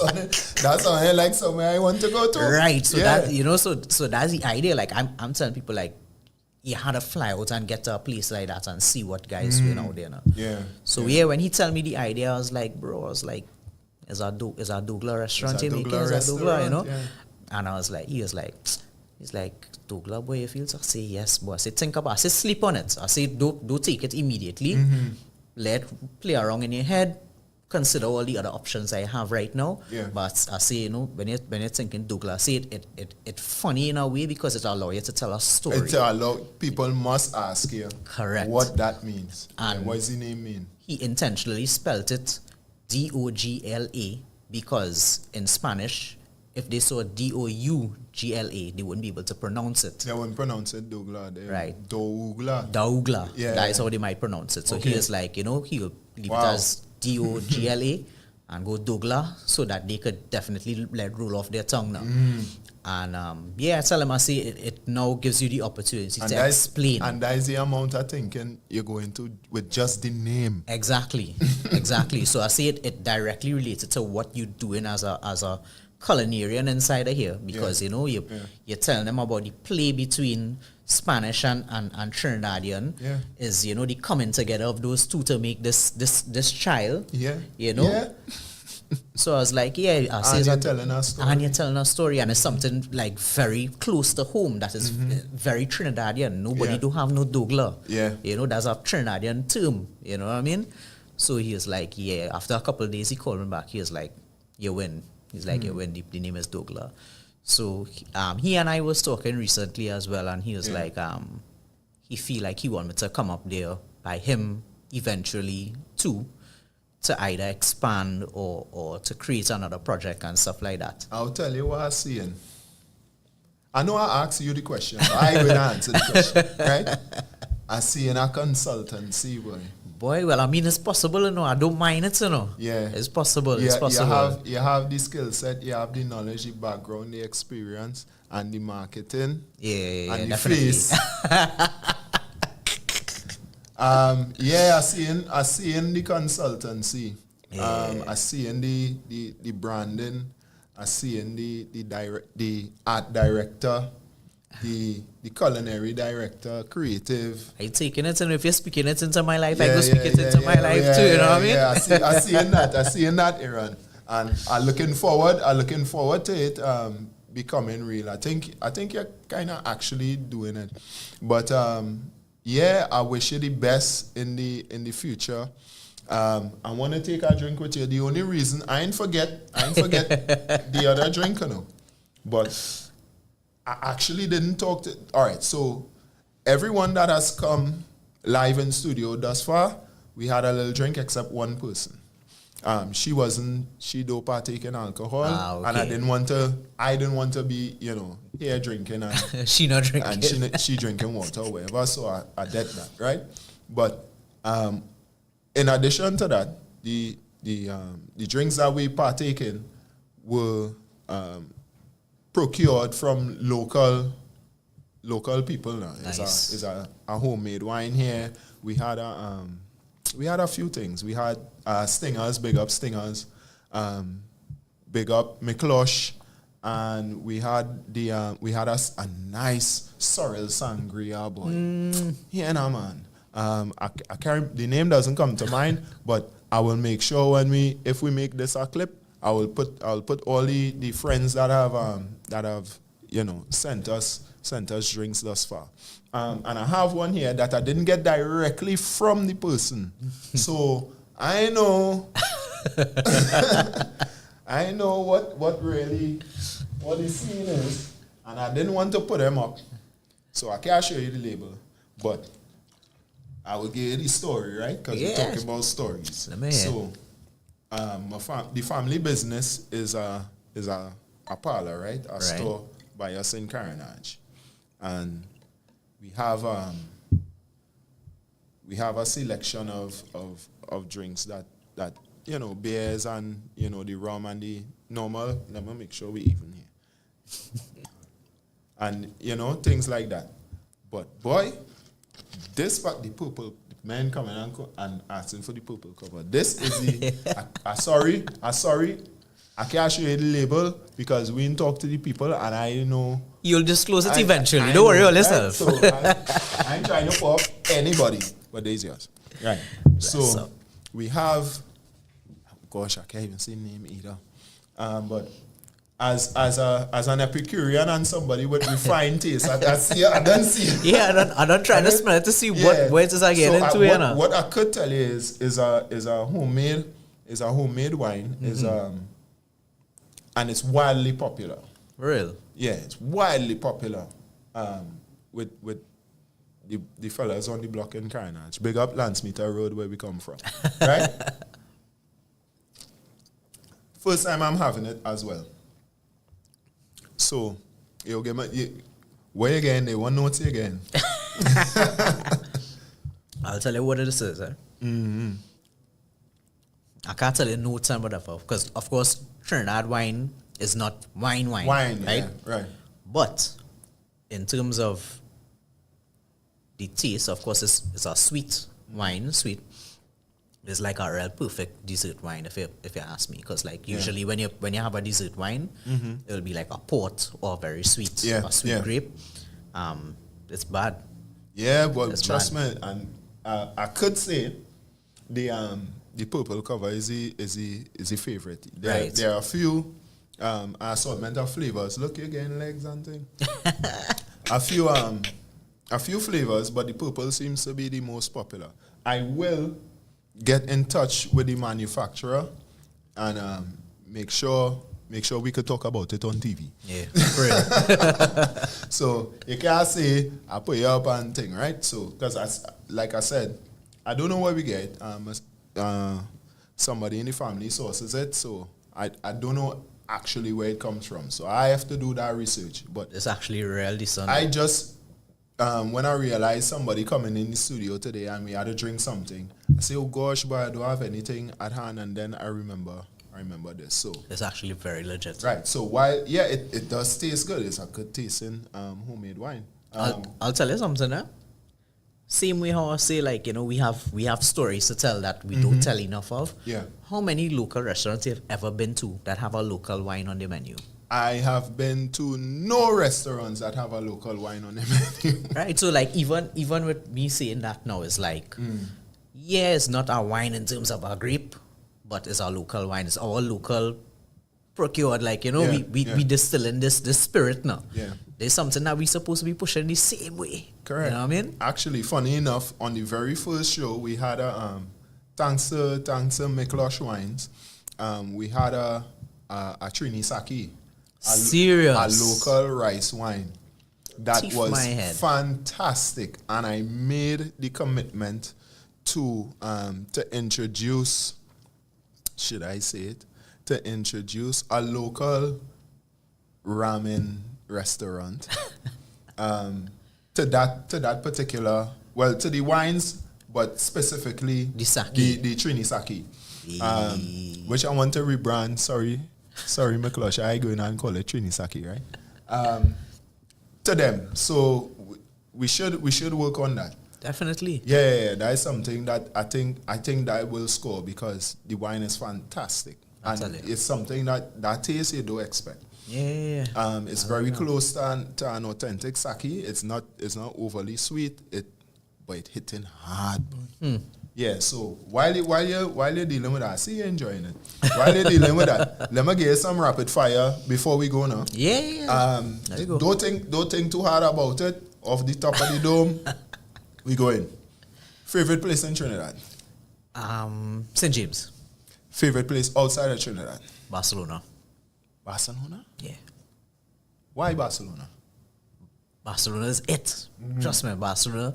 Speaker 1: on like somewhere I want to go to.
Speaker 2: Right. So that, you know, so that's the idea. Like I'm telling people, like, you had to fly out and get to a place like that and see what guys doing out there now.
Speaker 1: Yeah.
Speaker 2: So when he told me the idea, I was like, bro, is a Douglas restaurant you making? Is a Douglas, you know? Yeah. And I was like, he's like, Douglas, boy, you feel so? I say, yes, boy. I say, think about it. I say, sleep on it. I say, don't take it immediately. Let it play around in your head. Consider all the other options I have right now.
Speaker 1: Yeah.
Speaker 2: But I say, you know, when you're thinking Douglas, I say it's funny in a way because it allows you to tell a story.
Speaker 1: People must ask you what that means. And what does the name mean?
Speaker 2: He intentionally spelt it Dogla because in Spanish, if they saw Dougla, they wouldn't be able to pronounce it.
Speaker 1: They wouldn't pronounce it Douglas.
Speaker 2: Right.
Speaker 1: Douglas.
Speaker 2: Yeah. That is how they might pronounce it. So he is like, you know, he'll leave it as Dogla and go Douglas so that they could definitely let roll off their tongue now. And I tell them, I say it now gives you the opportunity to explain.
Speaker 1: And that is the amount of thinking you're going to with just the name.
Speaker 2: Exactly. So I say it directly related to what you're doing as a culinarian insider here, because you know you're telling them about the play between Spanish and Trinidadian is, you know, the coming together of those two to make this child. You know. Yeah. So I was like, and you're telling a story, and it's something like very close to home that is very Trinidadian. Nobody do have no Douglas. You know, that's a Trinidadian term. You know what I mean? So he was like, after a couple of days he called me back. He was like, you win. He's like, you win. The name is Douglas. So he and I was talking recently as well, and he was like, he feel like he want me to come up there by him eventually too, to either expand or to create another project and stuff like that.
Speaker 1: I'll tell you what I'm seeing. I know I asked you the question, but I will answer the question, right? I see in a consultancy, boy.
Speaker 2: Well, I mean, it's possible, you know. I don't mind it, you know.
Speaker 1: Yeah.
Speaker 2: It's possible, it's possible.
Speaker 1: You have the skill set, you have the knowledge, the background, the experience, and the marketing.
Speaker 2: And the
Speaker 1: definitely. Face. I see in the consultancy. I see in the branding. I see in the art director, the culinary director, creative.
Speaker 2: Are you taking it? And if you're speaking it into my life, I go speak it into my life too. You know what I mean?
Speaker 1: Yeah, I see in that. I see in that, Aaron. And I'm looking forward to it becoming real. I think you're kind of actually doing it. But I wish you the best in the future. I want to take a drink with you. The only reason I ain't forget the other drink, you know. But I actually didn't talk to. All right, so everyone that has come live in studio thus far, we had a little drink except one person. She don't partake in alcohol, and I didn't want to be, you know, here drinking and
Speaker 2: she not drinking
Speaker 1: and she drinking water or whatever. So I did that, right? But in addition to that, the drinks that we partake in were procured from local people now.
Speaker 2: Nice.
Speaker 1: It's a homemade wine here. We had a few things. We had Stingers, big up Stingers, big up McClush, and we had a nice Sorrel Sangria, boy. Yeah, nah, man. I can't, the name doesn't come to mind, but I will make sure if we make this a clip, I'll put all the friends that have sent us drinks thus far. And I have one here that I didn't get directly from the person. So I know I know what the scene is, and I didn't want to put them up. So I can't show you the label, but I will give you the story, right? Because we're talking about stories. So the family business is a parlor, right? A store by us in Carnage. And we have a selection of drinks that beers and the rum and the normal. Let me make sure we even here. And things like that. But boy, this part, the purple men coming and asking for the purple cover. This is the I sorry. I can't show you the label because we didn't talk to the people, and I know
Speaker 2: you'll disclose it eventually. Don't worry about yourself.
Speaker 1: So I ain't trying to pop anybody, but there's yours. Right. So we have, gosh, I can't even say the name either. But as an Epicurean and somebody with refined taste, I don't see.
Speaker 2: Yeah, I don't try to smell it to see what it is I get into.
Speaker 1: What I could tell you is a homemade wine. And it's wildly popular.
Speaker 2: Real?
Speaker 1: Yeah, it's wildly popular. With the fellas on the block in Carnage. Big up Lancemeter Road where we come from. Right? First time I'm having it as well. So, where again? They want notes again.
Speaker 2: I'll tell you what it is, eh?
Speaker 1: Mm-hmm.
Speaker 2: I can't tell you notes and whatever, because of course Trinidad wine is not wine,
Speaker 1: Wine,
Speaker 2: right?
Speaker 1: yeah, right.
Speaker 2: But in terms of the taste, of course, it's a sweet wine. Sweet. It's like a real perfect dessert wine, if you ask me, because usually when you have a dessert wine, it'll be like a port or very sweet, or sweet grape. It's bad.
Speaker 1: Yeah, but
Speaker 2: it's
Speaker 1: trust
Speaker 2: bad.
Speaker 1: me, and I could say the purple cover is the favorite. There are a few assortment of flavors. Look again, legs and thing. a few flavors, but the purple seems to be the most popular. I will get in touch with the manufacturer and make sure we could talk about it on TV.
Speaker 2: Yeah, real.
Speaker 1: So you can't say I put you up and thing, right? So because like I said, I don't know where we get. Somebody in the family sources it, so I don't know actually where it comes from. So I have to do that research. But
Speaker 2: it's actually real decent.
Speaker 1: I just when I realized somebody coming in the studio today and we had to drink something, I say, oh gosh, but I don't have anything at hand, and then I remember this. So
Speaker 2: it's actually very legit.
Speaker 1: Right. So while it does taste good, it's a good tasting homemade wine.
Speaker 2: I'll tell you something, eh? Same way how I say, we have stories to tell that we don't tell enough of.
Speaker 1: Yeah.
Speaker 2: How many local restaurants you've ever been to that have a local wine on the menu?
Speaker 1: I have been to no restaurants that have a local wine on their menu.
Speaker 2: Right. So even with me saying that now, it's it's not our wine in terms of our grape, but it's our local wine. It's our local procured. We distill in this spirit now.
Speaker 1: Yeah.
Speaker 2: There's something that we're supposed to be pushing the same way.
Speaker 1: Correct.
Speaker 2: You know what I mean?
Speaker 1: Actually, funny enough, on the very first show, we had a thanks to McClush Wines, we had a Trinbagonians.
Speaker 2: Serious?
Speaker 1: A local rice wine. That
Speaker 2: Teeth
Speaker 1: was
Speaker 2: my head.
Speaker 1: fantastic. And I made the commitment to introduce, should I say it? To introduce a local ramen restaurant to that particular, to the wines, but specifically
Speaker 2: the sake.
Speaker 1: The Trinbagonians, which I want to rebrand. Sorry, McClush, I go in and call it Trinbagonians, right? To them. So we should work on that.
Speaker 2: Definitely.
Speaker 1: Yeah, that is something that I think that will score because the wine is fantastic. And it's something that taste you don't expect.
Speaker 2: Yeah.
Speaker 1: It's very close to an authentic sake. It's not overly sweet. But it hitting hard. Yeah. So while you're dealing with that, see you enjoying it. While you're dealing with that, let me give you some rapid fire before we go now.
Speaker 2: Yeah. There you go.
Speaker 1: Don't think too hard about it. Off the top of the dome, we go in. Favorite place in Trinidad?
Speaker 2: St. James.
Speaker 1: Favorite place outside of Trinidad?
Speaker 2: Barcelona.
Speaker 1: Barcelona?
Speaker 2: Yeah.
Speaker 1: Why Barcelona?
Speaker 2: Barcelona is it. Trust me, Barcelona.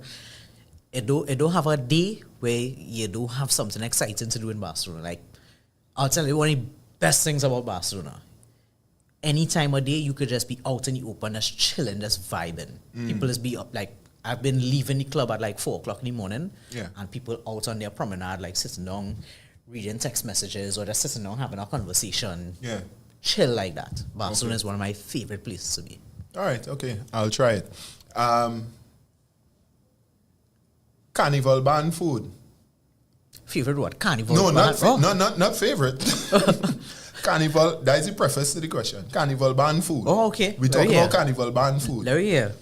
Speaker 2: It don't have a day where you don't have something exciting to do in Barcelona. Like, I'll tell you one of the best things about Barcelona. Any time of day, you could just be out in the open, just chilling, just vibing. People just be up, like, I've been leaving the club at like 4 o'clock in the morning.
Speaker 1: Yeah.
Speaker 2: And people out on their promenade, like sitting down, reading text messages, or just sitting down having a conversation.
Speaker 1: Yeah.
Speaker 2: Chill like that. Barcelona is one of my favorite places to be.
Speaker 1: All right, okay. I'll try it. Carnival band food.
Speaker 2: Favorite what? Carnival?
Speaker 1: No,
Speaker 2: band?
Speaker 1: not favorite. Carnival, that is the preface to the question. Carnival band food.
Speaker 2: Oh, okay.
Speaker 1: We talk about carnival band food.
Speaker 2: There we are.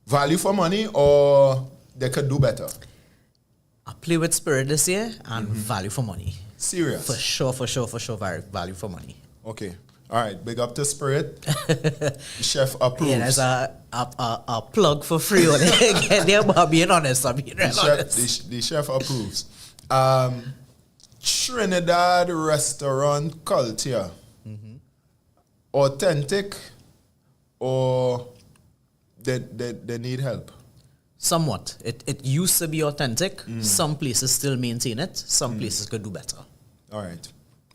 Speaker 1: Value for money or they could do better?
Speaker 2: I play with spirit this year and value for money.
Speaker 1: Serious?
Speaker 2: For sure, value for money.
Speaker 1: Okay. All right. Big up to Spirit. Chef approves.
Speaker 2: Yeah, there's a plug for free on it. Get there, but being honest, I'm being honest.
Speaker 1: The chef approves. Trinidad restaurant culture. Authentic or they need help?
Speaker 2: Somewhat. It used to be authentic. Some places still maintain it. Some places could do better.
Speaker 1: All right.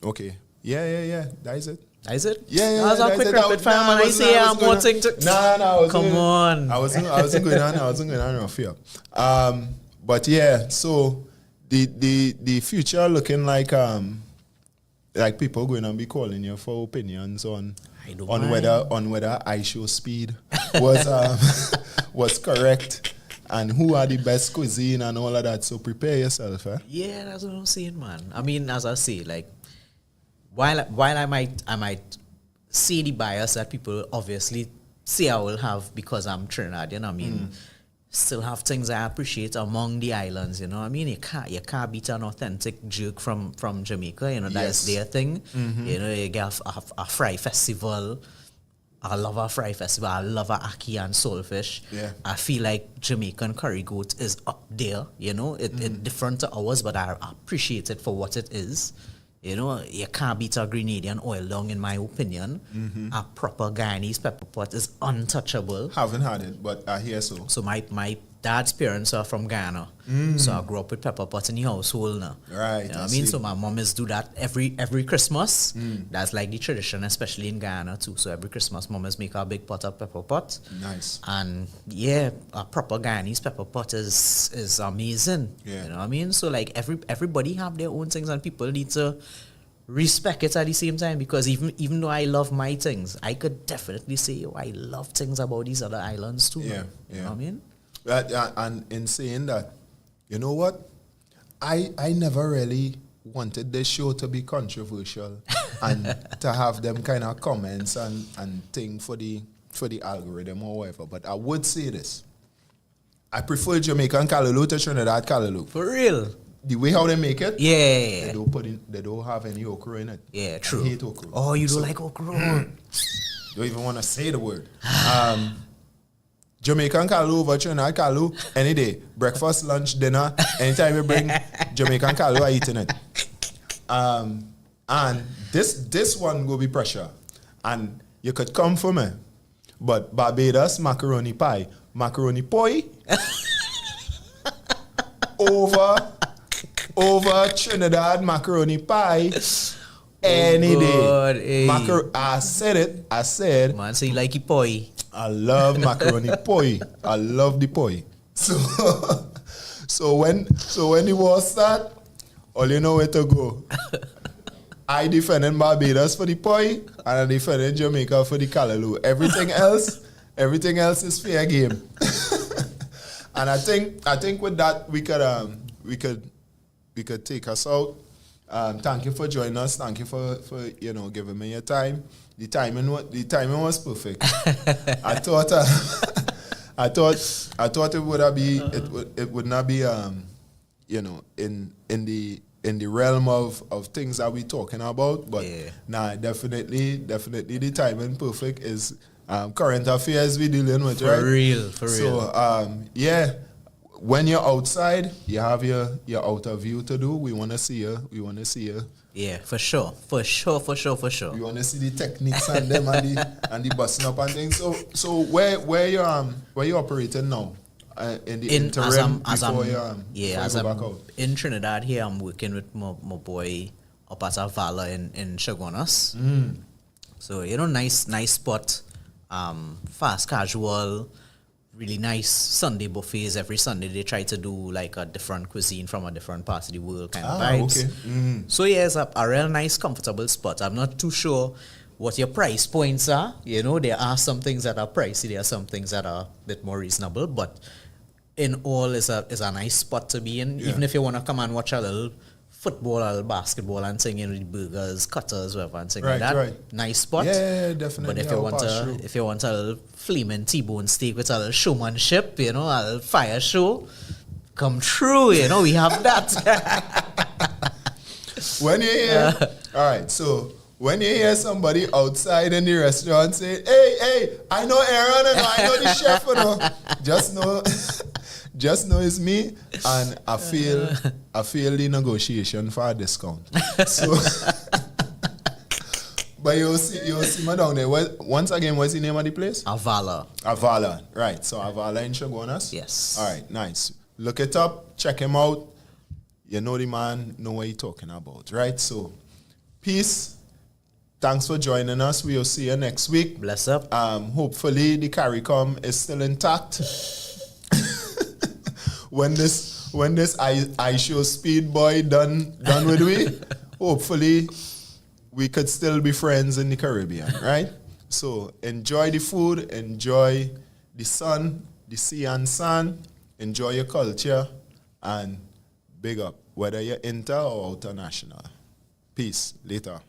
Speaker 1: Okay. Yeah. That is it.
Speaker 2: Is it?
Speaker 1: Yeah.
Speaker 2: That was a quick rapid fire, man. I say I'm wanting to.
Speaker 1: No.
Speaker 2: Come on.
Speaker 1: I wasn't going on rough here. But yeah, so the future looking like people going to be calling you for opinions on whether I show speed was correct and who are the best cuisine and all of that. So prepare yourself, eh?
Speaker 2: Yeah, that's what I'm saying, man. I mean, as I say, like while I might see the bias that people obviously say I will have because I'm Trinidadian, I mean, still have things I appreciate among the islands, you know what I mean? You can't beat an authentic jerk from Jamaica, you know, that's their thing. You know, you get a fry festival. I love a fry festival. I love a ackee and soulfish.
Speaker 1: Yeah.
Speaker 2: I feel like Jamaican curry goat is up there, you know. It's different to ours, but I appreciate it for what it is. You know, you can't beat a Grenadian oil down, in my opinion. A proper Guyanese pepper pot is untouchable.
Speaker 1: Haven't had it, but I hear so.
Speaker 2: So my dad's parents are from Ghana. So I grew up with pepper pot in the household now.
Speaker 1: Right.
Speaker 2: You know what I mean? So my mom is do that every Christmas. That's like the tradition, especially in Ghana too. So every Christmas, mom is make a big pot of pepper pot.
Speaker 1: Nice.
Speaker 2: And yeah, a proper Guyanese pepper pot is amazing.
Speaker 1: Yeah.
Speaker 2: You know what I mean? So like everybody have their own things and people need to respect it at the same time, because even though I love my things, I could definitely say, I love things about these other islands too.
Speaker 1: Yeah.
Speaker 2: You know what I mean?
Speaker 1: And in saying that, you know what? I never really wanted this show to be controversial and to have them kind of comments and thing for the algorithm or whatever. But I would say this. I prefer Jamaican callaloo to Trinidad callaloo.
Speaker 2: For real?
Speaker 1: The way how they make it,
Speaker 2: yeah,
Speaker 1: they don't have any okra in it.
Speaker 2: Yeah, true.
Speaker 1: I hate okra.
Speaker 2: Oh, you don't like okra?
Speaker 1: Don't even want to say the word. Jamaican callaloo over Trinidad callaloo any day. Breakfast, lunch, dinner. Anytime you bring Jamaican callaloo, I eating it. And this one will be pressure. And you could come for me. But Barbados macaroni pie. Macaroni pie over Trinidad macaroni pie any day. I said it.
Speaker 2: Man, so you like it poi?
Speaker 1: I love macaroni poi. I love the poi. So when the war start, all you know where to go. I defended Barbados for the poi, and I defended Jamaica for the callaloo. Everything else is fair game. And I think with that we could take us out. Thank you for joining us. Thank you for giving me your time. The timing was perfect. I thought it would not be in the realm of things that we're talking about, but definitely the timing perfect is current affairs we're dealing with, right?
Speaker 2: For real.
Speaker 1: So when you're outside, you have your outer view to do. We want to see you.
Speaker 2: Yeah, for sure. We want
Speaker 1: to see the techniques and them and the busting up and things. So where you operating now? In the interim before you go back out?
Speaker 2: In Trinidad here, I'm working with my boy up at Vala in Chaguanas. So nice spot, fast casual, really nice Sunday buffets. Every Sunday they try to do like a different cuisine from a different part of the world kind of vibes.
Speaker 1: Okay.
Speaker 2: So it's a real nice, comfortable spot. I'm not too sure what your price points are. There are some things that are pricey, there are some things that are a bit more reasonable, but in all is a nice spot to be in. Even if you want to come and watch a little football, a little basketball and sing in burgers, cutters, whatever, and sing like that. Right. Nice spot.
Speaker 1: Yeah, definitely.
Speaker 2: But if you want a little flaming T-bone steak with a little showmanship, a little fire show, come true, we have that.
Speaker 1: When you hear, all right, so when you hear somebody outside in the restaurant say, hey, I know Aaron and I know the chef, just know it's me, and I feel the negotiation for a discount. So, but you'll see me down there. Once again, what's the name of the place?
Speaker 2: Avala.
Speaker 1: Right. So Avala in Chaguanas?
Speaker 2: Yes.
Speaker 1: All right, nice. Look it up, check him out. You know the man, know what he's talking about, right? So, peace. Thanks for joining us. We'll see you next week.
Speaker 2: Bless up.
Speaker 1: Hopefully the CARICOM is still intact. When this I show speed boy done with we, hopefully we could still be friends in the Caribbean, right? So enjoy the food, enjoy the sun, the sea and sand, enjoy your culture, and big up, whether you're inter or international. Peace. Later.